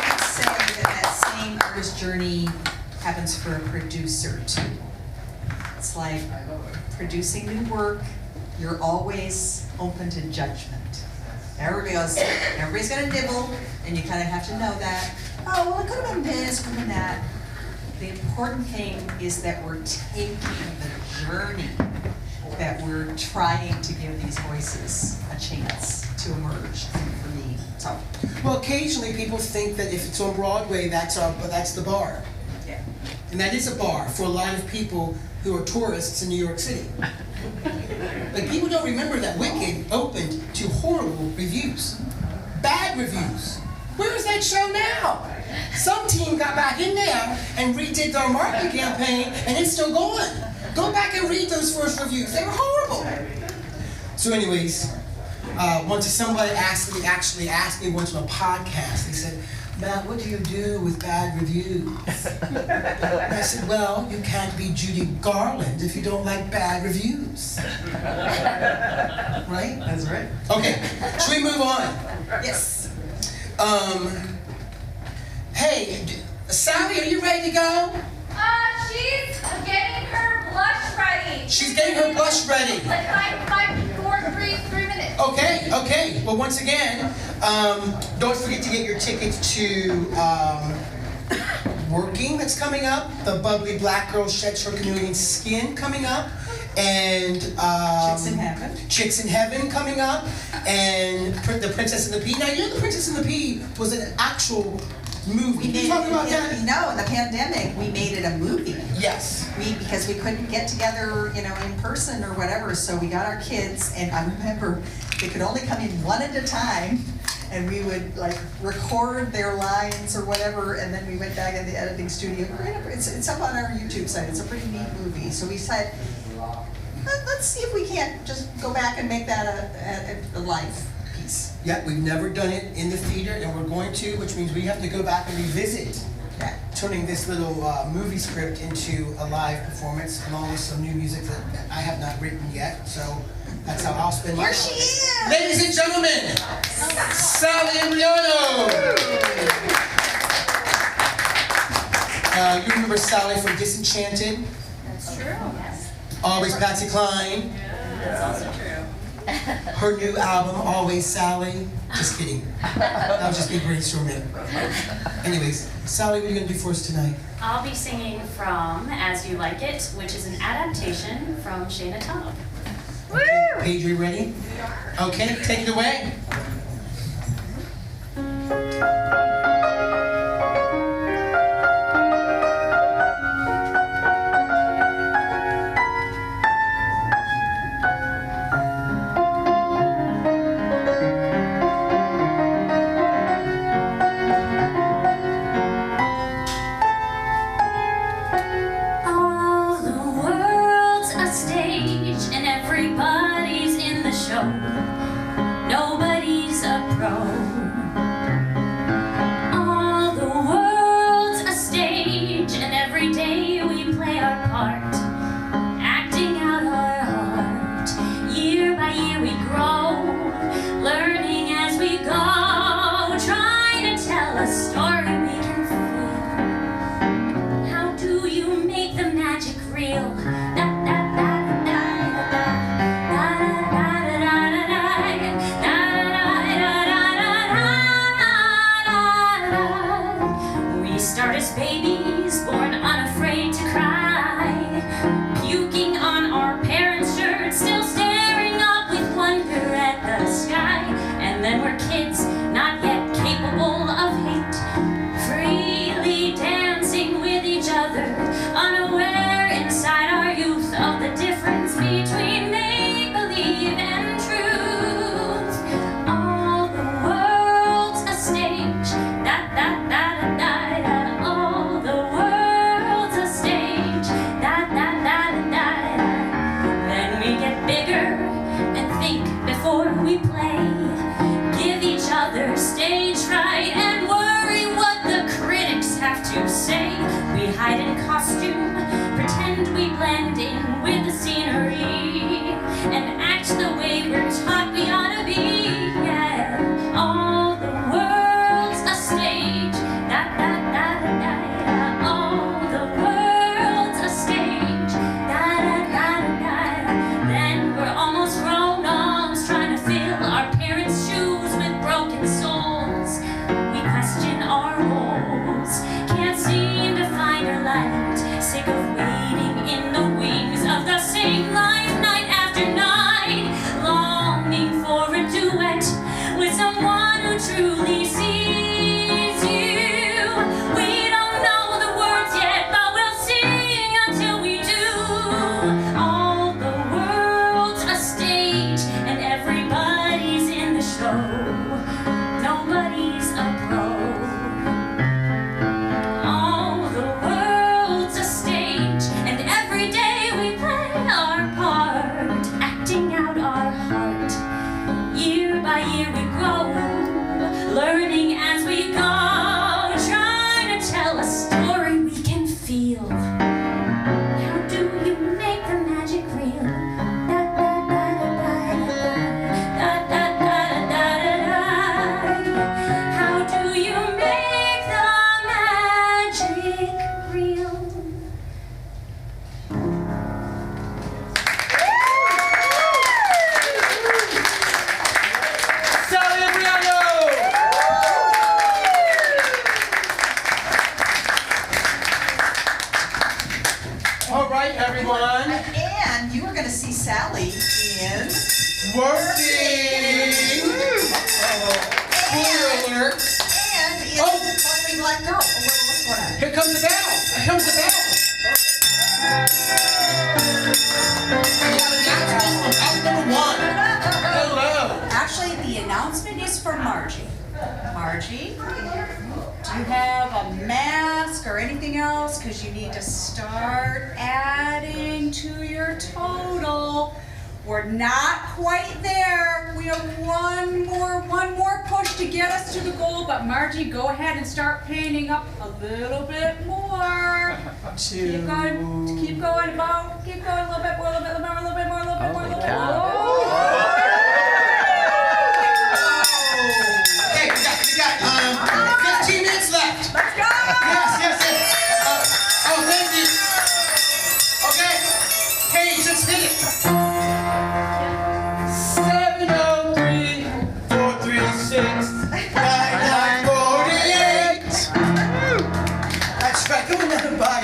would say that same artist journey happens for a producer too. It's like producing new work, you're always open to judgment. Everybody's gonna nibble, and you kind of have to know that. Oh, well, it could have been this, could have been that. The important thing is that we're taking the journey, that we're trying to give these voices a chance to emerge for me. So, Well, occasionally people think that if it's on Broadway, that's the bar. yeah. And that is a bar for a lot of people who are tourists in New York City. But people don't remember that Wicked opened to horrible reviews. Bad reviews. Where is that show now? Some team got back in there and redid their marketing campaign, and it's still going. Go back and read those first reviews. They were horrible. So anyways, once somebody actually asked me once on a podcast, they said, Matt, what do you do with bad reviews? And I said, well, you can't be Judy Garland if you don't like bad reviews. Right? That's right. Okay, should we move on? Yes. Hey, Sally, are you ready to go? She's getting her blush ready. She's getting her blush ready. Like 3 minutes. Okay. Well, once again, Don't forget to get your tickets to Working that's coming up. The Bubbly Black Girl Sheds Her Chameleon Skin coming up. And Chicks in Heaven. Chicks in Heaven coming up. And The Princess and the Pea. Now, you know The Princess and the Pea was an actual movie. Can you talk about that? No, in the pandemic, we made it a movie. Yes. Because we couldn't get together, you know, in person or whatever, so we got our kids, and I remember they could only come in one at a time, and we would like record their lines or whatever, and then we went back in the editing studio. It's up on our YouTube site. It's a pretty neat movie. So we said, let's see if we can't just go back and make that a live piece. Yeah, we've never done it in the theater, and we're going to, which means we have to go back and revisit turning this little movie script into a live performance, along with some new music that I have not written yet. So that's how I'll spend my Here she is! Ladies and gentlemen, Sally Emiliano! You remember Sally from Disenchanted? That's true, yes. Always Patsy Cline. That's also true. Her new album, Always Sally. Just kidding. That was just me brainstorming. Anyways, Sally, what are you going to do for us tonight? I'll be singing from As You Like It, which is an adaptation from Shayna Tubb. Okay, Paige, are you ready? Okay, take it away. Nobody's a pro. All the world's a stage, and every day we play our part, acting out our heart. Year by year we grow, learning as we go, trying to tell a story we can feel. How do you make the magic real? Start as babies, born unafraid to cry, puking on our parents' shirts, still staring up with wonder at the sky. And then we're kids, not yet capable of hate, freely dancing with each other, unaware inside our youth of the difference between make-believe and truth. All the world's a stage, we play, give each other stage fright, and worry what the critics have to say. We hide in costume, pretend we blend in with the scenery, and act the way we're taught we ought to be. Yeah, all the world's a stage. All the world's a stage. Then we're almost grown ups, trying to fill our parents' shoes with broken souls. We question our roles, can't seem to find our light, sick of waiting in the wings of the same life night after night, longing for a duet with someone who truly sees you. We don't know the words yet, but we'll sing until we do. All the world's a stage, and everybody's in the show. Nobody's a pro. All the world's Sally in Working! Spoiler alert! and in Funny Black Girl. What's going on? Here comes the bell! Here comes the bell! House number 1. Hello! Actually, the announcement is for Margie. Margie, do you have a mask or anything else? Because you need to start adding to your total. We're not quite there. We have one more push to get us to the goal, but Margie, go ahead and start painting up a little bit more. Keep going, Bo. Keep going, a little bit more, a little bit more, a little bit more, a little bit more, a little bit more. Okay, we got 15 minutes left. Let's go! Yes. Oh, thank you. Okay. Hey, just hit it. 703-436-9948. That's right. Go in there and buy a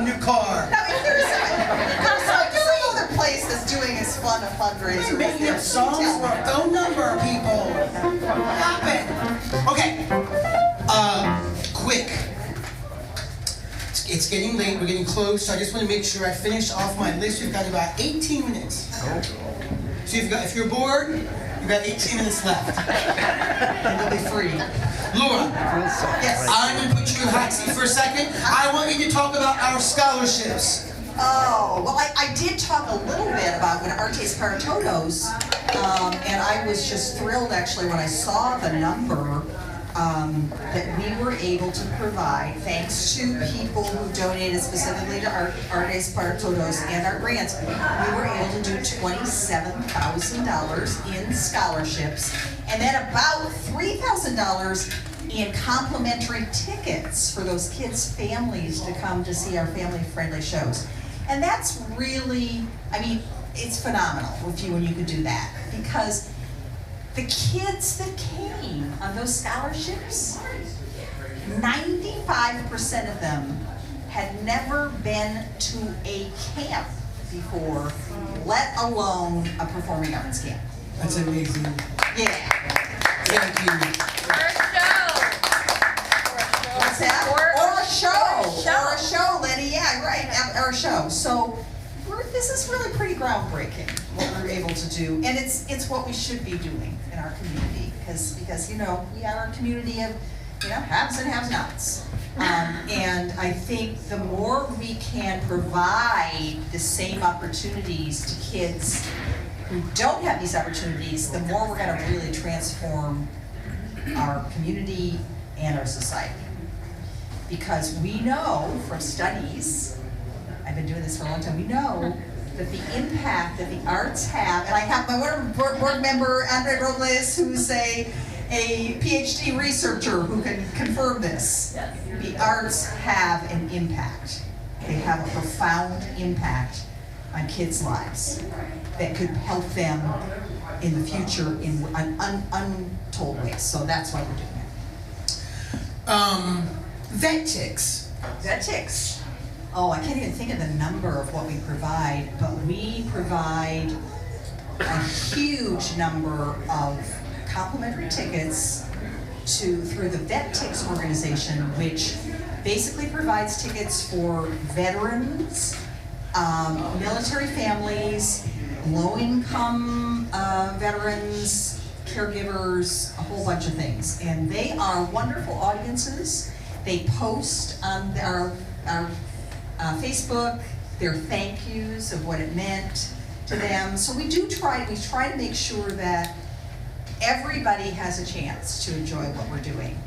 new car. Now, if there's some other place that's doing as fun a fundraiser. You're making up songs for a phone number, people. Stop it. Okay. Quick. It's getting late. We're getting close. So I just want to make sure I finish off my list. We've got about 18 minutes. So if you're bored, you've got 18 minutes left. And they'll be free. Laura. Yes. I'm going to put you in the hot seat for a second. I want you to talk about our scholarships. Oh, well, I did talk a little bit about when Artes para Todos, and I was just thrilled actually when I saw the number that we were able to provide, thanks to people who donated specifically to Artes para Todos and our grants. We were able to do $27,000 in scholarships, and then about $3,000 in complimentary tickets for those kids' families to come to see our family-friendly shows. And that's really, I mean, it's phenomenal when you could do that, because the kids that came on those scholarships, 95% of them had never been to a camp before, let alone a performing arts camp. That's amazing. Yeah. Thank you. What's that? Or a show, Lenny. Yeah, right. Or a show. So this is really pretty groundbreaking what we're able to do, and it's what we should be doing in our community because we are a community of haves and have-nots, and I think the more we can provide the same opportunities to kids who don't have these opportunities, the more we're going to really transform our community and our society. Because we know from studies, I've been doing this for a long time, we know that the impact that the arts have, and I have my board member, Andre Robles, who's a PhD researcher who can confirm this. The arts have an impact. They have a profound impact on kids' lives that could help them in the future in untold ways. So that's why we're doing it. Vet ticks. Vet ticks. Oh, I can't even think of the number of what we provide, but we provide a huge number of complimentary tickets through the Vet Ticks organization, which basically provides tickets for veterans, military families, low-income veterans, caregivers, a whole bunch of things. And they are wonderful audiences. They post on our Facebook their thank yous of what it meant to them. So we try to make sure that everybody has a chance to enjoy what we're doing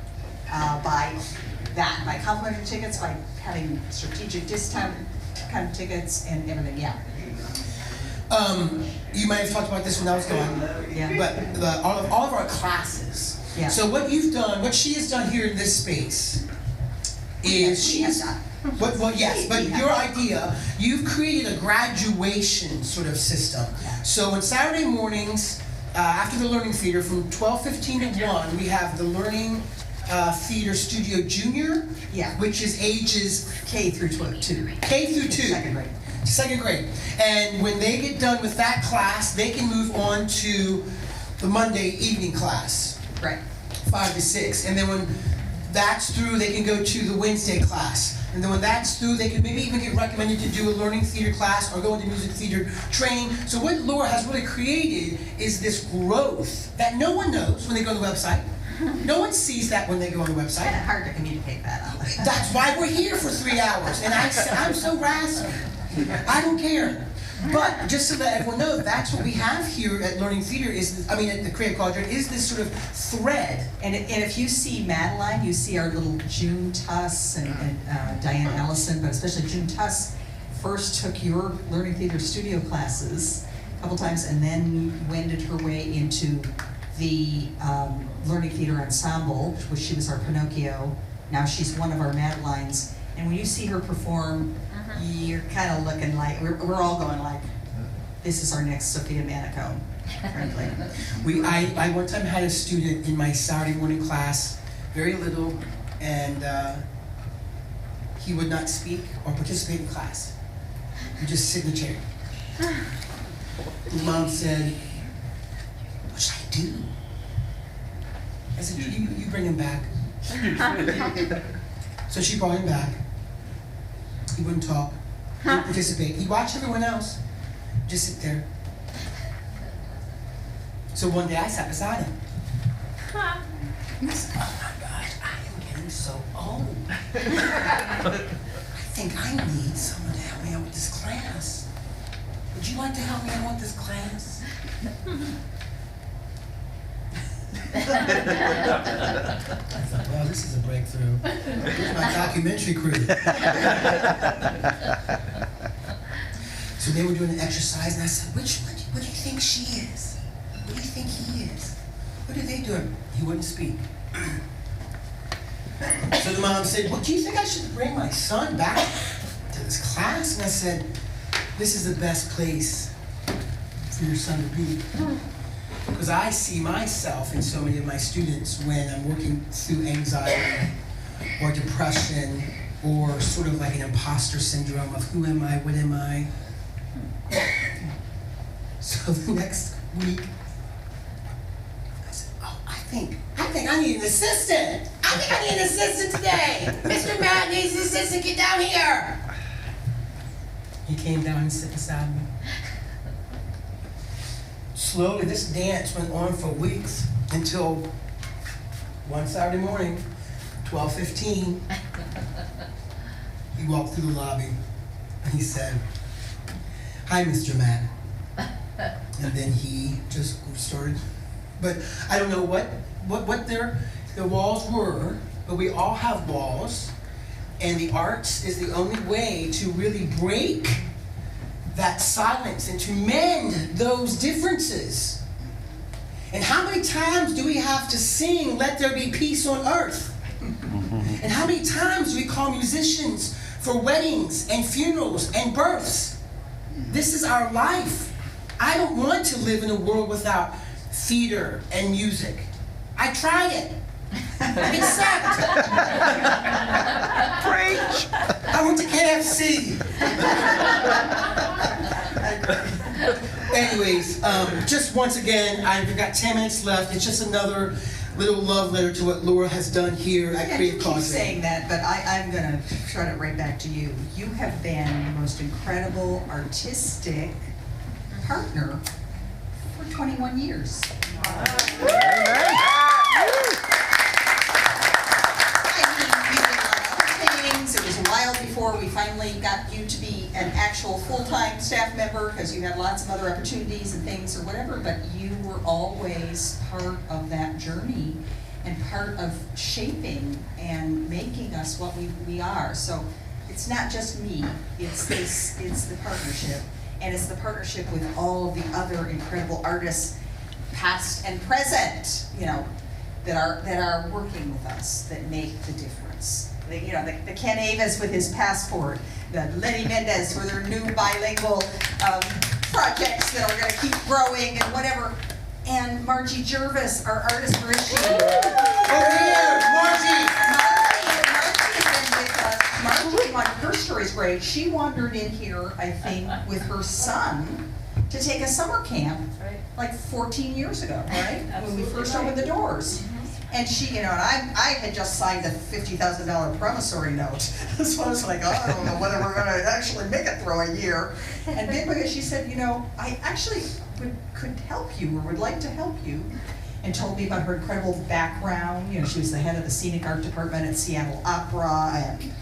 by complimentary tickets, by having strategic discount kind of tickets and everything. Yeah. You might have talked about this when I was gone, but all of our classes. Yeah. So what she has done here in this space is your idea, you've created a graduation sort of system. So on Saturday mornings, after the Learning Theater, from 12:15 to 1, we have the Learning Theater Studio Junior, which is ages K through 2. K through 2. Second grade. 2nd grade. And when they get done with that class, they can move on to the Monday evening class. Right. 5 to 6. And then when that's through, they can go to the Wednesday class. And then when that's through, they can maybe even get recommended to do a learning theater class or go into music theater training. So what Laura has really created is this growth that no one knows when they go to the website. No one sees that when they go on the website. It's kind of hard to communicate that on the That's why we're here for 3 hours. And I'm so raspy. I don't care. But just so that everyone knows, that's what we have here at Learning Theater at the Creative Cauldron, is this sort of thread. And if you see Madeline, you see our little June Tuss and Diane Ellison, but especially June Tuss first took your Learning Theater studio classes a couple times and then wended her way into the Learning Theater Ensemble, which she was our Pinocchio. Now she's one of our Madelines. And when you see her perform, you're kind of looking like, we're all going like, this is our next Sophia Manicone, frankly. I one time had a student in my Saturday morning class, very little, and he would not speak or participate in class. He'd just sit in the chair. His mom said, what should I do? I said, you bring him back. So she brought him back. He wouldn't talk, he wouldn't participate. He'd watch everyone else, just sit there. So one day I sat beside him. I said, oh my gosh, I am getting so old. I think I need someone to help me out with this class. Would you like to help me out with this class? I thought, well, this is a breakthrough. Here's my documentary crew. So they were doing an exercise, and I said, what do you think she is? What do you think he is? What are they doing? He wouldn't speak. So the mom said, well, do you think I should bring my son back to this class? And I said, this is the best place for your son to be. Because I see myself in so many of my students when I'm working through anxiety or depression or sort of like an imposter syndrome of who am I, what am I? So the next week, I said, oh, I think I need an assistant. I think I need an assistant today. Mr. Matt needs an assistant, get down here. He came down and sat beside me. Slowly, this dance went on for weeks until one Saturday morning, 12:15, he walked through the lobby and he said, hi, Mr. Matt. And then he just started, but I don't know what their walls were, but we all have walls, and the arts is the only way to really break that silence and to mend those differences. And how many times do we have to sing, let there be peace on earth? And how many times do we call musicians for weddings and funerals and births? This is our life. I don't want to live in a world without theater and music. I tried it. It sucked. Preach. I went to KFC. Anyways, just once again, I've got 10 minutes left. It's just another little love letter to what Laura has done here at Creative Cauldron. You keep saying that, but I'm going to throw it right back to you. You have been the most incredible artistic partner for 21 years. It was a while before we finally got you to be an actual full-time staff member because you had lots of other opportunities and things or whatever, but you were always part of that journey and part of shaping and making us what we are. So it's not just me, it's the partnership, and it's the partnership with all of the other incredible artists, past and present, that are working with us, that make the difference. The Ken Avis with his passport, the Lenny Mendez for their new bilingual projects that are going to keep growing and whatever. And Margie Jervis, our artist for issue. Over here, Margie! Margie has been with us. Margie, one of her stories grade, she wandered in here, I think, with her son to take a summer camp, like 14 years ago, right? When we first opened the doors. And she, and I had just signed a $50,000 promissory note. So I was like, oh, I don't know whether we're gonna actually make it through a year. And then because she said, I actually could help you or would like to help you. And told me about her incredible background. She was the head of the scenic art department at Seattle Opera and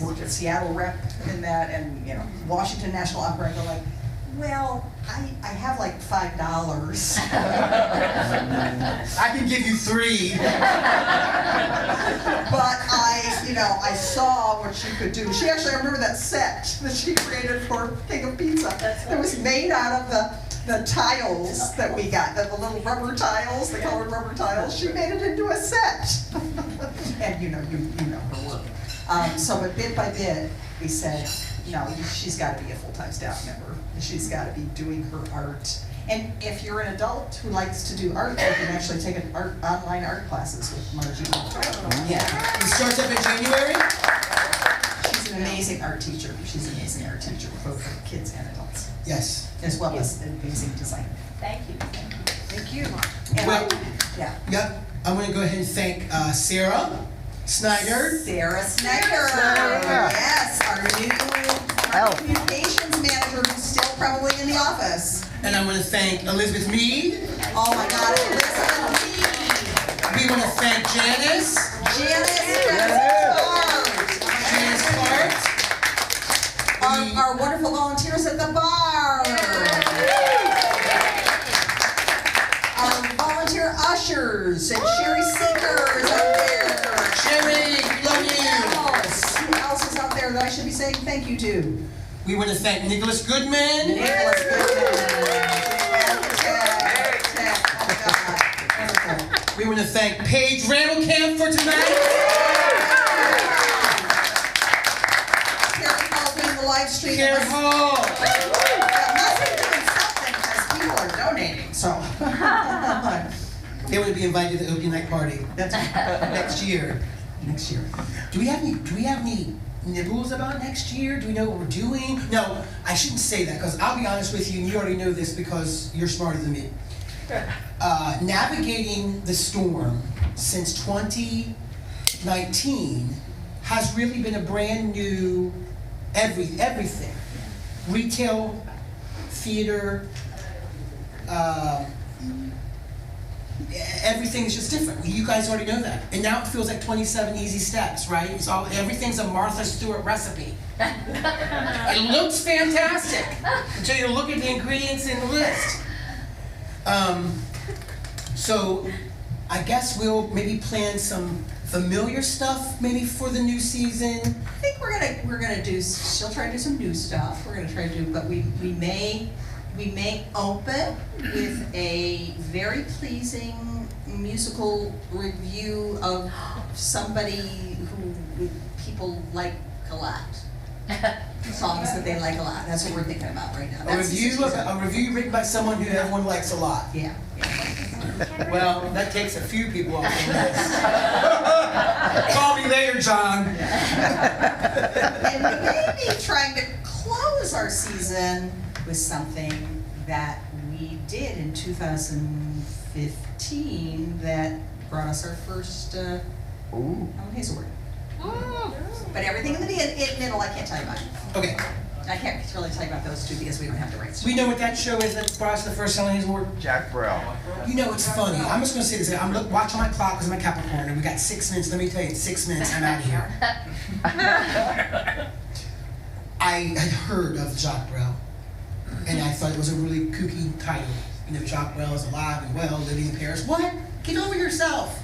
worked at Seattle Rep in that, and Washington National Opera. And they're like, well, I have like $5. I can give you 3. But I saw what she could do. She actually, I remember that set that she created for King of Pizza. It was made out of the tiles that we got, the little rubber tiles, the colored rubber tiles. She made it into a set. And you know her work. But bit by bit, we said, no, she's got to be a full-time staff member. She's got to be doing her art. And if you're an adult who likes to do art, you can actually take online art classes with Margie. Yeah. It starts up in January? She's an amazing art teacher. She's an amazing art teacher, both for kids and adults. Yes. As well as an amazing designer. Thank you. Thank you. Well, yeah. Yep. I'm going to go ahead and thank Sarah Snyder. Sarah Snyder. Yes, our new communications manager who's still probably in the office. And I want to thank Elizabeth Mead. Oh my God, Elizabeth Mead. We want to thank Janice. Janice Hart. Our wonderful volunteers at the bar. Our volunteer ushers and Sherry Seekers out there. Sherry, love you. Who else is out there that I should be saying thank you to? We want to thank Nicholas Goodman. Nicholas Goodman. We want to thank Paige Randall-Camp for tonight. Carrie Hall doing the live stream. Carrie Hall. Must be doing something because people are donating, so. They want to be invited to the opening night party. That's next year. Next year. Do we have any nibbles about next year? Do we know what we're doing? No, I shouldn't say that because I'll be honest with you, and you already know this because you're smarter than me. Navigating the storm since 2019 has really been a brand new everything. Retail, theater, everything is just different. You guys already know that. And now it feels like 27 easy steps, right? Everything's a Martha Stewart recipe. It looks fantastic until you look at the ingredients in the list. So I guess we'll maybe plan some familiar stuff maybe for the new season. I think we're gonna do. She'll try to do some new stuff. We're gonna try to do, but we may open with a very pleasing musical review of somebody who people like a lot. Songs that they like a lot. That's what we're thinking about right now. A review written by someone who everyone likes a lot. Yeah. Well, that takes a few people off the list. Call me later, John. And we may be trying to close our season with something that we did in 2015 that brought us our first Helen Hazelwood. But everything in the middle, I can't tell you about. Okay. I can't really tell you about those two because we don't have the rights. We know what that show is that brought us the first Helen Hazelwood? Jack Brel. You know, it's funny. I'm just going to say this. I'm watching my clock because I'm a Capricorn and we got 6 minutes. Let me tell you, in 6 minutes, I'm out of here. I had heard of Jacques Brel and I thought it was a really kooky title. You know, Jacques Brel is alive and well, living in Paris. What? Get over yourself.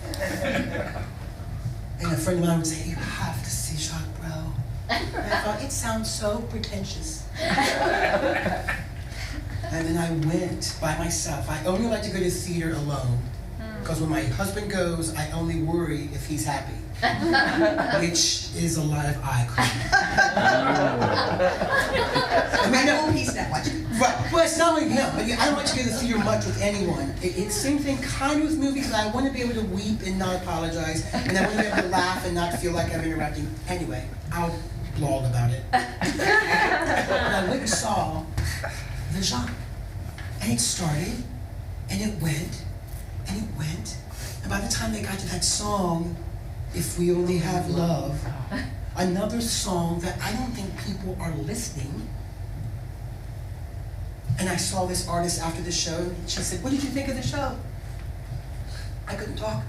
And a friend of mine would say, you have to see Jacques Brel. And I thought, it sounds so pretentious. And then I went by myself. I only like to go to theater alone. Because when my husband goes, I only worry if he's happy. Which is a lot of eye cream. I know he's not watching. Right. Well, it's not only him. I don't like to go to the theater much with anyone. It's the same thing kind of with movies. I want to be able to weep and not apologize. And I want to be able to laugh and not feel like I'm interrupting. Anyway, blog about it. And I went and saw the genre. And it started, and it went, and it went. And by the time they got to that song, If We Only Have Love, another song that I don't think people are listening. And I saw this artist after the show. She said, "What did you think of the show?" I couldn't talk.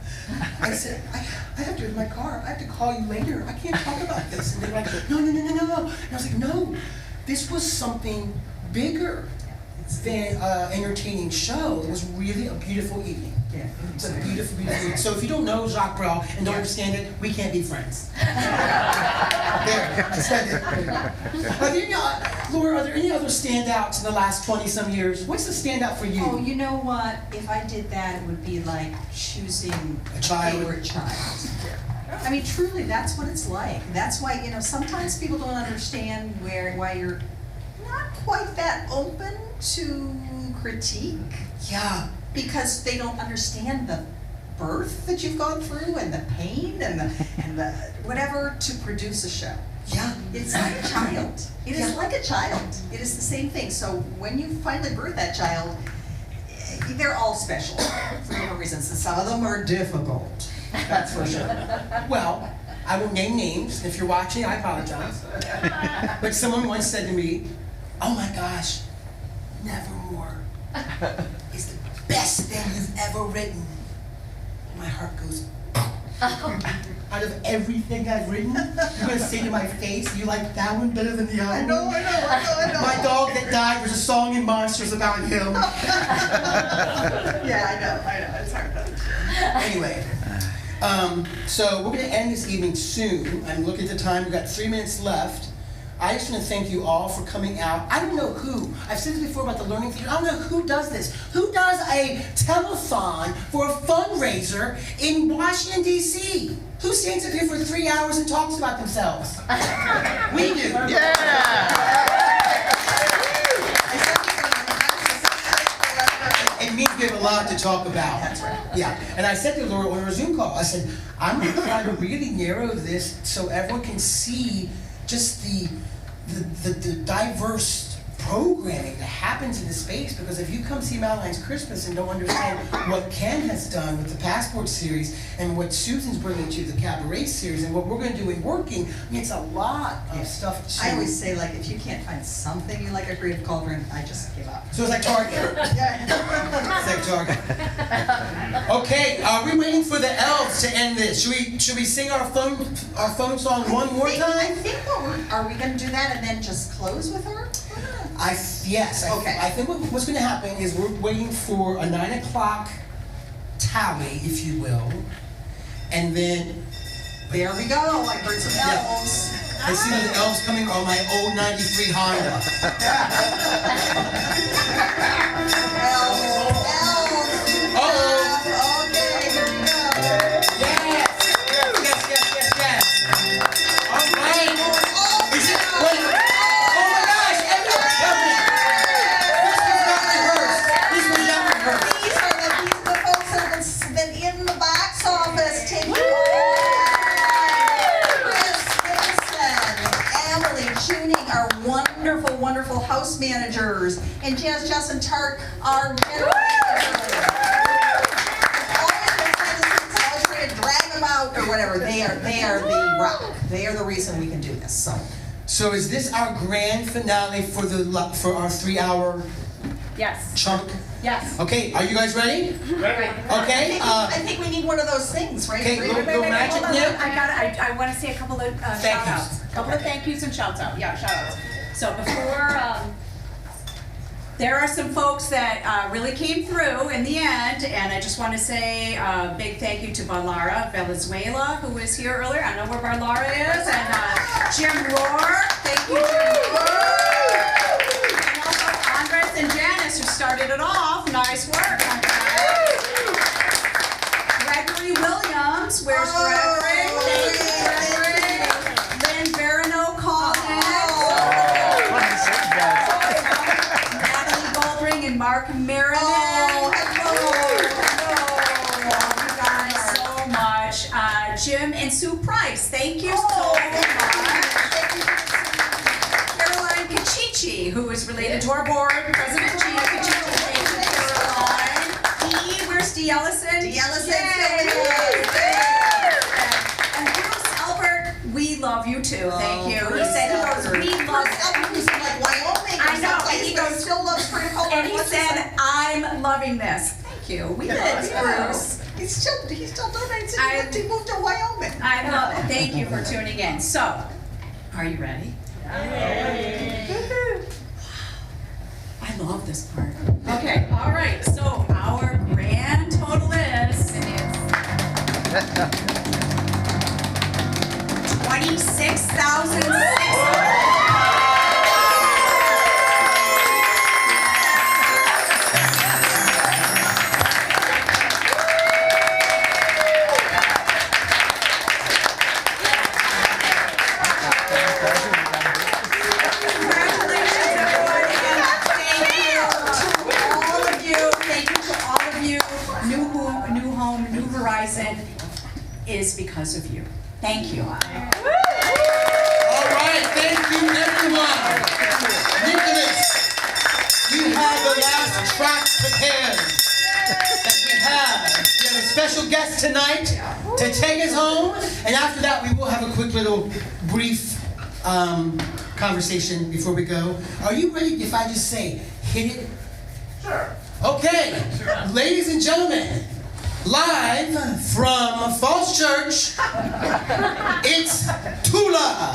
I said, I have to in my car. I have to call you later. I can't talk about this. And they were like, no. And I was like, no, this was something bigger than an entertaining show. It was really a beautiful evening. Yeah. It's a beautiful, beautiful evening. So if you don't know Jacques Brel and don't understand it, we can't be friends. There, I said it. Laura, are there any other standouts in the last 20-some years? What's the standout for you? Oh, you know what? If I did that, it would be like choosing A child. favorite child. I mean, truly, that's what it's like. That's why, you know, sometimes people don't understand why you're not quite that open to critique. Yeah. Because they don't understand the birth that you've gone through and the pain and the whatever to produce a show. Yeah. It's like a child. It is like a child. It is the same thing. So when you finally birth that child, they're all special for different reasons. And some of them are difficult. That's for sure. Well, I won't name names. If you're watching, I apologize. But someone once said to me, "Oh my gosh, Nevermore is the best thing you've ever written." My heart goes, out of everything I've written, you're gonna say to my face, "You like that one better than the other?" I know. My dog that died, there's a song in Monsters about him. Yeah, I know. It's hard to understand. Anyway, so we're gonna end this evening soon. I'm looking at the time, we've got 3 minutes left. I just want to thank you all for coming out. I don't know who. I've said this before about the Learning Theater. I don't know who does this. Who does a telethon for a fundraiser in Washington, D.C.? Who stands up here for 3 hours and talks about themselves? We do. It means we have a lot to talk about. That's right. Yeah, and I said to Laura on our Zoom call, I said, I'm going to try to really narrow this so everyone can see just the diverse programming that happens in the space, because if you come see Madeline's Christmas and don't understand what Ken has done with the Passport series and what Susan's bringing to the Cabaret series and what we're going to do in Working, I mean, it's a lot of stuff to... I always say, like, if you can't find something you like at Creative Cauldron, I just give up. So it's like Target. It's like Target. Okay, are we waiting for the elves to end this? Should we sing our phone song one more time? I think are we going to do that and then just close with her? Yes. Okay. I think what's going to happen is we're waiting for a 9 o'clock tally, if you will, and then... There we go. I heard some elves. I see the elves coming on my old 93 Honda. Elves. Uh-oh. Okay, here we go. Yes. All right. Is it... Wait. Oh my gosh, everyone, help me. This was not rehearsed. These are the folks that have been in the box office taking Chris Vincent, Emily Tuning, our wonderful, wonderful house managers, and Jazz, Jess, and Tart, our general managers. Always trying to drag them out or whatever. They are the rock. They are the reason we can do this. So is this our grand finale for our 3-hour Yes. chunk? Yes. Okay, are you guys ready? Ready. Okay. I think we need one of those things, right? Okay, Wait, magic hold on. nip. I want to say a couple of shout outs. A couple of thank yous and shout outs. Yeah, shout outs. So before, there are some folks that really came through in the end, and I just want to say a big thank you to Barlara Valenzuela, who was here earlier. I know where Barlara is, and Jim Rohr. Thank you, Jim Rohr. And also Andres and Janice, who started it off. Nice work. Gregory Williams. Where's Gregory? Thank you, Gregory. Lynn Barano Collins. Natalie Goldring and Mark Marin. Oh, hello. You guys so much. Jim and Sue Price. Thank you so much. Chi, who is related to our board, President Chi of the Church of St. Caroline. Where's D. Ellison? D. Ellison, Yay! And Bruce Albert, we love you too. Thank you. He said, he goes, we love He's from like Wyoming or I know, someplace, and he but goes, still loves Creative Cauldron. and he What's said, I'm loving this. Thank you. We love Bruce. He's still donating. I- He moved to Wyoming. I love it. Thank you for tuning in. So, are you ready? I love this part. Okay, all right. So our grand total is 26,600. Congratulations, everyone, and thank you to all of you. Thank you to all of you. New home, new horizon is because of you. Thank you. All right, thank you, everyone. Nicholas, you have the last track prepared that we have. We have a special guest tonight to take us home, and after that we will have a quick little brief conversation before we go. Are you ready if I just say, hit it? Sure. Okay, ladies and gentlemen, live from Falls Church, it's Tula.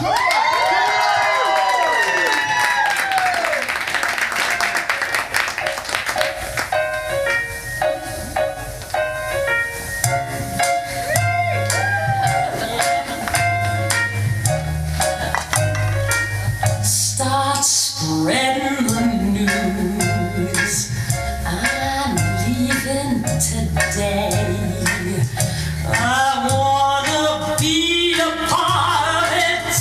Start spreading the news. I'm leaving today. I wanna be a part of it.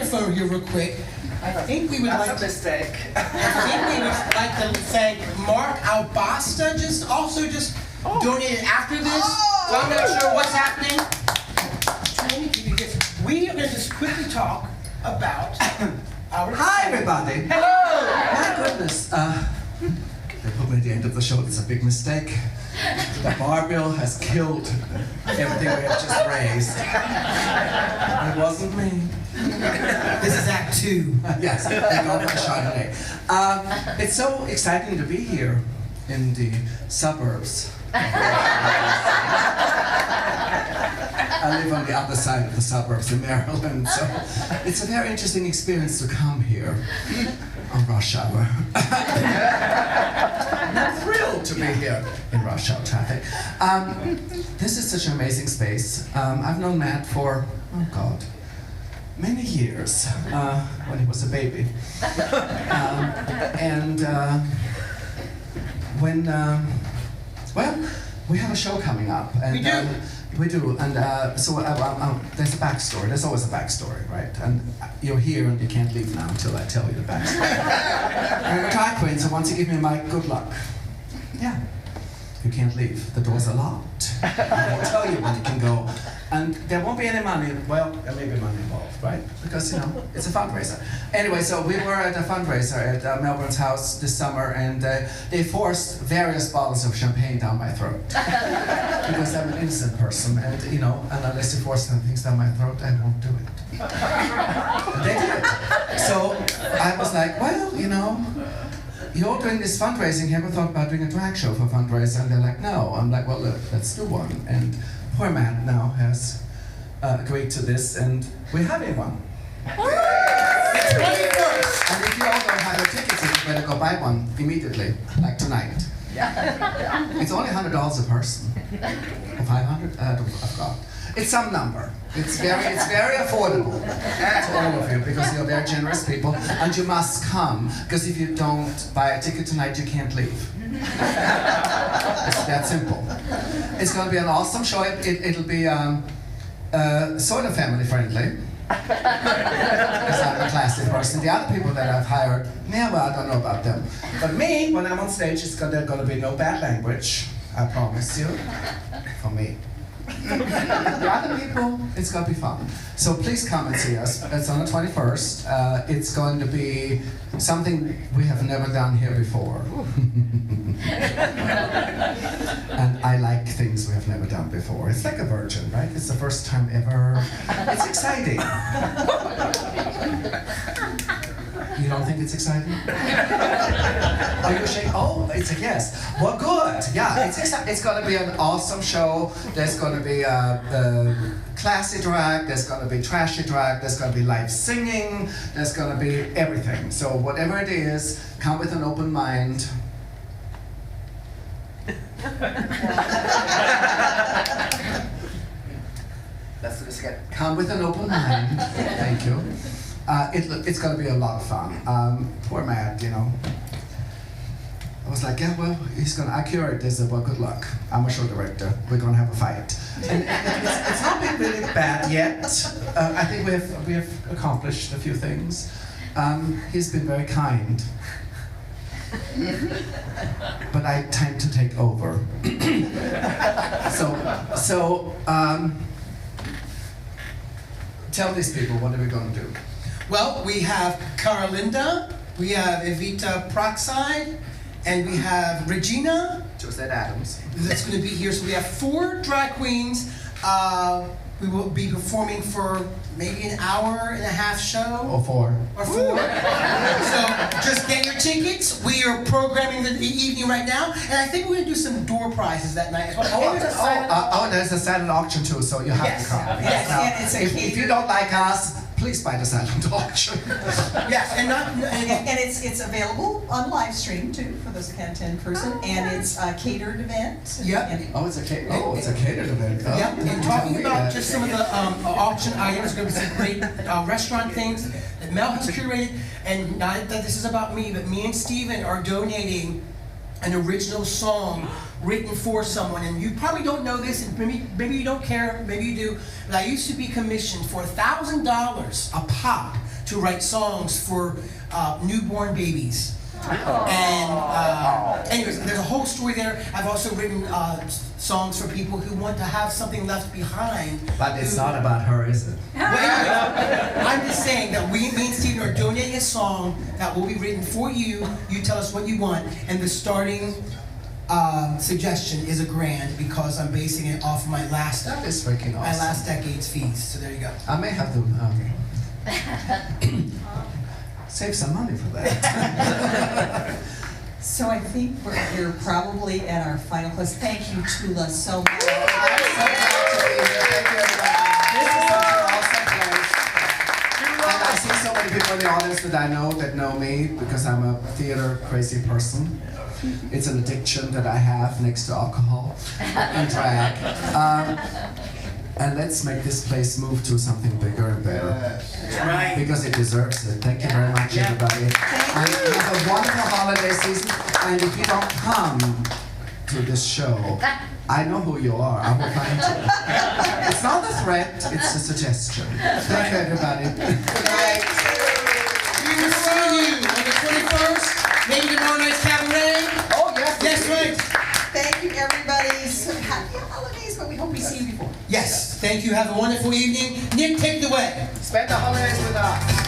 microphone here real quick. I think we would That's like a mistake. I think we would like to thank Mark Albasta, just donated after this. So I'm not sure what's happening. We are going to just quickly talk about our. Hi, everybody. Hello. My goodness. They put me at the end of the show. It's a big mistake. The bar bill has killed everything we have just raised. It wasn't me. This is Act 2. Yes, thank God for Chardonnay. It's so exciting to be here in the suburbs. I live on the other side of the suburbs in Maryland, so it's a very interesting experience to come here on rush hour. I'm thrilled to be here in rush hour traffic. This is such an amazing space. I've known Matt for, oh God, many years, when he was a baby. Well, we have a show coming up. And, We do. We do, and so there's a backstory. There's always a backstory, right? And you're here and you can't leave now until I tell you the backstory. I'm a drag queen, so once you give me a mic, good luck. Yeah. You can't leave. The doors are locked. I will tell you when you can go. And there won't be any money. Well, there may be money involved, right? Because, you know, it's a fundraiser. Anyway, so we were at a fundraiser at Melbourne's house this summer, and they forced various bottles of champagne down my throat. Because I'm an innocent person, and, you know, and unless you force some things down my throat, I won't do it. And they did. So I was like, well, you know, you're doing this fundraising, have you ever thought about doing a drag show for fundraiser? And they're like, no. I'm like, well, look, let's do one. And poor Matt now has agreed to this, and we're having one. And if you all don't have your tickets, you better go buy one immediately, like tonight. It's only $100 a person. Or 500? I forgot. It's some number. It's very affordable to all of you because you're very generous people, and you must come because if you don't buy a ticket tonight, you can't leave. It's that simple. It's going to be an awesome show. It'll be sort of family friendly. Because I'm a classy person. The other people that I've hired, yeah, well, I don't know about them. But me, when I'm on stage, there's going to be no bad language. I promise you. For me. The other people, it's going to be fun. So please come and see us. It's on the 21st. It's going to be something we have never done here before. And I like things we have never done before. It's like a virgin, right? It's the first time ever. It's exciting. You don't think it's exciting? Are you ashamed? Oh, it's a yes. Well, good. Yeah, it's going to be an awesome show. There's going to be classy drag. There's going to be trashy drag. There's going to be live singing. There's going to be everything. So whatever it is, come with an open mind. Let's do this again. Come with an open mind. Thank you. It's going to be a lot of fun. Poor Matt, you know. I was like, yeah, well, I curate this, well, good luck. I'm a show director. We're going to have a fight. And it's not been really bad yet. I think we have accomplished a few things. He's been very kind. But I tend to take over. So tell these people, what are we going to do? Well, we have Carolinda, we have Evita Proxide, and we have Regina. Josette Adams. That's going to be here. So we have 4 drag queens. We will be performing for maybe an hour and a half show. Or 4. Or 4. So just get your tickets. We are programming the evening right now. And I think we're going to do some door prizes that night as well. There's a silent auction too, so you have to come. Yes, now, if you don't like us, please buy the silent auction. Yes, and it's available on live stream too for those who can't attend in person, and it's a catered event. Yep. It's a catered event. Oh, yep. And talking about just some of the auction items, there's going to be some great restaurant things that Mel has curated. And not that this is about me, but me and Steven are donating an original song written for someone, and you probably don't know this, and maybe you don't care, maybe you do, but I used to be commissioned for $1,000 a pop to write songs for newborn babies. And anyways, there's a whole story there. I've also written songs for people who want to have something left behind. But it's not about her, is it? Well, anyways, I'm just saying that me and Steven are donating a song that will be written for you. You tell us what you want, and the starting suggestion is $1,000 because I'm basing it off my last That is freaking awesome. my last decade's fees. So there you go. I may have to save some money for that. So I think we're probably at our final class. Thank you, Tula, so much. I'm so glad to be here. Thank you, everybody. This is such an awesome place. And I see so many people in the audience that I know me because I'm a theater crazy person. It's an addiction that I have next to alcohol and drag. And let's make this place move to something bigger and better. Right. Because it deserves it. Thank you very much, everybody. And have a wonderful holiday season. And if you don't come to this show, I know who you are. I will find you. It's not a threat, it's a suggestion. Thank you, everybody. Good night. We will see you on the 21st. Maybe tomorrow night's cabaret. Oh, yes. Yes, right. Thank you, everybody. So happy holidays, but we hope we see you before. Yes. Thank you. Have a wonderful evening. Nick, take it away. Spend the holidays with us.